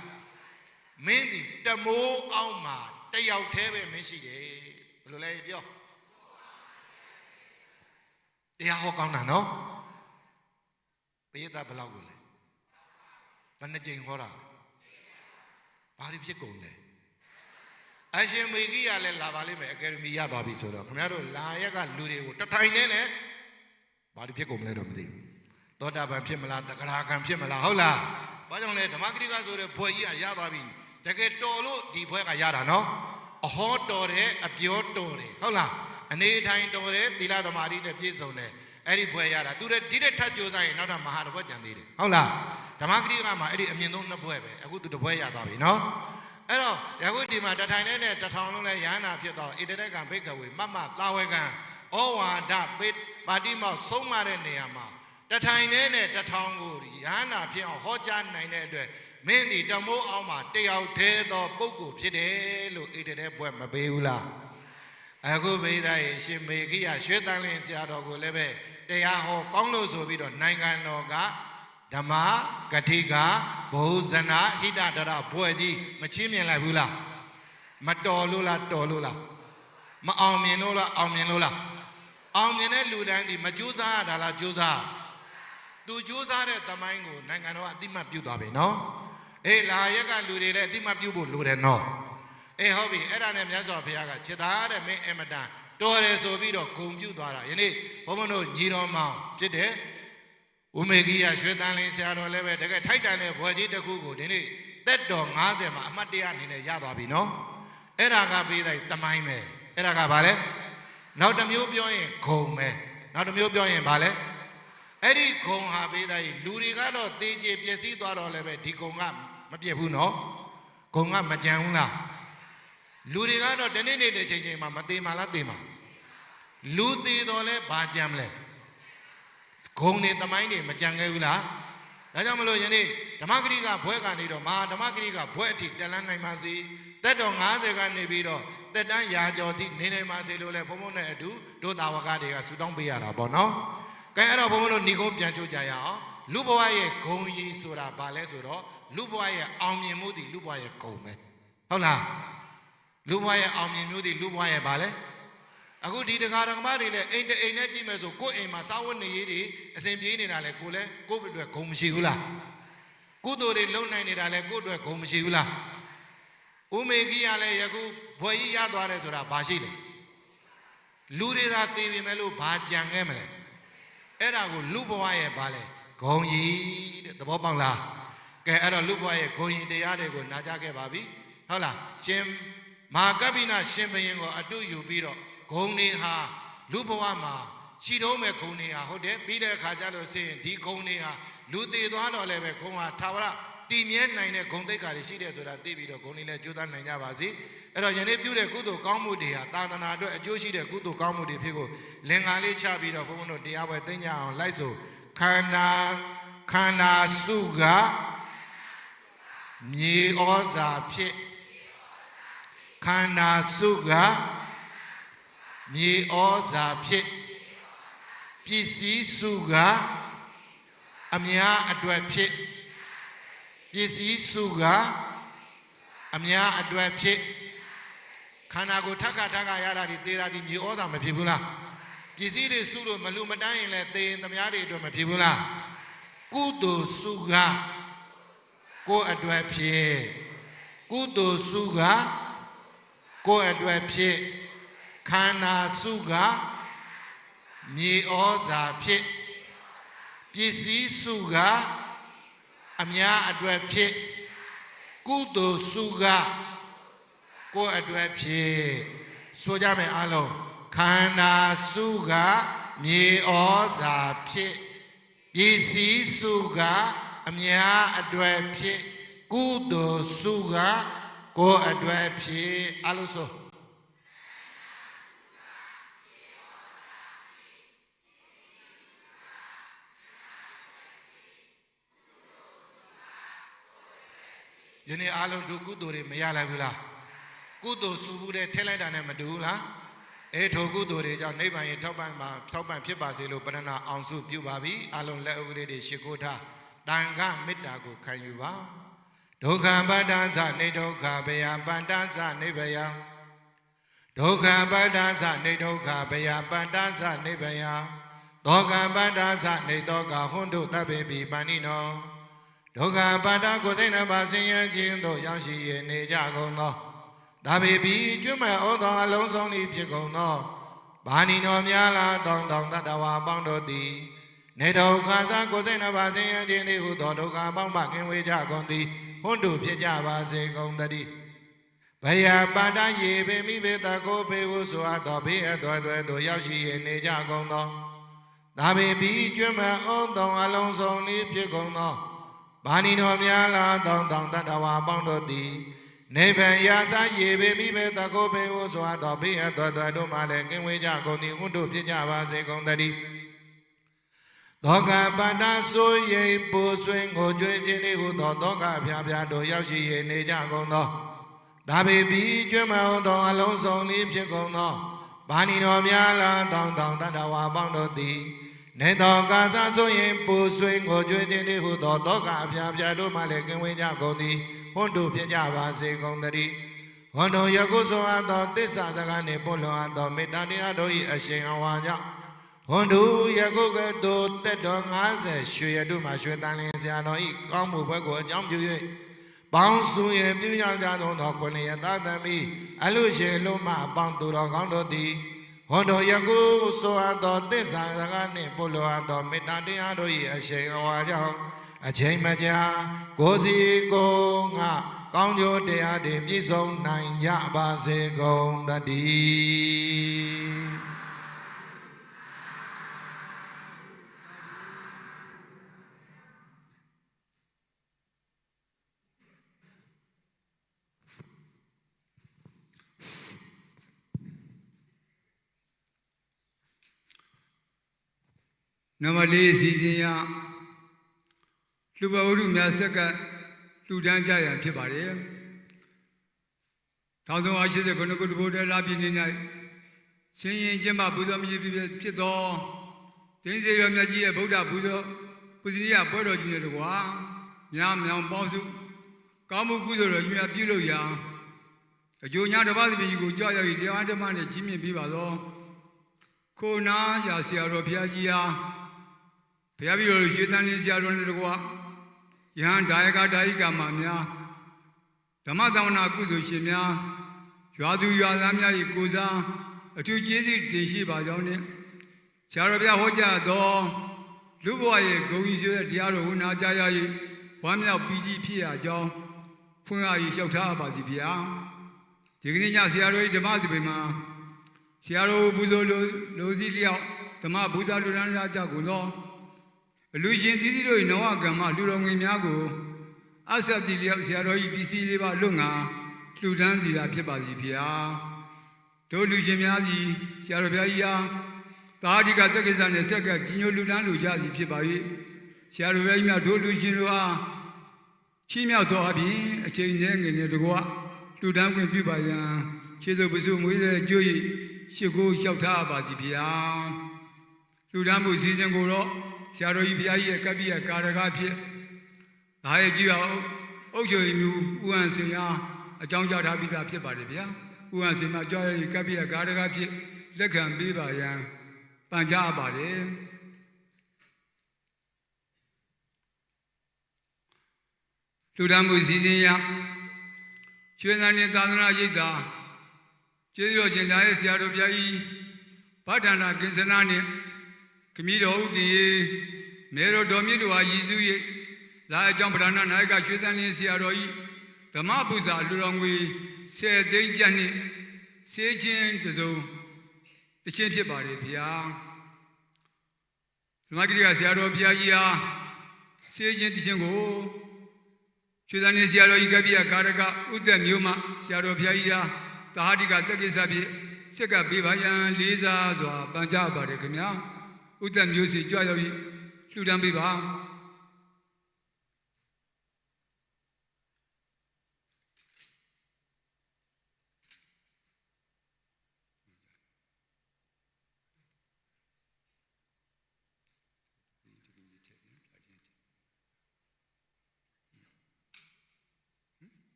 Speaker 1: မင်းဒီတမိုးအောင်မှာတယောက်တည်းပဲမင်းရှိတယ်ဘယ်လိုလဲပြောတရားဟောကောင်းတာနော်ပိယတာဘယ်လောက်ကိုလဲဘယ်နှကြိမ်ဟောတာဘာတွေဖြစ်ကုန်လဲအရှင်မေဂိယလည်းလာပါလိမ့်မယ်အကယ်ဒမီရသွားပြီဆိုတော့ခင်ဗျားတို့လာရက်ကလူတွေကိုတထိုင်နဲ့နဲ့ဘာတွေဖြစ်ကုန်မလဲတော့မသိဘူးသောတာပန်ဖြစ်မလားသဂရာဂံဖြစ်မလားဟုတ်လားဘာကြောင့်လဲဓမ္မဂရိကဆိုတဲ့ဘွယ်ကြီးကရသွားပြီတကယ်တော်လို့ဒီဘွဲကရတာနော်အဟောတော်တယ်အပြောတော်တယ်ဟုတ်လားအနေထိုင်တော်တယ်သီလသမာဓိနဲ့ပြည့်စုံတယ်အဲ့ဒီဘွဲရတာသူဒီတဲ့ထပ်ကြိုးစားရင်နောက်တော့မဟာတဘွဲကြံသေးတယ်ဟုတ်လားဓမ္မဂရိကမှာအဲ့ဒီအမြင့်ဆုံးနှစ်ဘွဲပဲအခုသူတဘွဲရသွားပြီနော်အဲ့တော့ယခုဒီမှာတထိုင်နဲ့1000လုံးလဲရဟန္တာဖြစ်တော့ဣတရကံဘိက္ခဝေမမသာဝကံဩဝါဒပါတိမောက်ဆုံးမတဲ့နေရာမှာတထိုင်နဲ့1000ကိုရဟန္တာဖြစ်အောင်ဟောကြားနိုင်တဲ့အတွက်မင်းဒီတမိုးအောင်မှာတယောက်တည်းသောပုဂ္ဂိုလ်ဖြစ်တယ်လို့ဣတရဘွဲ့မပေးဘူးလားအခုမိသားရဲ့ရှင်မေဂိယရွှေတန်လင်းဆရာတော်ကိုလည်းပဲတရားဟောကောင်းလို့ဆိုပြီးတော့နိုင်ငံတော်ကဓမ္မဂတိကဘုဇနာဟိတတရဘွယ်ကြီးမချင်းမြင်လိုက်ဘူးလား မတော်လို့လားတော်လို့လားမအောင်မြင်လို့လားအောင်မြင်လို့လားအောင်မြင်တဲ့လူတိုင်းဒီမကြိုးစားရတာလားကြိုးစားသူကြိုးစားတဲ့သမိုင်းကိုနိုင်ငံတော်ကအတိမတ်ပြုသွားပြီနော်အေးလာရက်ကလူတွေလည်းအတိမတ်ပြုဖို့လိုတယ်နော်အေးဟုတ်ပြီအဲ့ဒါနဲ့မြတ်စွာဘုရားကခြေသားတဲ့မင်းအမတန်တော်တယ်ဆိုပြီးတော့ဂုံပြုသွားတာယနေ့ဘုန်းဘုန်းတို့ညီတော်မောင်ဖြစ်တဲ့ဦးမေကြီးရရွှေတန်းလင်းဆရာတော်လည်းပဲတကယ်ထိုက်တန်တဲ့ဘွယ်ကြီးတစ်ခုကိုဒီနေ့သက်တော်90မှာအမှတ်တရအနေနဲ့ရသွားပြီနော်အဲ့ဒါကပေးလိုက်တမိုင်းပဲအဲ့ဒါကဘာလဲနောက်တစ်မျိုးပြောရင်ဂုံပဲနောက်တစ်မျိုးပြောရင်ဘာလဲအဲ့ဒီဂုံဟာပေးလိုက်လူတွေကတော့တေးကျေပျက်စီးသွားတော့လည်းပဲဒီဂုံကမပြည့်ဘူးနော်ဂုံကမကြံဘူးလားလူတွေကတော့တနေ့နေ့တစ်ချိန်ချိန်မှာမသေးမှလားသေမှာလူသေးတော့လဲဘာကြံမလဲဂုံနေသမိုင်းနေမကြံခဲ့ဘူးလားဒါကြောင့်မလို့ယနေ့ဓမ္မဂရိကဘွဲကနေတော့မဟာဓမ္မဂရိကဘွဲအထိတက်လန်းနိုင်ပါစေတက်တော်90ကနေပြီးတော့တက်တန်းရာကျော်ထိနေနိုင်ပါစေလို့လဲဘုံဘုံနဲ့အတူတို့တာဝကတွေကဆူတောင်းပေးရတာပေါ့နော်ကဲအဲ့တော့ဘုံဘုံတို့ညီကုန်းပြန်ချိုးကြရအောင်လူဘဝရဲ့ဂုံကြီးဆိုတာဘာလဲဆိုတော့လူဘဝရဲ့အောင်မြင်မှုဒီလူဘဝရဲ့ဂုံပဲဟုတ်လားလူဘဝရဲ့အောင်မြင်မှုဒီလူဘဝရဲ့ဘာလဲအခုဒီတရားဓမ္မတွေလည်းအိမ်တအိမ်နဲ့ကြည့်မယ်ဆိုကိုယ့်အိမ်မှာစာဝတ်နေရေးတွေအစဉ်ပြေးနေတာလဲကိုယ်လည်းကိုယ့်အတွက်ဂုံမရှိဘူးလားကုသိုလ်တွေလုံနိုင်နေတာလဲကိုယ့်အတွက်ဂုံမရှိဘူးလားဦးမေကြီးကလည်းယခုဘွယ်ကြီးရသွားတယ်ဆိုတာဘာရှိလဲလူတွေသာသိပြီမဲ့လို့ဘာကြံခဲ့မလဲအဲ့ဒါကိုလူဘဝရဲ့ဘာလဲဂုံကြီးတဲ့သဘောပေါက်လားကဲအဲ့တော့လူဘဝရဲ့ဂုံကြီးတရားတွေကိုနာကြားခဲ့ပါပြီဟုတ်လားရှင်မဟာကပ္ပိနရှင်ဘုရင်ကိုအတုယူပြီးတော့ဂုံတွေဟာလူဘဝမှာရှိတော့မဲ့ဂုံတွေဟာဟုတ်တယ်ပြီးတဲ့အခါကျလို့ဆိုရင်ဒီဂုံတွေဟာလူသေးသွားတော့လည်းပဲဂုံဟာသာဝရတည်မြဲနိုင်တဲ့ဂုံသိက္ခာတွေရှိတယ်ဆိုတာသိပြီးတော့ဂုံတွေလည်းကြိုးစားနိုင်ကြပါစေအဲ့တော့ယနေ့ပြုတဲ့ကုသိုလ်ကောင်းမှုတွေဟာသာသနာအတွက်အကျိုးရှိတဲ့ကုသိုလ်ကောင်းမှုတွေဖြစ်ကိုလင်္ကာလေးချပြီးတော့ဘုန်းဘုန်းတို့တရားပွဲသိညာအောင်လိုက်ဆိုခန္ဓာစုကမြေဩဇာဖြစ်ခန္ဓာစုကမြေဩဇာဖြစ်ပစ္စည်းစုကအများအတွက်ဖြစ်ပစ္စည်းစုကအများအတွက်ဖြစ်ခန္ဓာကိုထပ်ခါရတာဒီသေးတာဒီမြေဩဇာမဖြစ်ဘူးလားပစ္စည်းတွေစုလို့မလူမတန်းရင်လည်းသေရင်သမားတွေအတွက်မဖြစ်ဘူးလားကုသိုလ်စုကကိုယ်အတွက်ဖြစ်ကုသိုလ်စုကကိုယ်အတွက်ဖြစ်ခန္ဓာစုကမြေဩဇာဖြစ်ပစ္စည်းစုကအများအတွက်ဖြစ်ကုသိုလ်စုကကိုယ်အတွက်ဖြစ်ဆိုကြမယ်အားလုံးခန္ဓာစုကမြေဩဇာဖြစ်ပစ္စည်းစုကအများအတွက်ဖြစ်ကုသိုလ်စုကကိုယ်အတွက်ဖြစ်အားလုံးဆိုယနေ့အားလုံးတို့ကုသိုလ်တွေမရလိုက်ဘူးလားကုသိုလ်စုဘူးတဲ့ထဲလိုက်တာနဲ့မတူဘူးလားထိုကုသိုလ်တွေကြောင့်နိဗ္ဗာန်ရဲ့ထောက်ပံ့ဖြစ်ပါစေလို့ပရဏအောင်စုပြုပါပြီအားလုံးလက်ဥပဒေတွေရှိခိုးထားတန်ခမေတ္တာကိုခံယူပါဒုက္ခပတ္တသနေဒုက္ခဘယပတ္တသနေဘယဒုက္ခပတ္တသနေဒုက္ခဘယပတ္တသနေဘယသောကပတ္တသနေသောကဟွန်းတို့တဗ္ဗေပိပန္နိနောဒုက္ခပတ္တကိုစိတ်နှပါဆင်းရဲခြင်းတို့ရောက်ရှိရနေကြကုန်သောဒါပေပြီးကျွမ်းမဲ့ဩသောအလုံးစုံဤဖြစ်ကုန်သောဘာနီတော်များလားတောင်းတတ္တဝါပေါင်းတို့သည်နေဒုက္ခသာကိုစိတ်နှပါဆင်းရဲခြင်းသည်ဟုသောဒုက္ခပေါင်းမှကင်းဝေးကြကုန်သည်ဟွန်းတို့ဖြစ်ကြပါစေကုန်သတည်းဘယပါဒယေပေမိဘေတကိုဘေဟုဆိုအပ်သောဘေးအသွဲသွဲတို့ရောက်ရှိရနေကြကုန်သောဒါပေပြီးကျွမ်းမဲ့ဩသောအလုံးစုံဤဖြစ်ကုန်သောဘာနီတော်များလားတောင်းတတ္တဝါပေါင်းတို့သည်နေဗံရာဇယေပေမိဘေတကိုဘေဟုဆိုအပ်သောဘေးအသွဲသွဲတို့မှလည်းကင်းဝေးကြကုန်သည်ဟွန်းတို့ဖြစ်ကြပါစေကုန်သတည်းသောကပတ္တဆိုရိပ်ပူဆွေးငိုကြွေးခြင်းဟုသောသောကဖြာဖြာတို့ရောက်ရှိရနေကြကုန်သောဒါပေပြီးကျွမ်းမအောင်သောအလုံးစုံသည်ဖြစ်ကုန်သောဘာနီတော်များလားတောင်းတတ္တဝါပေါင်းတို့သည်နေသောကာသဆိုရင်ပူဆွေးငိုကြွေးခြင်းဟုသောသောကဖြာဖြာတို့မှလည်းကင်းဝေးကြကုန်သည်ဟွန်းတို့ဖြစ်ကြပါစေကုန်သတည်း ဟောတော်ယခုဆိုအပ်သောသစ္စာစကားနှင့်ပွင့်လွန်အပ်သောမေတ္တာတရားတို့၏အရှင်အဝါကြောင့်ဟွန်သူယခုကဲ့သို့တက်တော်50ရွှေရတုမှာရွှေတန်လင်းဆရာတော်၏ကောင်းမှုဘက်ကိုအကြောင်းပြု၍ပေါင်းစုရပြုရောက်ကြသောခုနှစ်ရသသမီးအလူရှင်လုံးမအပေါင်းသူတော်ကောင်းတို့သည်ဟောတော်ယခုဆိုအပ်သောသစ္စာစကားနှင့်ပွင့်လွန်အပ်သောမေတ္တာတရားတို့၏အရှင်အဝါကြောင့်အချိန်မကြာကိုယ်စီကိုယ်ငါကောင်းကျိုးတရားတွေပြည့်စုံနိုင်ကြပါစေကုန်သတည်း
Speaker 2: နံပါတ်4စီစဉ်ရလူပဝုဒ္ဓများဆက်ကလူတန်းကြရဖြစ်ပါတယ်1389ခုတဘုဒ္ဓလာပြည့်နေ၌ဆင်းရင်ကျင့်မပူဇော်မြည်ဖြစ်သောဒိဋ္ဌိတော်မြတ်ကြီးရဲ့ဗုဒ္ဓပူဇော်ပူဇနီယပွဲတော်ကြီးနဲ့တကွာများမြောင်ပေါင်းစုကောင်းမှုကုသိုလ်တော်ကြီးများပြုလုပ်ရာအကျိုးများတစ်ပါးသဖြင့်ကိုကြောက်ရောက်၍တရားဓမ္မနဲ့ကြီးမြင့်ပေးပါသောခိုနာရာဆရာတော်ဘုရားကြီးဟာဘုရားပြီးတော်ရွှေသန်လင်းဆရာတော်နဲ့တကွာယဟန်ဒါယကဒါယိကမများဓမ္မသဝနာကုသိုလ်ရှင်များရွာသူရွာသားများ၏ကိုယ်စားအထူးကျေးဇူးတင်ရှိပါကြောင်းနှင့်ဆရာတော်ဘုရားဟောကြားသောလူဘဝရဲ့ဂုဏ်ကြီးဆိုတဲ့တရားတော်ဝနာကြားရ၍ဝမ်းမြောက်ပီတိဖြစ်ရကြောင်းဖွင့်ရ၍လျှောက်ထားပါသည်ဗျာဒီကနေ့ညဆရာတော်၏ဓမ္မစပင်မှာဆရာတော်ပူဇော်လိုစီလျောက်ဓမ္မပူဇာလူရန်ရာကြကုန်သောအလူရှင်သီးသီးတို့၏နဝကံမလူတော်ငွေများကိုအဆက်တီလျောက်ဆရာတော်၏ပစ္စည်းလေးပါလွတ်ငါလှူဒန်းစီတာဖြစ်ပါစီဖေဟာတို့လူရှင်များစီဆရာတော်ဘုရားကြီးဟာသာဓိကသက္ကိစ္စနှင့်ဆက်ကကြီးညိုလှူဒန်းလူကြစီဖြစ်ပါ၍ဆရာတော်ဘုရားကြီးများတို့လူရှင်တို့အားချီးမြှောက်သောအပြင်အချိန်နဲ့ငယ်နဲ့တကွလှူဒန်းခွင့်ပြုပါရန်ခြေစုပ်ပစုမွေးတဲ့ကြွ၏ရှိခိုးလျှောက်ထားပါစီဖေဟာလှူဒန်းမှုစီစဉ်ကိုတော့ဆရာတော်ကြီးဘုရားကြီးရဲ့ကပ္ပိယကာရကဖြစ်ဒါရဲ့ကြည့်အောင်အုတ်ချုပ်မှုဥဟန်စင်အားအကြောင်းကြားထားပြီးသားဖြစ်ပါတယ်ဗျာဥဟန်စင်မှာကြွားရည်ကပ္ပိယကာရကဖြစ်လက်ခံပေးပါရန်ပန်ကြားပါတယ်လူဒန်းမှုစီစဉ်ရရွှေသန်ရင်သာသနာရိပ်သာကျေးဇူးတော်ရှင်သားရဲ့ဆရာတော်ဘုရားကြီးဗဒ္ဒနာကိစ္စနာနဲ့ခမည်းတော်ဦးတည်မေတော်တော်မြင့်တို့ဟာရည်စူး၍လာအကြောင်းပဓာနာနာယကရွှေသန်လင်းဆရာတော်ဤဓမ္မပူဇာလူတော်ငွေ10သိန်းကျပ်နှင့်ဆေးချင်းတစုံတချင်းဖြစ်ပါတယ်ဗျာဓမ္မဂရိကဆရာတော်ဘုရားကြီးဟာဆေးချင်းတချင်းကိုရွှေသန်လင်းဆရာတော်ဤကပ္ပိယကာရကဥဒ္ဒမျိုးမှဆရာတော်ဘုရားကြီးဟာသာဟတိကတက္ကိစ္စဖြင့်စက်ကပေးပါရန်လေးစားစွာပန်ကြားပါတယ်ခင်ဗျာဥဒ္ဒမျိုးစီကြွရောက်ပြီးလှူဒန်းပေးပါ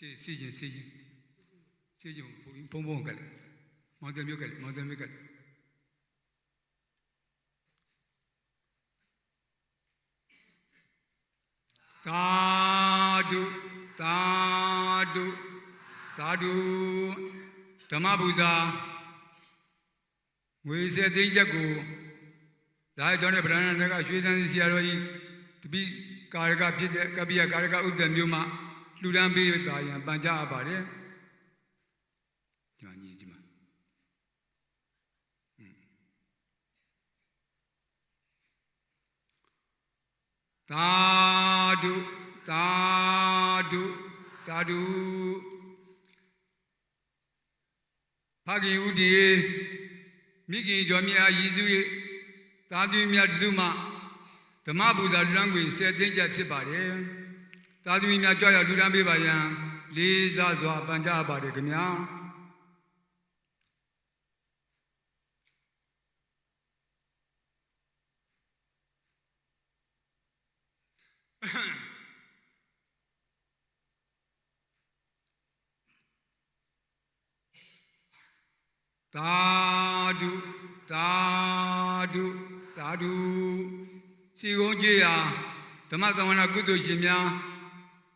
Speaker 2: စီချင်းဘုံကလည်းမောင်တမျိုးကလည်းသာဓုဓမ္မပူဇာငွေ10သိန်းချက်ကိုလာကြောင်းတဲ့ဗရဏနကရွှေသန်ဆရာတော်ကြီးတပိကာရကဖြစ်တဲ့ကပ္ပိယကာရကဥဒ္ဒမျိုးမှလှူဒန်းပေးပါရန်ပန်ကြားအပ်ပါတယ်ဒီမှာညီဒီမှာသာဓုဖခင်ဦးဒီမိခင်တော်မြတ်ရည်စု၏သာသမီမြတ်စုမှဓမ္မပူဇာလူဒန်းခွေ10သိန်းကျပ်ဖြစ်ပါတယ်သာသမီများကြွရောက်လူဒန်းပေးပါရန်လေးစားစွာပန်ကြားပါတယ်ခင်ဗျာ Tadu, tadu, tadu. Sigonjia, Tamatana Kudu Jimia,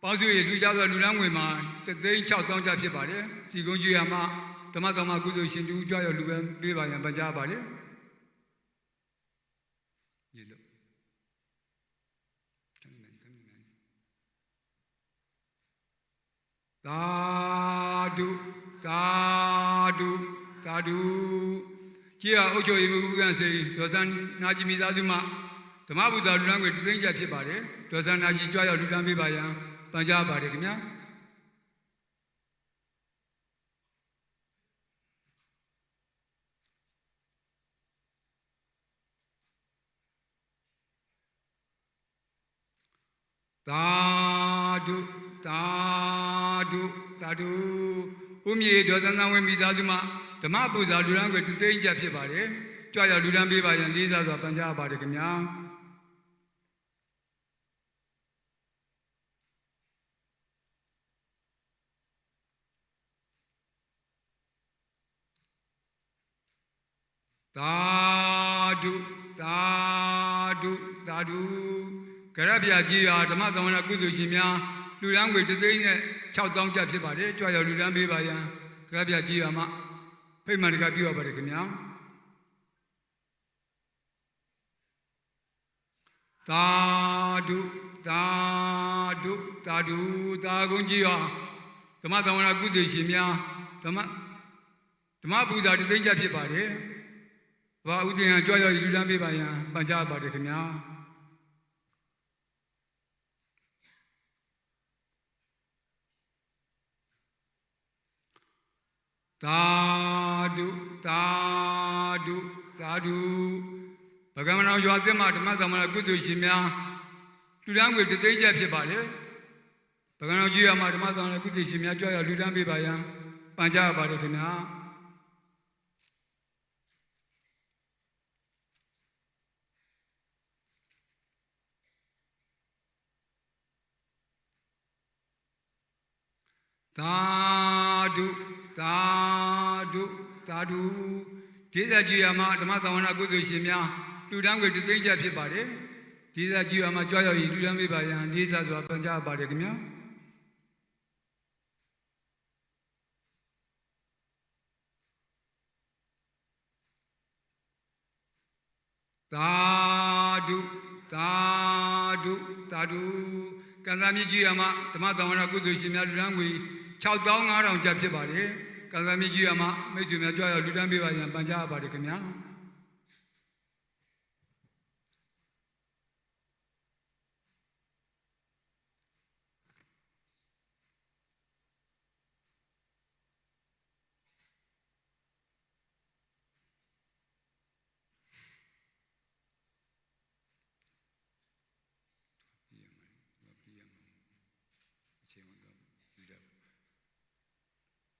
Speaker 2: Pazu, Lujaza Lulanguima, the day Chow Down Japibare, Sigonjiama, Tamatama Kudu Shindu, Joya Lugan, Biva and Bajabare. Tadu, tadu, tadu. Kia Ocho Imugan say, Tosan Najimi Zazuma, Tamabuda language, Zinja Pibare, Tosan Naji Joya Lugambi Bayan, Panjabare. Tadu, tadu, tadu. Umi Tosan when Mizazuma, Tamabuda language, Zinja Pibare, Joya Lugambi Bayan, Liza Panjabare. Tadu, tadu, tadu. Karabia Gia, the Matamana Kudu Jimia, Lulang with the thing, Chow Dong Japibare, Joya Lulambi Baya, Karabia Gia, Payment Gabio Baricamia. Tadu, tadu, tadu, tagunjia, the Matamana Kudu Jimia, the Mabuda, the thing Japibare, Vaudi and Joya Lulambi Baya, Panjab Baricamia. Tadu, tadu, tadu. Bagamana Yoatema, Mazamana Kudu Shimia, Ludan with the danger Pibare. Bagano Giama, Mazamana Kudu Shimia, Joya Ludan Bibaya, Panja Barikina. Tadu, tadu, tadu. Tisa Giama, the Mazamana Kudu Shimia, Ludan with the danger Pibare. Tisa Giama, Joya Ludan Bibaya, Lisa Panja Barikina. Tadu, tadu, tadu. Kazami Giama, the Mazamana Kudu Shimia, Ludan Chow down around Japibare, Kazami Giama, Majuma Joya Ludan Bibaya, and Panja Barikina.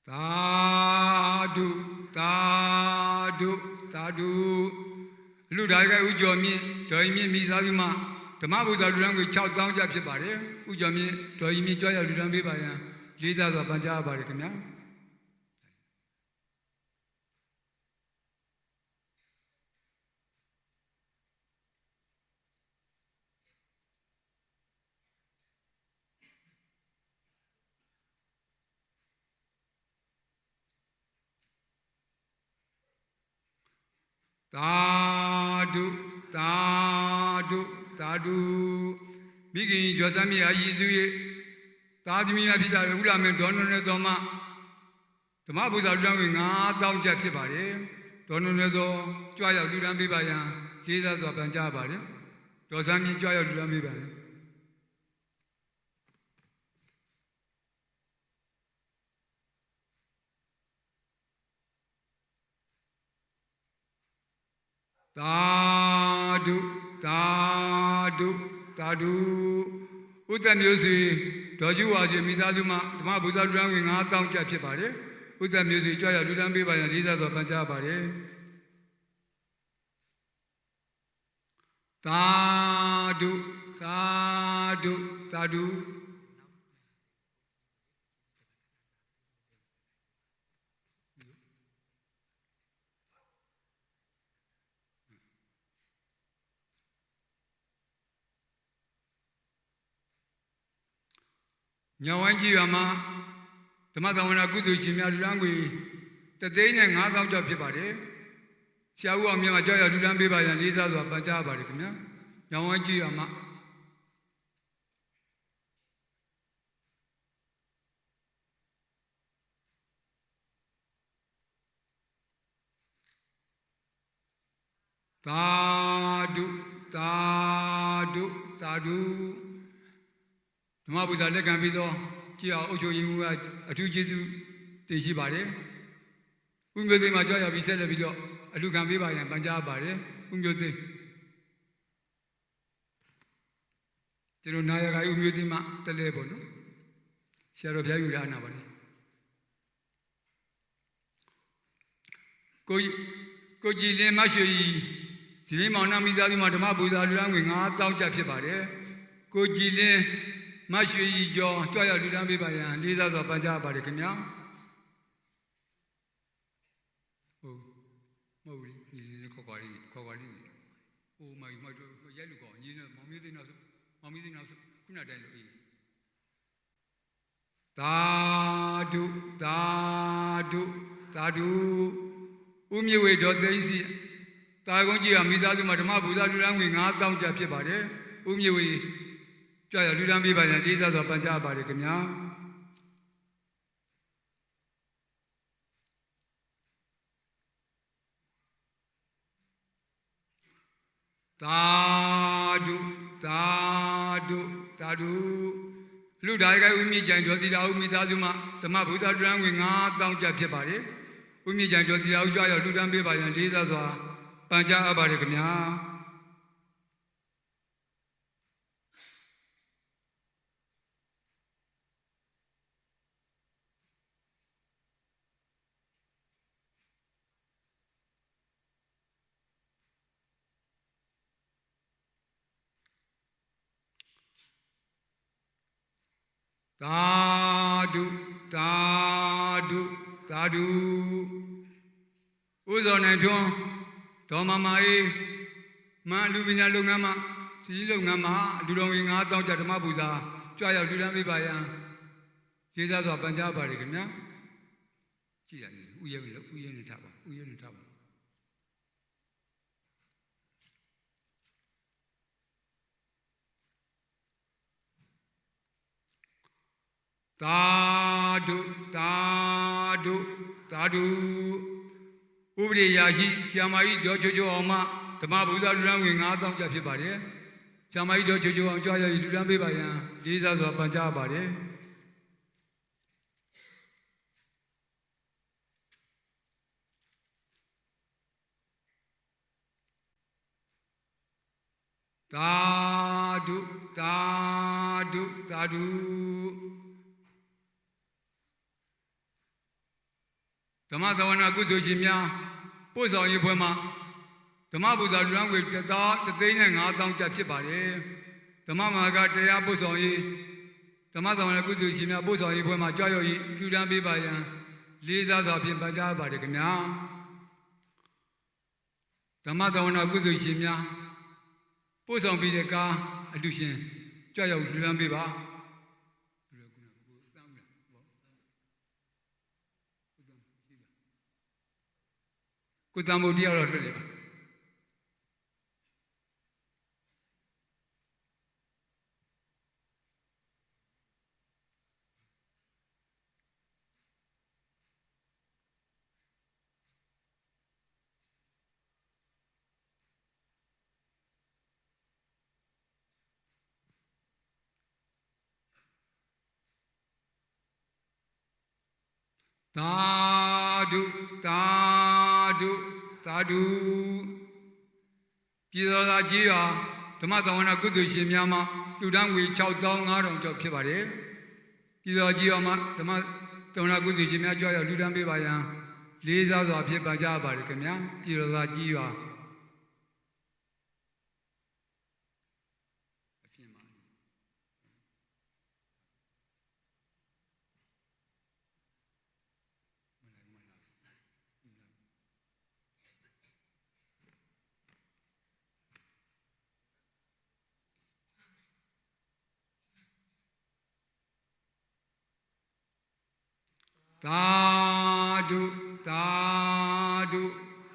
Speaker 2: Tadu, tadu, tadu. Ludaga Ujomi, Toimi Mizazuma, Tamabuda language, Chow down Japibare, Ujomi, Toimi Joya Ludan Bibaya, Lisa Panja Barikina. Tadu, tadu, tadu. Bigi Josami Ayizu, Tadmi Abida, Ulaman Dononedoma, Tamabuda Ludan, down Japibare, Dononedo, Joya Ludan Bibaya, Jesus of Panjabare, Josami Joya Ludan Bibaya. Tadu, tadu, tadu. Utamusi, Toju was a Mizazuma, Mabuza Drang, our town Japibare, Utamusi, Joya Ludan Bibaya, and Jesus of Panjabare. Tadu, tadu, tadu. ညောင်ဝိုင်းကြီးရွာမှာဓမ္မသဝနာကုသိုလ်ရှင်များလူတန်းငွေ3,500,000ကျော်ဖြစ်ပါတယ်ဆရာဦးအောင်မြတ်မှာကြောက်ရလူတန်းပေးပါရန်လေးစားစွာပန်ကြားပါတယ်ခင်ဗျာညောင်ဝိုင်းကြီးရွာမှာသာဓုသာဓုသာဓုဓမ္မပူဇာလက်ခံပြီးတော့ကြည်အောင်အုပ်ချုပ်ရေးမှူးကအထူးကျေးဇူးတင်ရှိပါတယ်ဥမျိုးသိမ်းမှာကြောက်ရပြီးဆက်လက်ပြီးတော့အလူခံပေးပါရန်ပန်ကြားပါတယ်ဥမျိုးသိမ်းကျွန်တော်နာယကဥမျိုးသိမ်းမှာတလဲပေါ့နော်ဆရာတော်ဘုရားယူရနာပါလေကိုကြည်လင်းမရွှေကြီးဇီလင်းမောင်နှမမိသားစုမှာဓမ္မပူဇာလူတန်းငွေ9,000ကျပ်ဖြစ်ပါတယ်ကိုကြည်လင်းမရွှေကြီးကျော်ကြွရောက်လူတန်းပေးပါရန်လေးစားစွာပန်ကြားပါတယ်ခင်ဗျာဟုတ်မဟုတ်ဘူးညီလေးခေါ်ပါလိဟိုမိုင်ရိုက်လူကောညီနဲ့မောင်မီးသိန်းနောက်ခုနတိုင်းလို့အေးသာဓုသာဓုသာဓုဥမြဝေဒေါ်သိန်းစီတာကုန်းကြီးကမိသားစုမှာဓမ္မပူဇာလူတန်းငွေ9,000ကျပ်ဖြစ်ပါတယ်ဥမြဝေကြွရလူတန်းပေးပါရန်လေးစားစွာပန်ကြားပါတယ်ခင်ဗျာသာဓုသာဓုသာဓုလူဒါယကဥမြင့်ကျန်ကျော်စီတာဥမိသားစုမှာဓမ္မပူဇာလူတန်းငွေ9,000ကျပ်ဖြစ်ပါတယ်ဥမြင့်ကျန်ကျော်စီတာဥကြွရလူတန်းပေးပါရန်လေးစားစွာပန်ကြားအပ်ပါတယ်ခင်ဗျာသာဓုသာဓုသာဓုဥဇော်နိုင်ထွန်းဒေါ်မမအေးမန်လူပညာလုပ်ငန်းမှာစီလုပ်ငန်းမှာလူတော်ဝင်9,000ကျပ်ဓမ္မပူဇာကြွရောက်လူတန်းပေးပါရန်ကျေးဇူးစွာပန်ကြားပါတယ်ခင်ဗျာကြည့်ရတယ်ဥယျာဉ်နဲ့ထားပါဥယျာဉ်နဲ့ထားပါသာဓုသာဓုသာဓုဥပဒေရာရှိဆရာမကြီးဒေါ်ချိုချိုအောင်မှဓမ္မပူဇာလူတန်းငွေ9,000ကျပ်ဖြစ်ပါတယ်ဆရာမကြီးဒေါ်ချိုချိုအောင်ကြွားရည်လူတန်းပေးပါရန်လေးစားစွာပန်ကြားပါတယ်သာဓုသာဓုသာဓုဓမ္မသဝနာကုသိုလ်ရှင်များပို့ဆောင်ရေးဖွဲ့မှာဓမ္မပူဇာလူတန်းငွေ3,500,000ကျပ်ဖြစ်ပါတယ်ဓမ္မမာကတရားပို့ဆောင်ရေးဓမ္မသဝနာကုသိုလ်ရှင်များပို့ဆောင်ရေးဖွဲ့မှာကြွရောက်ရေးလူတန်းပေးပါရန်လေးစားစွာဖြင့်ပန်ကြားပါတယ်ခင်ဗျာဓမ္မသဝနာကုသိုလ်ရှင်များပို့ဆောင်ပြီးတဲ့ကားအလူရှင်ကြွရောက်လူတန်းပေးပါကိုတံမိုးတရားတော်လွှတ်လေပါသာဓုသာဓုသာဓုပြည်တော်သာကြီးဟာဓမ္မသဝနာကုသိုလ်ရှင်များမှလူတန်းငွေ6,500ကျော်ဖြစ်ပါတယ်ပြည်တော်ကြီးဟာမှဓမ္မသဝနာကုသိုလ်ရှင်များကြွရောက်လူတန်းပေးပါရန်လေးစားစွာဖြင့်ပန်ကြားပါတယ်ခင်ဗျာပြည်တော်သာကြီးဟာ သာဓုသာဓု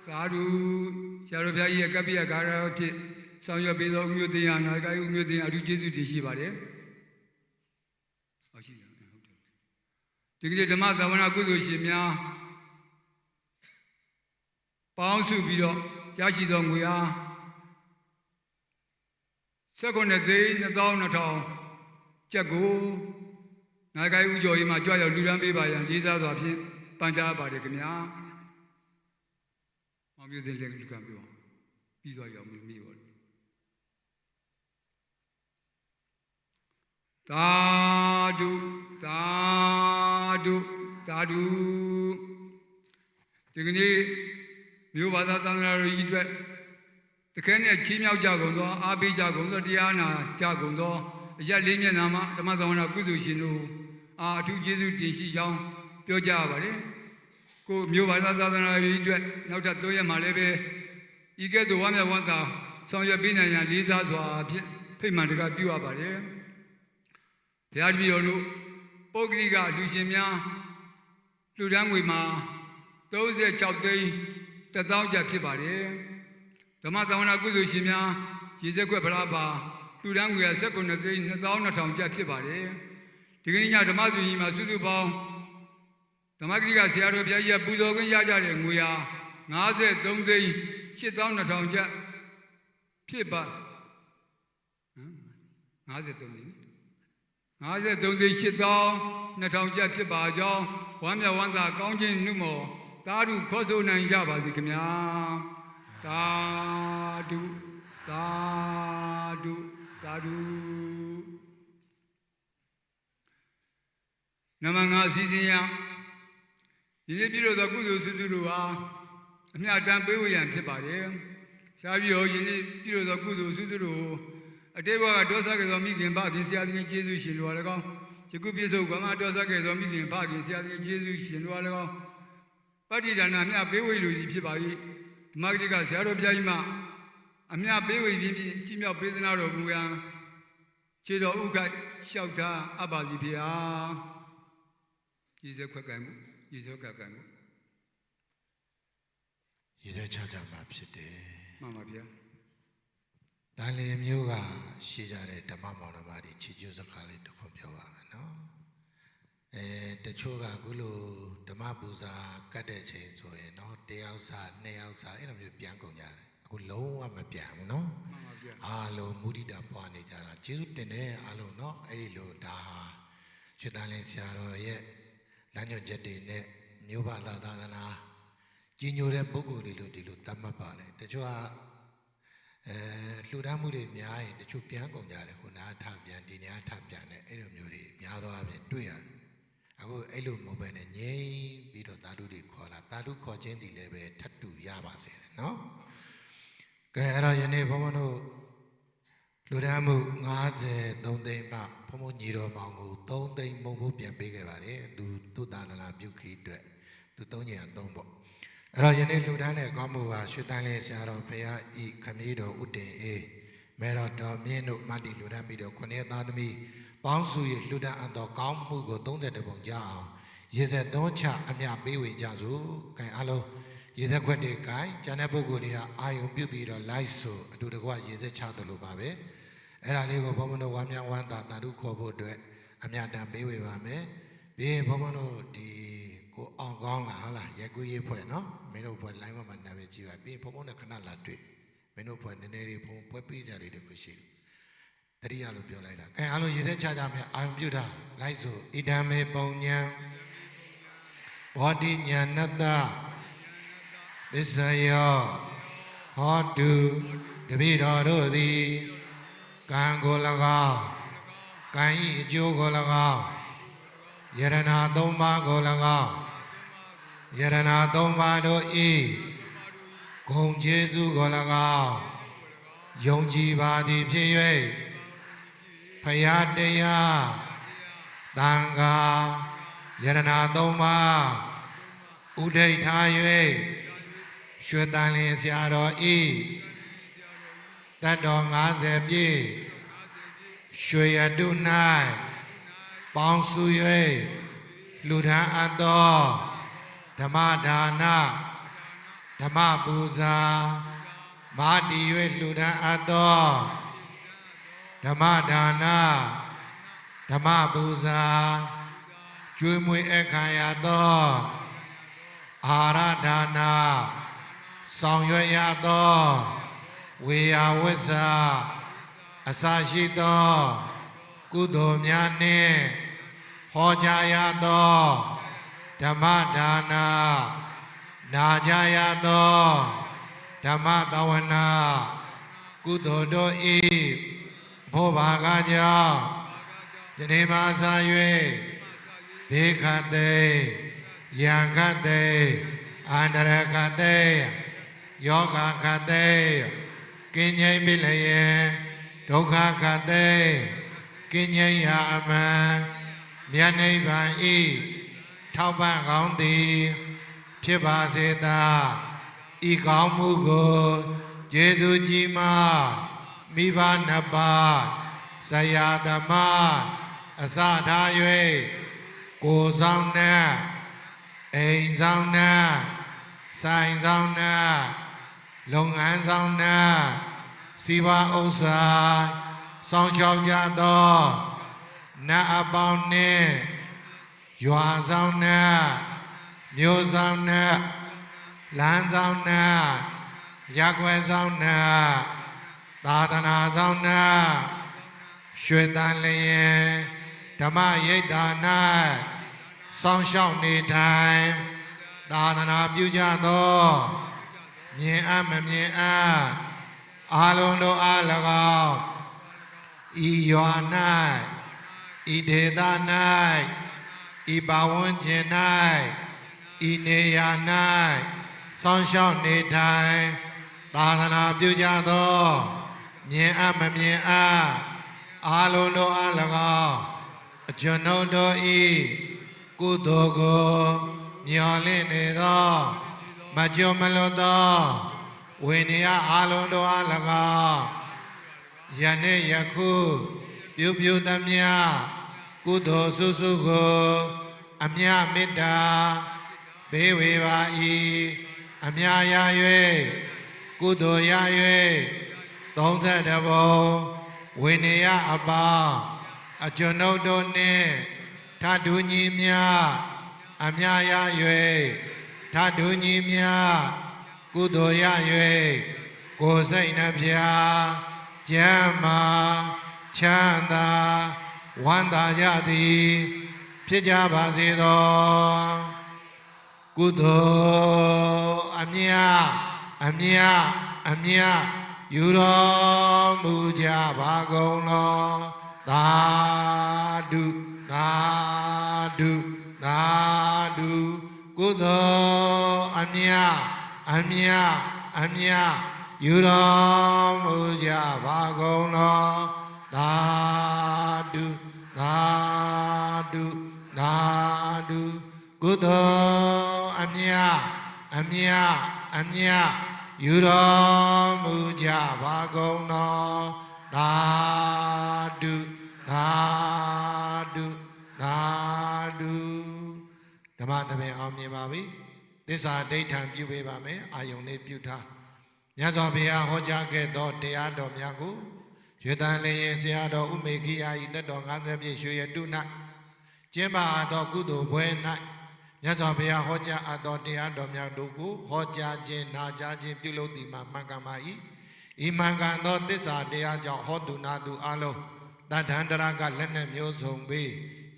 Speaker 2: သာဓုဆရာတော်ဘုရားကြီးရဲ့ကပ္ပိယဂါရဖြစ်ဆောင်ရွက်ပေးသောဥမျိုးသိရနာဂိုင်းဥမျိုးသိရအထူးကျေးဇူးတင်ရှိပါတယ်ဟုတ်ရှိတယ်ဟုတ်တယ်ဒီကနေ့ဓမ္မသဝနာကုသိုလ်ရှင်များပေါင်းစုပြီးတော့ရရှိသောငွေအား19,200,000ကျပ်ကိုနာဂိုင်းဥကျော်ကြီးမှာကြွရောက်လူရန်ပေးပါရန်လေးစားစွာဖြင့်ပန်ကြားပါတယ်ခင်ဗျာမောင်မျိုးစင်လည်းလူကံပြောပြီးသွားရအောင်မမိပါဘူးသာဓုသာဓုသာဓုဒီကနေ့မြို့ဘာသာသံဃာတော်ကြီးအတွက်တခဲနဲ့ချီးမြှောက်ကြကုန်သောအားပေးကြကုန်သောတရားနာကြကုန်သောအရက်လေးမျက်နှာမှာဓမ္မသဝနာကုသိုလ်ရှင်တို့အထူးကျေးဇူးတင်ရှိကြောင်းပြောကြရပါတယ်ကိုမြို့ဘာသာသံဃာတော်ကြီးအတွက်နောက်ထပ်3ရက်မှလည်းပဲဤကဲ့သို့ဝမ်းမြောက်ဝမ်းသာဆောင်ရွက်ပေးနိုင်ရန်လေးစားစွာဖြင့်ဖိတ်မှန်တကားပြုအပ်ပါတယ်ဘုရားတပည့်တော်တို့ပုဂ္ဂလိကလူရှင်များလူတန်းငွေမှာ36သိန်း1000ကျပ်ဖြစ်ပါတယ်ဓမ္မသဝနာကုသိုလ်ရှင်များရေစက်ခွက်ဗလာပါလူတန်းငွေ19,200,000ကျပ်ဖြစ်ပါတယ်ဒီကနေ့ညဓမ္မဆွေကြီးမှာစုစုပေါင်းဓမ္မဂရိကဆရာတော်ဘုရားကြီးပူဇော်ခွင့်ရကြတဲ့ငွေဟာ53,8,200,000ကျပ်ဖြစ်ပါ53,8,200,000ကျပ်ဖြစ်ပါကြောင်းဝမ်းမြောက်ဝမ်းသာကောင်းခြင်းနှုမောသာဓုခေါ်ဆိုနိုင်ကြပါစေခင်ဗျာသာဓုသာဓုသာဓုနမငါစီစဉ်ရဒီနေ့ပြုလို့သောကုသိုလ်စုစုတို့ဟာအမြတ်တမ်းပေးဝေရန်ဖြစ်ပါတယ်ရှားပြီးတော့ယနေ့ပြုလို့သောကုသိုလ်စုစုတို့အတေဘဝကဒေါသကေသောမိခင်ဖခင်ဆရာသခင်ကျေးဇူးရှင်တို့အား၎င်းယခုပြည့်စုံကမဒေါသကေသောမိခင်ဖခင်ဆရာသခင်ကျေးဇူးရှင်တို့အား၎င်းပဋိဒါနအမြပေးဝေလိုကြီးဖြစ်ပါ၏ဓမ္မဂရိကဆရာတော်ဘုရားကြီးမှအမြပေးဝေခြင်းဖြင့်ကြီးမြောက်ပေးသနာတော်မူရန်ခြေတော်ဥခိုက်လျှောက်ထားအပ်ပါစီဖေဟာရေစက်ခွက်ကံမှုရေစက်ကံမှု
Speaker 1: ရေစက်ချကြမှာဖြစ်တယ်
Speaker 2: မှန်ပါဗျာ
Speaker 1: တန်လျင်မျိုးကရှိကြတဲ့ဓမ္မမောင်နှမတွေချီကျူးစကားလေးတစ်ခုပြောပါမယ်နော်တချို့ကအခုလိုဓမ္မပူဇာကတ်တဲ့ချိန်ဆိုရင်နော်1ယောက်စာ2ယောက်စာအဲ့လိုမျိုးပြန်ကုန်ကြတယ်အခုလုံးဝမပြန်ဘူးနော်
Speaker 2: မှန်ပါဗျာ
Speaker 1: အားလုံးမုဒိတာပွားနေကြတာကျေးဇူးတင်တယ်အားလုံးနော်အဲ့ဒီလိုဒါဟာရွှေတန်လင်းဆရာတော်ရဲ့လမ်းညွှန်ချက်တွေနဲ့မျိုးဘာသာသာသနာကြီးညိုတဲ့ပုဂ္ဂိုလ်တွေလို့ဒီလိုသတ်မှတ်ပါတယ်တချို့ကလှူဒါန်းမှုတွေများရင်တချို့ပြန်ကုန်ကြတယ်ခုနာထပြန်ဒီနေရာထပြန်တယ်အဲ့လိုမျိုးတွေများသောအားဖြင့်တွေ့ရတယ်အခုအဲ့လိုမဟုတ်ဘဲနဲ့ငြိမ်ပြီးတော့သာဓုတွေခေါ်လာသာဓုခေါ်ခြင်းဒီလည်းပဲထပ်တူရပါစေနော်ကဲအဲ့တော့ယနေ့ဘုန်းဘုန်းတို့လူဒန်းမှု53သိန်းမှဘုန်းဘုန်းညီတော်မောင်ကို3သိန်းမုံဖို့ပြန်ပေးခဲ့ပါတယ်သူသာသနာပြုခိအတွက်သူ3ညံ3ပေါ့အဲ့တော့ယနေ့လူဒန်းတဲ့ကောင်းမှုဟာရွှေတန်းလင်းဆရာတော်ဘုရားဤခမည်းတော်ဥတင်အေးမေတော်တော်မြင့်တို့မတ္တိလူဒန်းပြီးတော့9ရက်သားသမီးပေါင်းစုရလူဒန်းအတော်ကောင်းမှုကို30ပုံကြအောင်ရေစက်သွန်းချအမြပေးဝေကြစို့ကဲအားလုံးရေစက်ခွက်တွေကဲကျန်တဲ့ပုဂ္ဂိုလ်တွေကအာယုံပြုတ်ပြီးတော့လိုက်ဆိုအတူတကွရေစက်ချသလိုပါပဲအဲ့ဒါလေးကိုဘုန်းဘုန်းတို့ဝမ်းမြောက်ဝမ်းသာသာဓုခေါ်ဖို့အတွက်အမြတ်တမ်းပေးဝေပါမယ်ပြီးရင်ဘုန်းဘုန်းတို့ဒီကိုအောင်ကောင်းလာဟုတ်လားရက်ကွေးရေးဖွဲ့နော်မင်းတို့ဖွဲ့ line မှာနာမည်ကြည့်ပါပြီးရင်ဘုန်းဘုန်းနဲ့ခဏလာတွေ့မင်းတို့ဖွဲ့နည်းနည်းလေးဘုန်းပွဲပေးကြလေးတခုရှိတတိယလို့ပြောလိုက်တာအဲအားလုံးရေစက်ချကြမယ်အာယုံပြုတာလိုက်ဆိုဣဒံမေပုံညာဘောဓိညာဏတ္တပစ္စယောဟောတုတပိတော်တို့သည်ကံကို၎င်းကံဤအကျိုးကို၎င်းယရဏ3ပါးကို၎င်းယရဏ3ပါးတို့ဤဂုဏ်ကျေးဇူးကို၎င်းယုံကြည်ပါသည်ဖြစ်၍ဖယားတရားသံဃာယရဏ3ပါးဥဒိဋ္ဌာ၍ရွှေတန်လင်းဆရာတော်ဤတတ်တော်50ပြည့်ရွှေရတု၌ပေါင်းစု၍ လူဒန်းအပ်သောဓမ္မဒါနဓမ္မပူဇာမာတီ၍လူဒန်းအပ်သောဓမ္မဒါနဓမ္မပူဇာကျွေးမွေးအခမ်းရသောအာရဒါနဆောင်ရွက်ရသောဝေယဝိဇ္ဇာအစရှိသောကုသိုလ်များနှင့်ဟောကြားရသောဓမ္မဒါနနာကြားရသောဓမ္မသဝနာကုသိုလ်တို့ဤဘောဘာကကြောင့်ယနေ့မှစ၍ဘေခတေယံခတေအန္တရခတေယောဂခတေကင်းငြိမ်းပြီလျင်ဒုက္ခခတေကင်းငြိမ်းရာအမှန်မြတ်နိဗ္ဗာန်ဤထောက်ပံ့ကောင်းသည်ဖြစ်ပါစေသာဤကောင်းမှုကိုကျေးဇူးကြီးမှမိဘနှစ်ပါးဆရာသမားအစထား၍ကိုယ်ဆောင်နှင့်အိမ်ဆောင်နှင့်ဆိုင်ဆောင်နှင့်လုပ်ငန်းဆောင်နှင့်စီးပွားဥစ္စာဆောင်ရှောက်ကြသောနတ်အပေါင်းနှင့်ရွာဆောင်နှင့်မြို့ဆောင်နှင့်လမ်းဆောင်နှင့်ရပ်ကွက်ဆောင်နှင့်သာသနာဆောင်နှင့်ရွှေတန်လျင်ဓမ္မရိပ်သာ၌ဆောင်ရှောက်နေထိုင်သာသနာပြုကြသောမြင်အပ်မမြင်အပ်အာလုံးတို့အား၎င်းဤရွာ၌ဤဒေသ၌ဤဘဝန်းကျင်၌ဤနေရာ၌ဆောင်ရှောက်နေထိုင်သာသနာပြုကြသောမြင်အပ်မမြင်အပ်အာလုံးတို့အား၎င်းအကျွန်ုပ်တို့ဤကုသိုလ်ကိုမျှော်လင့်နေသောမကြုံမလွတ်သောဝိနည်းအာလုံးတို့အား၎င်းယနေ့ယခုပြုပြုသမျှကုသိုလ်စုစုကိုအမြမေတ္တာဘေးဝေပါ၏အမြရ၍ကုသိုလ်ရ၍32ဘုံဝိနည်းအပေါင်းအကျွန်ုပ်တို့နှင့်ထထူးညီမြအမြရ၍ထထူးညီမြကုသိုလ်ရ၍ကိုယ်စိတ်နှပြကျမ်းမာချမ်းသာဝမ်းသာကြသည်ဖြစ်ကြပါစေသောကုသိုလ်အမြယူတော်မူကြပါကုန်လောသာဓုသာဓုသာဓုကုသိုလ်အမြယူတော်မူကြပါကုန်လောသာဓုသာဓုသာဓုကုသိုလ်အမြယူတော်မူကြပါကုန်လောသာဓုသာဓုသာဓုဓမ္မသဘင်အောင်မြင်ပါပြီသစ္စာဒိဋ္ဌံပြုပေးပါမယ်အာယုန်လေးပြုထားမြတ်စွာဘုရားဟောကြားခဲ့သောတရားတော်များကိုရွေတန်လျင်ဆရာတော်ဥမေခိယဤတက်တော်50ပြည့်ရွှေရတု၌ကျင်းပသောကုသိုလ်ပွဲ၌မြတ်စွာဘုရားဟောကြားအပ်သောတရားတော်များတို့ကိုဟောကြားခြင်းနာကြားခြင်းပြုလုပ်သည်မှာမှန်ကန်ပါ၏ဤမှန်ကန်သောသစ္စာတရားကြောင့်ဟောတုနာသူအလုံးတထန္တရကလက်နဲ့မျိုးစုံပြီး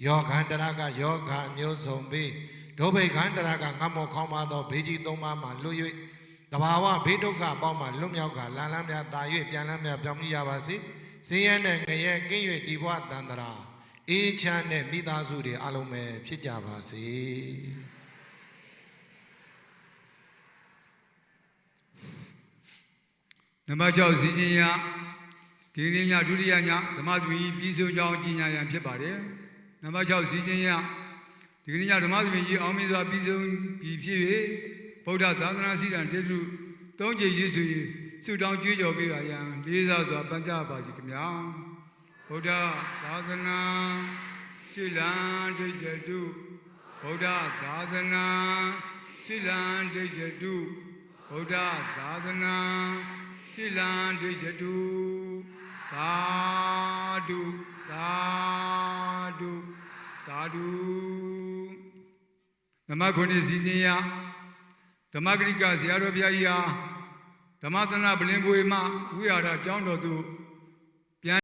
Speaker 1: ယောဂန္တရကယောဂမျိုးစုံပြီးဒုဗိခန္တရကငတ်မောခေါင်းပါသောဘေးကြီးသုံးပါးမှလွတ်၍တဘာဝဘေးဒုက္ခအပေါင်းမှလွတ်မြောက်ကလမ်းလမ်းများတာ၍ပြန်လမ်းများပြောင်းမြရပါစေစင်းရဲနဲ့ငရဲကင်း၍ဒီဘဝတန်တရာအေးချမ်းတဲ့မိသားစုတွေအလုံးပဲဖြစ်ကြပါစေ
Speaker 2: နံပါတ်6စီခြင်းရဒီနေ့ညဒုတိယညဓမ္မသမီးပြီးဆုံးကြောင်းကြီးညာရန်ဖြစ်ပါတယ်နံပါတ်6စီခြင်းရဒီနေ့ညဓမ္မသမီးကြီးအောင်မြင်စွာပြီးဆုံးပြီးဖြစ်၍ဗုဒ္ဓသာသနာစီကံတေတု3ကြိမ်ရည်စုဆုတောင်းကြွေးကြော်ပေးပါရန်လေးစားစွာပန်ကြားပါစီခင်ဗျာဗုဒ္ဓသာသနာရှိလံဒိဋ္ဌတုဗ ဗုဒ္ဓသာသနာစိလံဒိဋ္ဌတုဗုဒ္ဓသာသနာစိလံဒိဋ္ဌတုသာဓုသာဓုသာဓုဓမ္မခုနှစ်စီစဉ်ရဓမ္မဂရိကဆရာတော်ဘုရားကြီးဟာဓမ္မသနာပလင်ပွေမှဝိဟာရကျောင်းတော်သို့